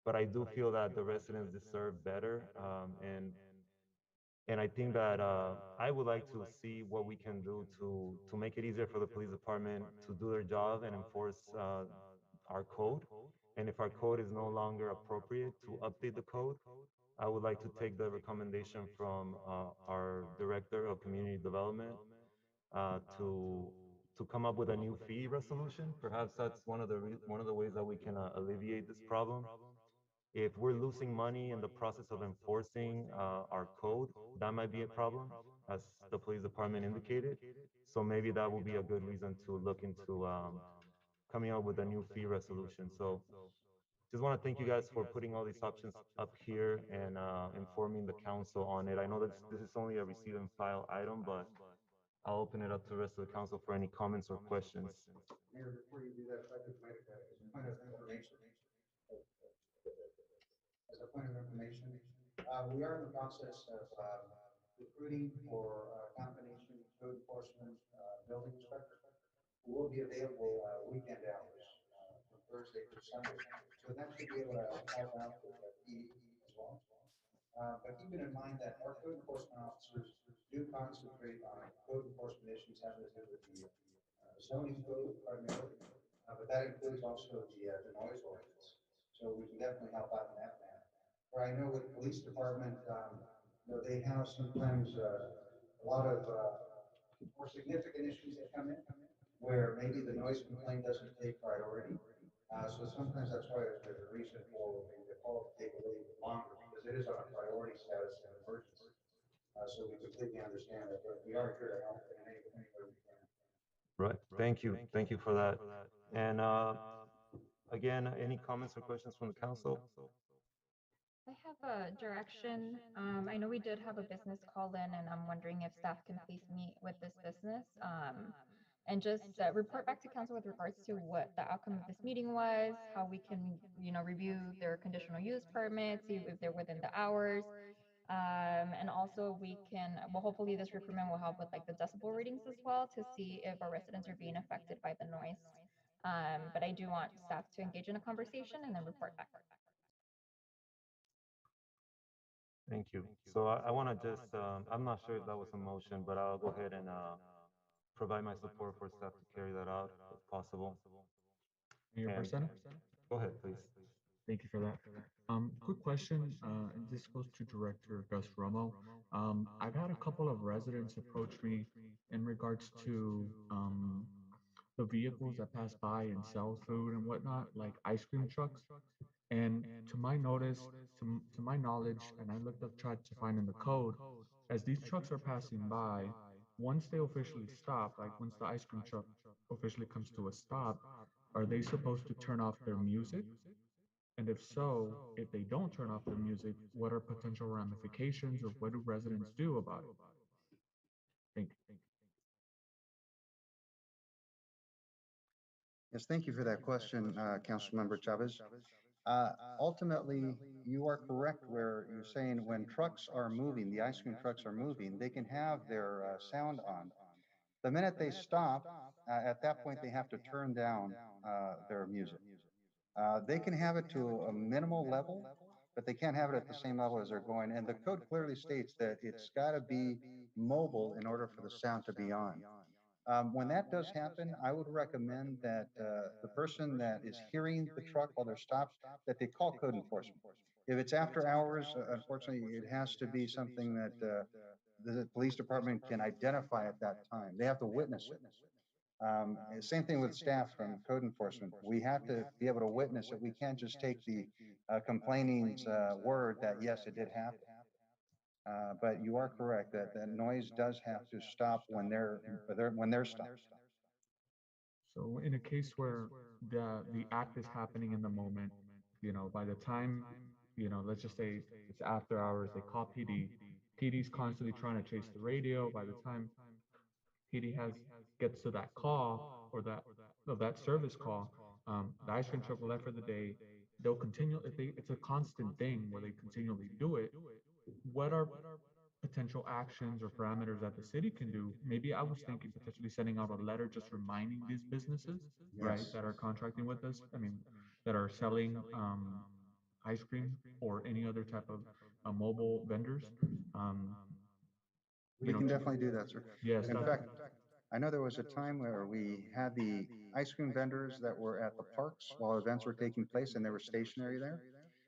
But I do feel that the residents deserve better, and I think that I would like to see what we can do to make it easier for the police department to do their job and enforce our code. And if our code is no longer appropriate, to update the code. I would like to take the recommendation from our Director of Community Development to come up with a new fee resolution. Perhaps that's one of the ways that we can alleviate this problem. If we're losing money in the process of enforcing our code, that might be a problem, as the police department indicated. So maybe that will be a good reason to look into coming up with a new fee resolution. So just want to thank you guys for putting all these options up here and informing the council on it. I know that this is only a receive and file item, but I'll open it up to the rest of the council for any comments or questions. Mayor, before you do that, if I could make a point of information. As a point of information, we are in the process of recruiting for combination code enforcement building inspector who will be available weekend hours from Thursday through Sunday. So that should be able to help out with the PD as well. But keeping in mind that our code enforcement officers do concentrate on code enforcement issues having to do with the zoning code primarily, but that includes also the noise ordinance. So we can definitely help out in that manner. Where I know with the police department, they have sometimes a lot of more significant issues that come in where maybe the noise complaint doesn't take priority. So sometimes that's why there's a reason for the call to take a little bit longer because it is on a priority status of emergency. So we completely understand that, but we are here to help in any way we can. Right. Thank you. Thank you for that. And again, any comments or questions from the council? I have a direction. I know we did have a business call in, and I'm wondering if staff can please meet with this business and just report back to council with regards to what the outcome of this meeting was, how we can, review their conditional use permits, see if they're within the hours. And also we can, well, hopefully this reprimand will help with like the decibel readings as well to see if our residents are being affected by the noise. But I do want staff to engage in a conversation and then report back. Thank you. So I want to just, I'm not sure if that was a motion, but I'll go ahead and provide my support for staff to carry that out if possible. Mayor And- Barcena? Go ahead, please. Thank you for that. Quick question, and this goes to Director Gus Romo. I've had a couple of residents approach me in regards to the vehicles that pass by and sell food and whatnot, like ice cream trucks. And to my notice, to my knowledge, and I looked up, tried to find in the code, as these trucks are passing by, once they officially stop, like once the ice cream truck officially comes to a stop, are they supposed to turn off their music? And if so, if they don't turn off their music, what are potential ramifications or what do residents do about it? Thank you. Yes, thank you for that question, Councilmember Chavez. Ultimately, you are correct where you're saying when trucks are moving, the ice cream trucks are moving, they can have their sound on. The minute they stop, at that point, they have to turn down their music. They can have it to a minimal level, but they can't have it at the same level as they're going. And the code clearly states that it's got to be mobile in order for the sound to be on. When that does happen, I would recommend that the person that is hearing the truck while they're stopped, that they call code enforcement. If it's after hours, unfortunately, it has to be something that the police department can identify at that time. They have to witness it. Same thing with staff from code enforcement. We have to be able to witness it. We can't just take the complaining's word that yes, it did happen. But you are correct that that noise does have to stop when they're stopped. So in a case where the act is happening in the moment, by the time, let's just say it's after hours, they call PD. PD's constantly trying to chase the radio. By the time PD gets to that call or that service call, the ice cream truck will left for the day. They'll continue. It's a constant thing where they continually do it. What are potential actions or parameters that the city can do, maybe I was thinking potentially sending out a letter just reminding these businesses, right, Yes. that are contracting with us. I mean, that are selling ice cream or any other type of mobile vendors. Um, We can definitely do that, sir. yes, In fact, I know there was a time where we had the ice cream vendors that were at the parks while events were taking place and they were stationary there.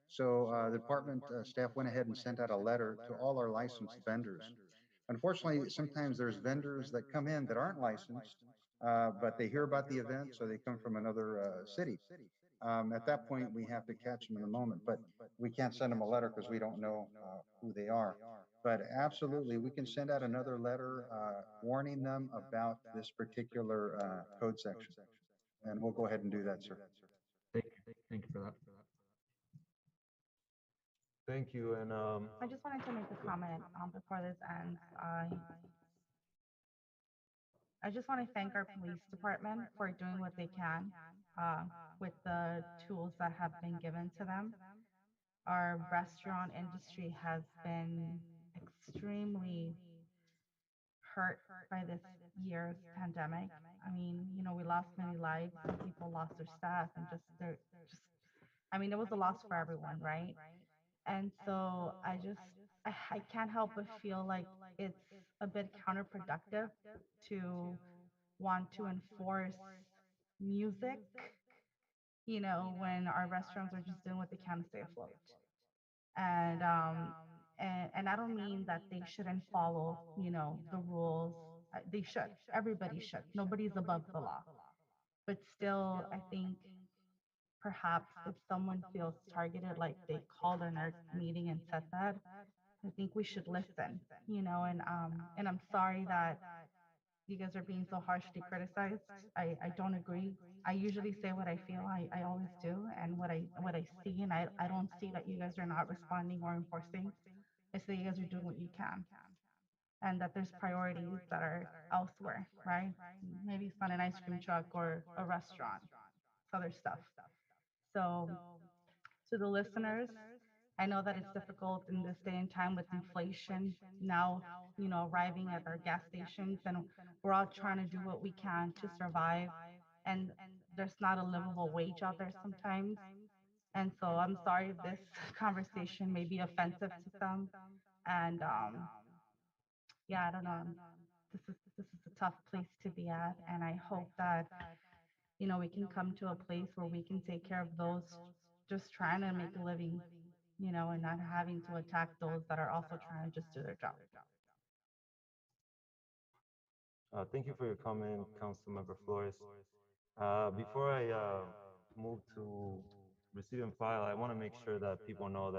So the department staff went ahead and sent out a letter to all our licensed vendors. Unfortunately, sometimes there's vendors that come in that aren't licensed, but they hear about the event, so they come from another city. At that point, we have to catch them in the moment, but we can't send them a letter because we don't know who they are. But absolutely, we can send out another letter warning them about this particular code section. And we'll go ahead and do that, sir. Thank you for that. Thank you. And I just wanted to make a comment before this ends. I just want to thank our police department for doing what they can uh, with the tools that have been given to them. Our restaurant industry has been extremely hurt by this year's pandemic. I mean, we lost many lives and people lost their staff and just, I mean, it was a loss for everyone, right? And so I can't help but feel like it's a bit counterproductive to want to enforce music, when our restaurants are just doing what they can to stay afloat. And and I don't mean that they shouldn't follow, the rules. They should. Everybody should. Nobody's above the law. But still, I think perhaps if someone feels targeted, like they called in our meeting and said that, I think we should listen, and I'm sorry that you guys are being so harshly criticized. I don't agree. I usually say what I feel. I always do. And what I see, and I don't see that you guys are not responding or enforcing. I say you guys are doing what you can. And that there's priorities that are elsewhere, right? Maybe it's not an ice cream truck or a restaurant. It's other stuff. So to the listeners, I know that it's difficult in this day and time with inflation now, arriving at our gas stations, and we're all trying to do what we can to survive. And there's not a livable wage out there sometimes. And so I'm sorry if this conversation may be offensive to some. And yeah, I don't know. This is a tough place to be at, and I hope that we can come to a place where we can take care of those just trying to make a living, and not having to attack those that are also trying to just do their job. thank you for your comment, Councilmember Flores. Before I move to receive and file, I want to make sure that people know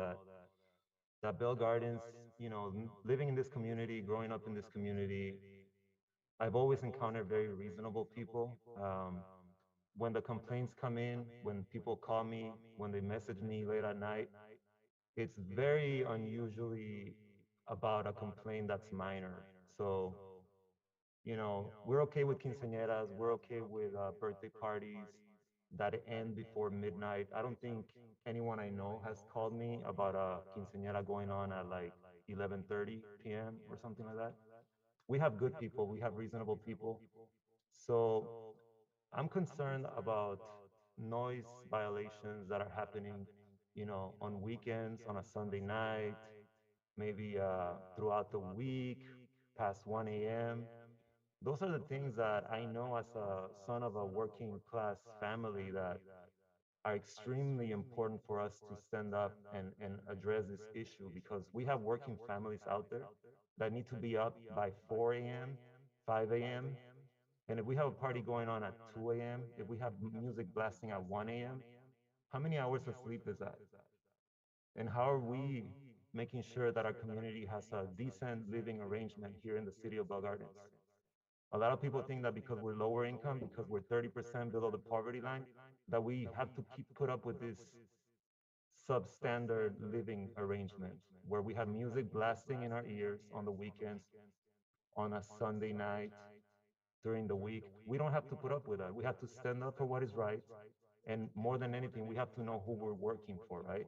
that Bell Gardens, living in this community, growing up in this community, I've always encountered very reasonable people. When the complaints come in, when people call me, when they message me late at night, it's very unusually about a complaint that's minor. So, we're okay with quinceañeras, we're okay with birthday parties that end before midnight. I don't think anyone I know has called me about a quinceañera going on at like 11:30 p.m. or something like that. We have good people, we have reasonable people. So I'm concerned about noise violations that are happening, on weekends, on a Sunday night, maybe throughout the week, past 1 a.m. Those are the things that I know as a son of a working class family that are extremely important for us to stand up and address this issue, because we have working families out there that need to be up by 4 a.m., 5 a.m. And if we have a party going on at 2 a.m., if we have music blasting at 1 a.m., how many hours of sleep is that? And how are we making sure that our community has a decent living arrangement here in the city of Bell Gardens? A lot of people think that because we're lower income, because we're 30% below the poverty line, that we have to keep put up with this substandard living arrangement where we have music blasting in our ears on the weekends, on a Sunday night, during the week. We don't have to put up with that. We have to stand up for what is right. And more than anything, we have to know who we're working for, right?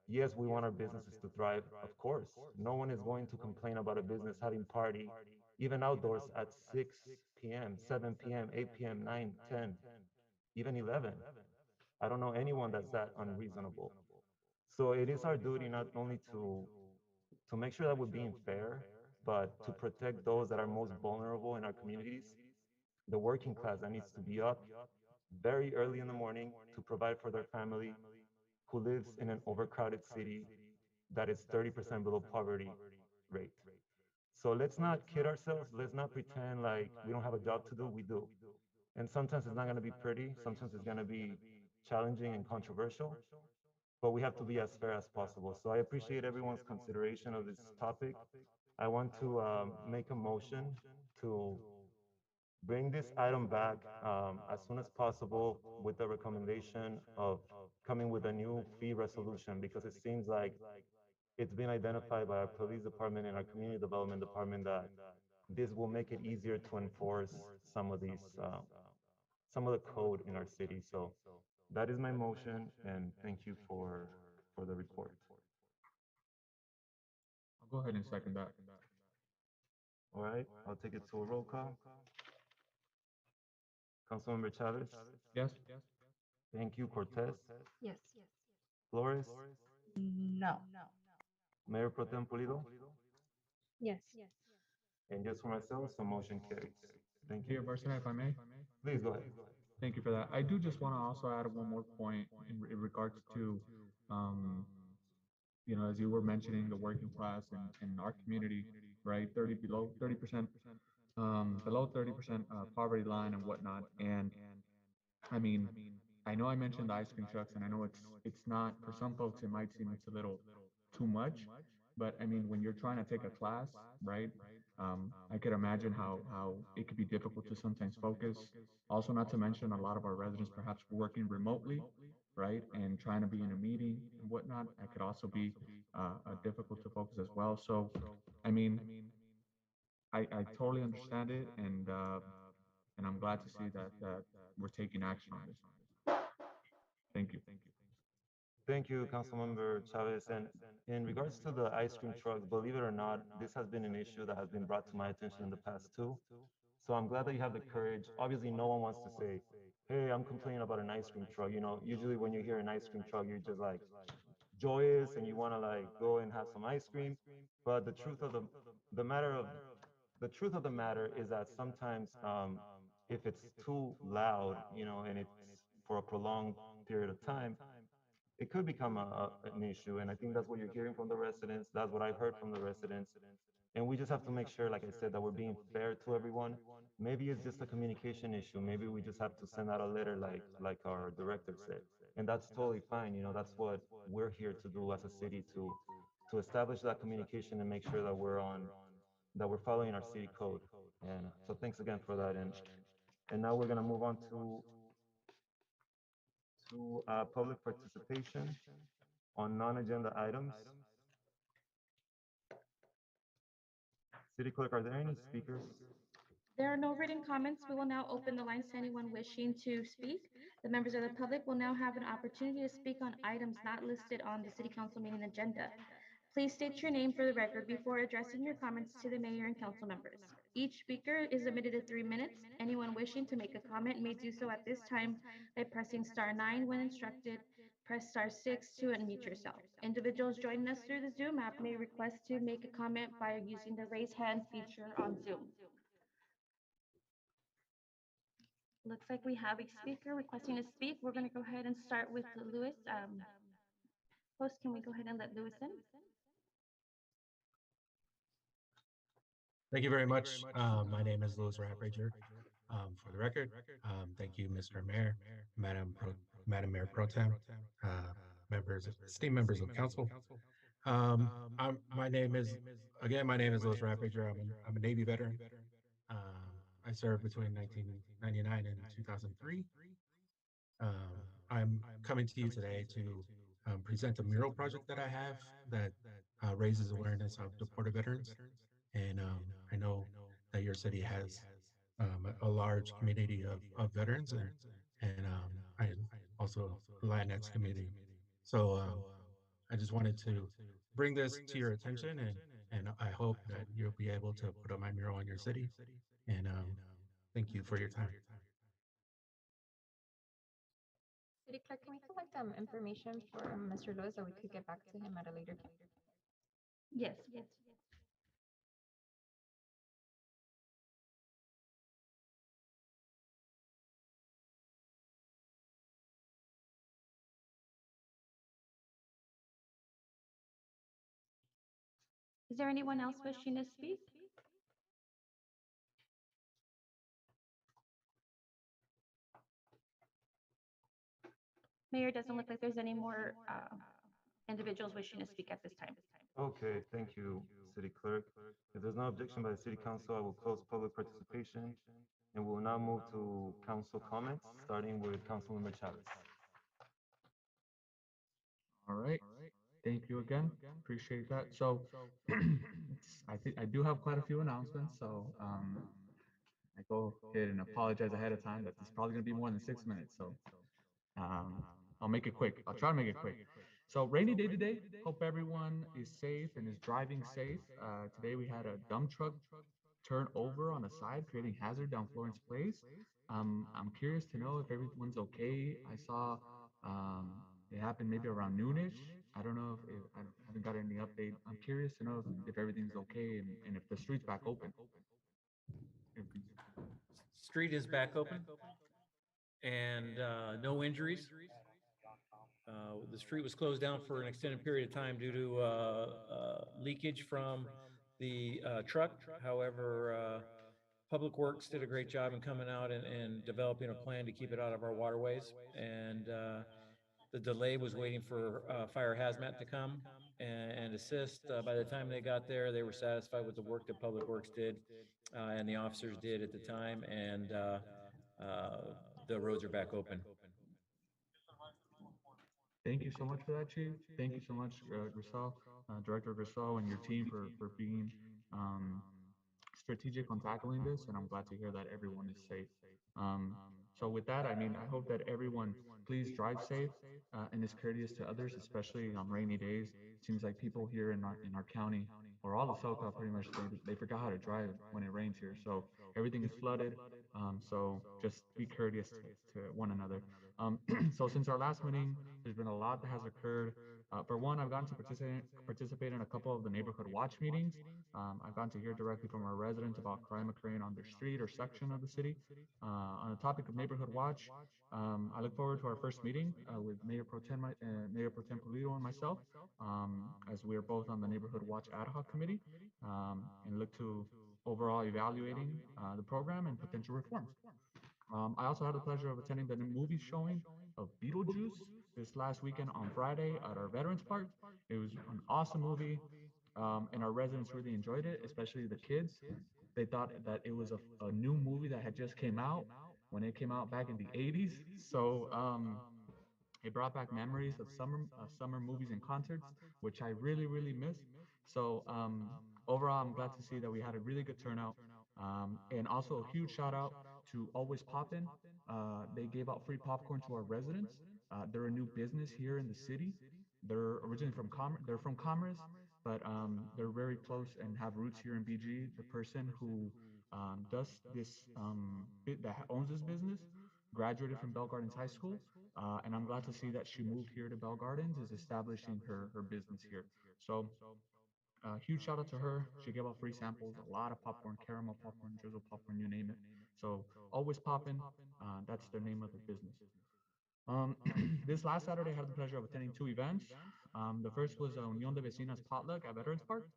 yes, we want our businesses to thrive, of course. No one is going to complain about a business having party, even outdoors at 6 p.m., 7 p.m., 8 p.m., 9, 10, even 11. I don't know anyone that's that unreasonable. So it is our duty not only to make sure that we're being fair, but to protect those that are most vulnerable in our communities, the working class that needs to be up very early in the morning to provide for their family, who lives in an overcrowded city that is 30% below poverty rate. So let's not kid ourselves. Let's not pretend like we don't have a job to do. We do. And sometimes it's not going to be pretty. Sometimes it's going to be challenging and controversial, but we have to be as fair as possible. So I appreciate everyone's consideration of this topic. I want to make a motion to bring this item back as soon as possible with the recommendation of coming with a new fee resolution, because it seems like it's been identified by our police department and our community development department that this will make it easier to enforce some of these, some of the code in our city. So that is my motion, and thank you for the report. I'll go ahead and second that. All right, I'll take it to a roll call. Councilmember Chavez? Yes. Thank you. Cortez? Yes. Flores? No. Mayor Pro Tem Pulido? Yes. And just for myself, so motion carries. Thank Mayor you. Barcena, if I may. Please go ahead. Thank you for that. I do just want to also add one more point in regards to, as you were mentioning, the working class in our community, right? Below 30%, below 30% poverty line and whatnot. And I mean, I know I mentioned the ice cream trucks, and I know it's not, for some folks, it might seem it's a little too much, but I mean, when you're trying to take a class, right? I could imagine how it could be difficult to sometimes focus. Also, not to mention a lot of our residents perhaps working remotely, right? And trying to be in a meeting and whatnot, that could also be difficult to focus as well. So, I mean, I totally understand it, and I'm glad to see that we're taking action on this. Thank you. Thank you, Councilmember Chavez. And in regards to the ice cream trucks, believe it or not, this has been an issue that has been brought to my attention in the past too. So I'm glad that you have the courage. Obviously, no one wants to say, hey, I'm complaining about an ice cream truck. Usually when you hear an ice cream truck, you're just like joyous and you want to like go and have some ice cream. But the truth of the truth of the matter is that sometimes if it's too loud, and it's for a prolonged period of time, it could become an issue. And I think that's what you're hearing from the residents. That's what I've heard from the residents. And we just have to make sure, like I said, that we're being fair to everyone. Maybe it's just a communication issue. Maybe we just have to send out a letter like our director said. And that's totally fine. That's what we're here to do as a city, to establish that communication and make sure that we're following our city code. And so thanks again for that. And now we're gonna move on to public participation on non-agenda items. City Clerk, are there any speakers? There are no written comments. We will now open the lines to anyone wishing to speak. The members of the public will now have an opportunity to speak on items not listed on the city council meeting agenda. Please state your name for the record before addressing your comments to the mayor and council members. Each speaker is limited to 3 minutes. Anyone wishing to make a comment may do so at this time by pressing *9 when instructed. Press *6 to unmute yourself. Individuals joining us through the Zoom app may request to make a comment by using the raise hand feature on Zoom. Looks like we have a speaker requesting to speak. We're going to go ahead and start with Louis. Host, can we go ahead and let Louis in? Thank you very much. My name is Louis Raprager. For the record, thank you, Mr. Mayor, Madam Mayor Pro Tem, esteemed members of council. My name is Louis Raprager. I'm a Navy veteran. I served between 1999 and 2003. I'm coming to you today to present a mural project that I have that raises awareness of deported veterans. And I know that your city has a large community of veterans and I also Latinx community. So I just wanted to bring this to your attention, and I hope that you'll be able to put up my mural in your city. And thank you for your time. City Clerk, can we collect information from Mr. Lewis so we could get back to him at a later time? Yes. Is there anyone else wishing to speak? Mayor, doesn't look like there's any more individuals wishing to speak at this time. Okay, thank you, City Clerk. If there's no objection by the City Council, I will close public participation and we'll now move to council comments, starting with Councilmember Chavez. All right. Thank you again. Appreciate that. So I think I do have quite a few announcements. So I go ahead and apologize ahead of time that this is probably going to be more than 6 minutes. So I'll make it quick. I'll try to make it quick. So rainy day today. Hope everyone is safe and is driving safe. Today we had a dump truck turn over on the side, creating hazard down Florence Place. I'm curious to know if everyone's okay. I saw it happened maybe around noonish. I don't know if I haven't got any update. I'm curious to know if everything's okay and if the street's back open. Street is back open and no injuries. The street was closed down for an extended period of time due to leakage from the truck. However, Public Works did a great job in coming out and developing a plan to keep it out of our waterways. And the delay was waiting for fire hazmat to come and assist. By the time they got there, they were satisfied with the work that Public Works did and the officers did at the time. And the roads are back open. Thank you so much for that, Chief. Thank you so much, Grisel, Director Grisel, and your team for being strategic on tackling this. And I'm glad to hear that everyone is safe. So with that, I mean, I hope that everyone please drive safe and is courteous to others, especially on rainy days. It seems like people here in our county or all of SoCal pretty much they forgot how to drive when it rains here. So everything is flooded. So just be courteous to one another. So since our last meeting, there's been a lot that has occurred. For one, I've gotten to participate in a couple of the neighborhood watch meetings. I've gotten to hear directly from our residents about crime occurring on their street or section of the city. On the topic of neighborhood watch, I look forward to our first meeting with Mayor Pro Tem Pulido and myself, as we are both on the neighborhood watch ad hoc committee, and look to overall evaluating the program and potential reforms. I also had the pleasure of attending the new movie showing of Beetlejuice this last weekend on Friday at our Veterans Park. It was an awesome movie, and our residents really enjoyed it, especially the kids. They thought that it was a new movie that had just came out when it came out back in the 80s. So it brought back memories of summer movies and concerts, which I really, really miss. So overall, I'm glad to see that we had a really good turnout. And also a huge shout out to Always Poppin'. They gave out free popcorn to our residents. They're a new business here in the city. They're originally from Commerce, but they're very close and have roots here in BG. The person who does this, that owns this business, graduated from Bell Gardens High School, and I'm glad to see that she moved here to Bell Gardens, is establishing her business here. So huge shout out to her. She gave out free samples, a lot of popcorn, caramel popcorn, drizzle popcorn, you name it. So Always Poppin', that's the name of the business. This last Saturday, I had the pleasure of attending two events. The first was Unión de Vecinas potluck at Veterans Park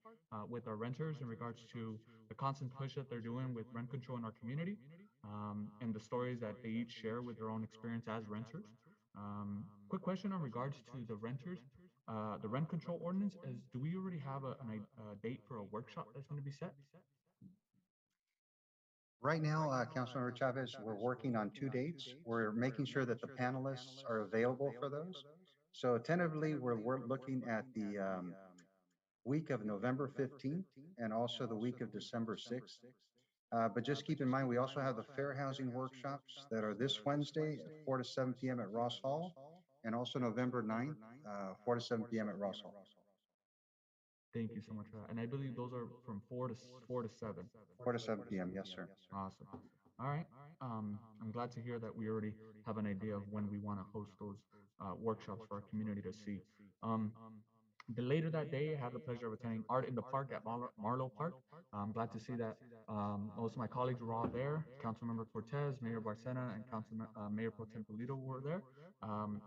with our renters in regards to the constant push that they're doing with rent control in our community, and the stories that they each share with their own experience as renters. Quick question in regards to the renters. The rent control ordinance is, do we already have a date for a workshop that's going to be set? Right now, Councilmember Chavez, we're working on two dates. We're making sure that the panelists are available for those. So tentatively, we're looking at the week of November 15th and also the week of December 6th. But just keep in mind, we also have the fair housing workshops that are this Wednesday at 4 to 7 p.m. at Ross Hall. and also November 9th, 4 to 7 p.m. at Russell. Thank you so much for that. And I believe those are from 4 to 7. 4 to 7 p.m. Yes, sir. Awesome. All right. I'm glad to hear that we already have an idea of when we want to host those workshops for our community to see. Um, the later that day, I had the pleasure of attending Art in the Park at Marlow Park. I'm glad to see that most of my colleagues were all there. Councilmember Cortez, Mayor Barcena, and Mayor Pro Tem Polito were there.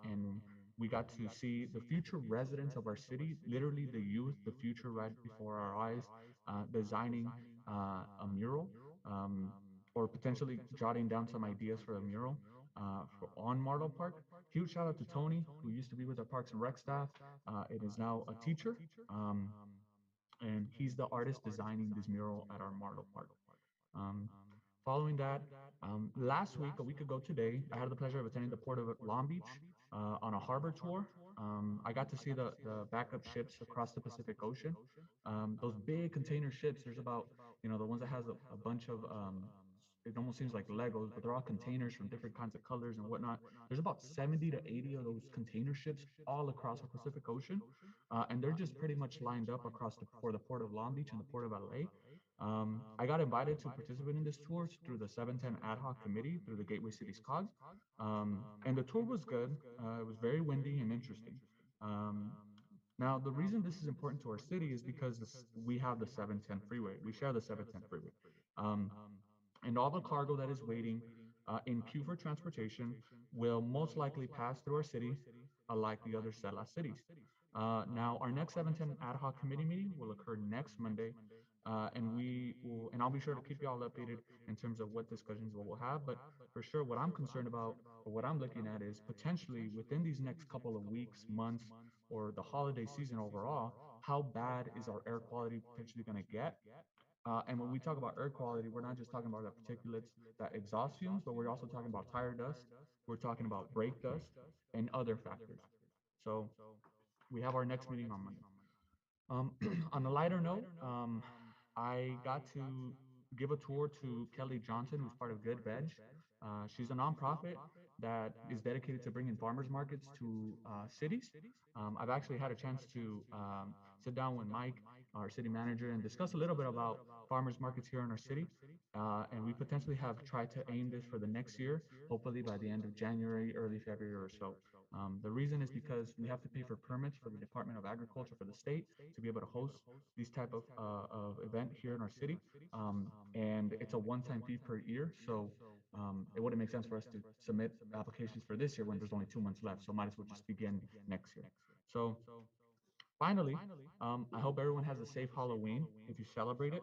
And we got to see the future residents of our city, literally the youth, the future right before our eyes, designing a mural, or potentially jotting down some ideas for a mural on Marlow Park. Huge shout out to Tony, who used to be with our Parks and Rec staff. It is now a teacher, and he's the artist designing this mural at our Marlow Park. Um, Following that, last week, a week ago today, I had the pleasure of attending the Port of Long Beach on a harbor tour. I got to see the backup ships across the Pacific Ocean. Those big container ships, there's about, the ones that has a bunch of, it almost seems like Legos, but they're all containers from different kinds of colors and whatnot. There's about 70 to 80 of those container ships all across the Pacific Ocean. And they're just pretty much lined up across for the Port of Long Beach and the Port of LA. I got invited to participate in this tour through the 710 Ad Hoc Committee through the Gateway Cities COG. And the tour was good. It was very windy and interesting. Now, the reason this is important to our city is because we have the 710 freeway. We share the 710 freeway. And all the cargo that is waiting in queue for transportation will most likely pass through our city, like the other CELA cities. Now, our next 710 Ad Hoc Committee meeting will occur next Monday, and I'll be sure to keep you all updated in terms of what discussions we'll have. But for sure, what I'm concerned about, or what I'm looking at, is potentially within these next couple of weeks, months, or the holiday season overall, how bad is our air quality potentially going to get? And when we talk about air quality, we're not just talking about the particulates, that exhaust fumes, but we're also talking about tire dust. We're talking about brake dust and other factors. So we have our next meeting on Monday. On a lighter note, I got to give a tour to Kelly Johnson, who's part of Good Veg. She's a nonprofit that is dedicated to bringing farmers markets to cities. I've actually had a chance to sit down with Mike, our city manager, and discuss a little bit about farmers markets here in our city. And we potentially have tried to aim this for the next year, hopefully by the end of January, early February or so. The reason is because we have to pay for permits for the Department of Agriculture for the state to be able to host these type of event here in our city. And it's a one-time fee per year. So it wouldn't make sense for us to submit applications for this year when there's only 2 months left. So might as well just begin next year. So finally, I hope everyone has a safe Halloween if you celebrate it.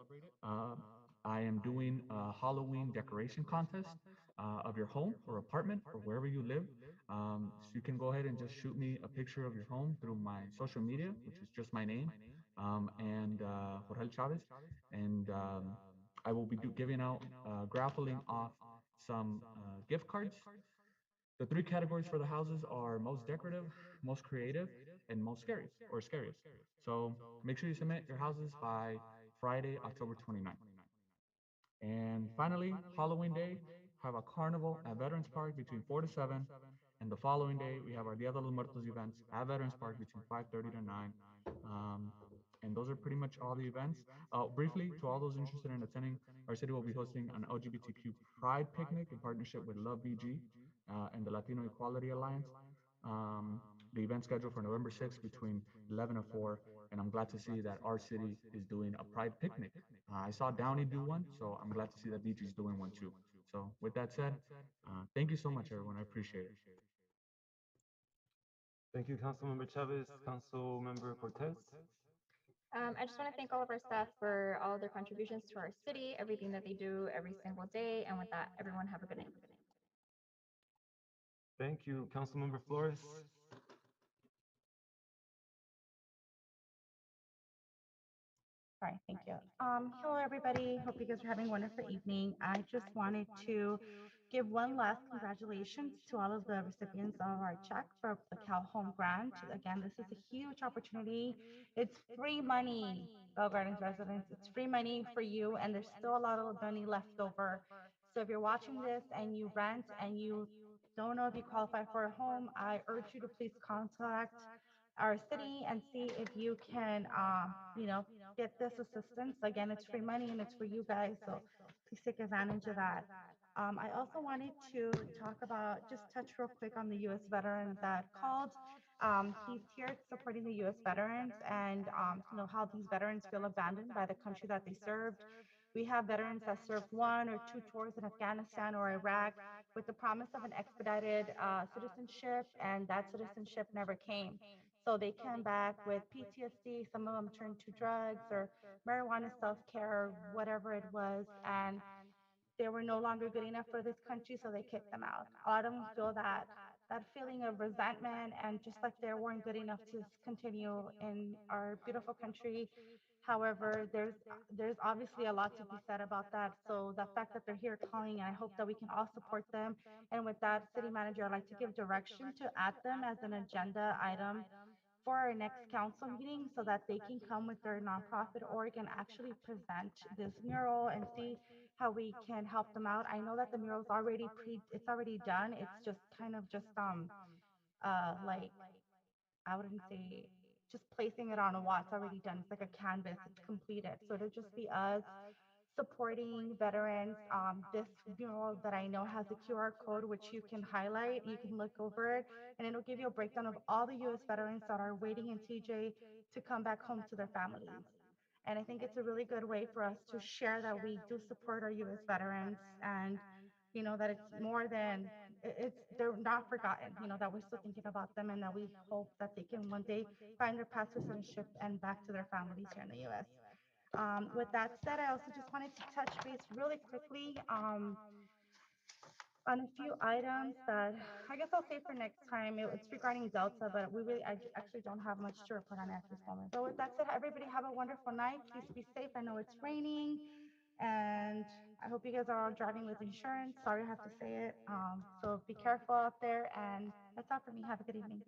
I am doing a Halloween decoration contest of your home or apartment or wherever you live. So you can go ahead and just shoot me a picture of your home through my social media, which is just my name, and Jorge Chavez. And I will be giving out, grappling off some gift cards. The 3 categories for the houses are most decorative, most creative, and most scariest. So make sure you submit your houses by Friday, October 29th. And finally, Halloween Day, have a carnival at Veterans Park between 4 to 7. And the following day, we have our Dia de los Muertos events at Veterans Park between 5:30 to 9. And those are pretty much all the events. Briefly, to all those interested in attending, our city will be hosting an LGBTQ Pride picnic in partnership with Love BG and the Latino Equality Alliance. The event scheduled for November 6th between 11 and 4, and I'm glad to see that our city is doing a Pride picnic. I saw Downey do one, so I'm glad to see that BG is doing one too. So with that said, thank you so much, everyone. I appreciate it. Thank you, Councilmember Chavez. Councilmember Cortez. I just want to thank all of our staff for all of their contributions to our city, everything that they do every single day. And with that, everyone have a good night. Thank you, Councilmember Flores. All right, thank you. Hello, everybody. Hope you guys are having a wonderful evening. I just wanted to give one last congratulations to all of the recipients of our check for the Cal Home Grant. Again, this is a huge opportunity. It's free money, Bell Gardens residents. It's free money for you, and there's still a lot of money left over. So if you're watching this and you rent and you don't know if you qualify for a home, I urge you to please contact our city and see if you can, get this assistance. Again, it's free money and it's for you guys, so please take advantage of that. I also wanted to talk about, just touch real quick on the U.S. veteran that called. He's here supporting the U.S. veterans and, how these veterans feel abandoned by the country that they served. We have veterans that served 1 or 2 tours in Afghanistan or Iraq with the promise of an expedited citizenship, and that citizenship never came. So they came back with PTSD. Some of them turned to drugs or marijuana self care, whatever it was. And they were no longer good enough for this country, so they kicked them out. A lot of them feel that feeling of resentment, and just like they weren't good enough to continue in our beautiful country. However, there's obviously a lot to be said about that. So the fact that they're here calling, and I hope that we can all support them. And with that, city manager, I'd like to give direction to add them as an agenda item for our next council meeting so that they can come with their nonprofit org and actually present this mural and see how we can help them out. I know that the mural is it's already done. It's just kind of just like, I wouldn't say just placing it on a wall. It's already done. It's like a canvas. It's completed. So it'll just be us supporting veterans. This mural that I know has a QR code, which you can highlight. You can look over it, and it'll give you a breakdown of all the U.S. veterans that are waiting in TJ to come back home to their families. And I think it's a really good way for us to share that we do support our U.S. veterans, and that it's more than it's they're not forgotten. That we're still thinking about them, and that we hope that they can one day find their path to citizenship and back to their families here in the U.S. With that said, I also just wanted to touch base really quickly on a few items that I guess I'll save for next time. It's regarding Delta, but I actually don't have much to report on at this moment. But with that said, everybody have a wonderful night. Please be safe. I know it's raining, and I hope you guys are all driving with insurance. Sorry I have to say it. So be careful out there, and that's all for me. Have a good evening.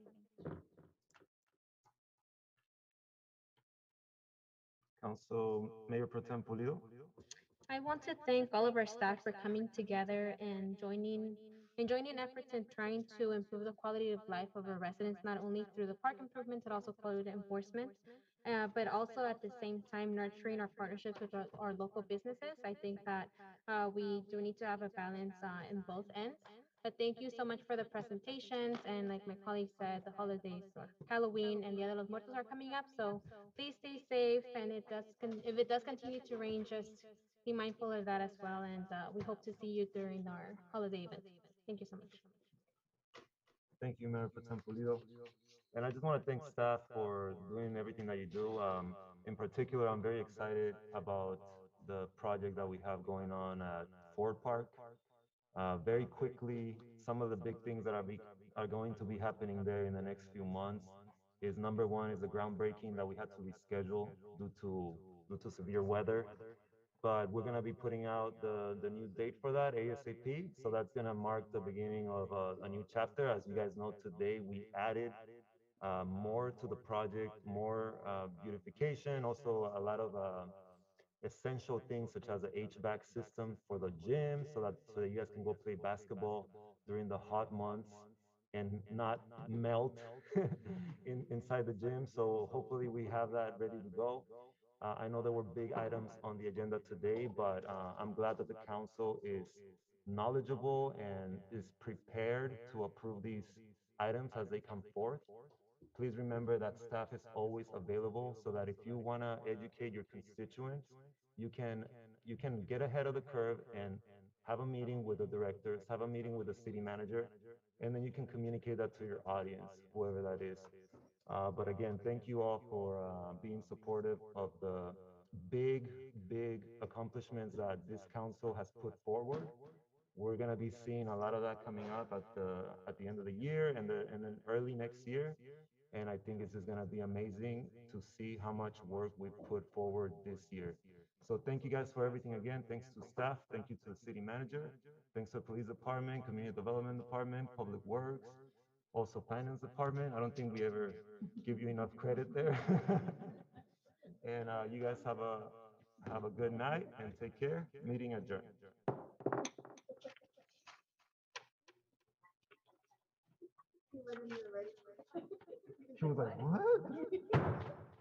Council Mayor Pro Tem Pulido. I want to thank all of our staff for coming together and joining efforts in trying to improve the quality of life of our residents, not only through the park improvements, but also quality enforcement, but also at the same time nurturing our partnerships with our local businesses. I think that we do need to have a balance in both ends. But thank you so much for the presentations. And like my colleague said, the holidays or Halloween and Dia de los Muertos are coming up. So please stay safe. And if it does continue to rain, just be mindful of that as well. And we hope to see you during our holiday events. Thank you so much. Thank you, Mayor Pro Tem Pulido. And I just want to thank staff for doing everything that you do. In particular, I'm very excited about the project that we have going on at Ford Park. Very quickly, some of the big things that are going to be happening there in the next few months is number one is the groundbreaking that we had to reschedule due to severe weather. But we're going to be putting out the new date for that ASAP. So that's going to mark the beginning of a new chapter. As you guys know, today we added more to the project, more beautification, also a lot of essential things such as a HVAC system for the gym so that you guys can go play basketball during the hot months and not melt inside the gym. So hopefully we have that ready to go. I know there were big items on the agenda today, but I'm glad that the council is knowledgeable and is prepared to approve these items as they come forth. Please remember that staff is always available so that if you want to educate your constituents, you can get ahead of the curve and have a meeting with the directors, have a meeting with the city manager, and then you can communicate that to your audience, whoever that is. But again, thank you all for being supportive of the big accomplishments that this council has put forward. We're gonna be seeing a lot of that coming up at the end of the year and then early next year. And I think it's just gonna be amazing to see how much work we've put forward this year. So thank you guys for everything again. Thanks to staff. Thank you to the city manager. Thanks to the police department, community development department, public works, also finance department. I don't think we ever give you enough credit there. And you guys have a good night and take care. Meeting adjourned. Commissioner was like, what?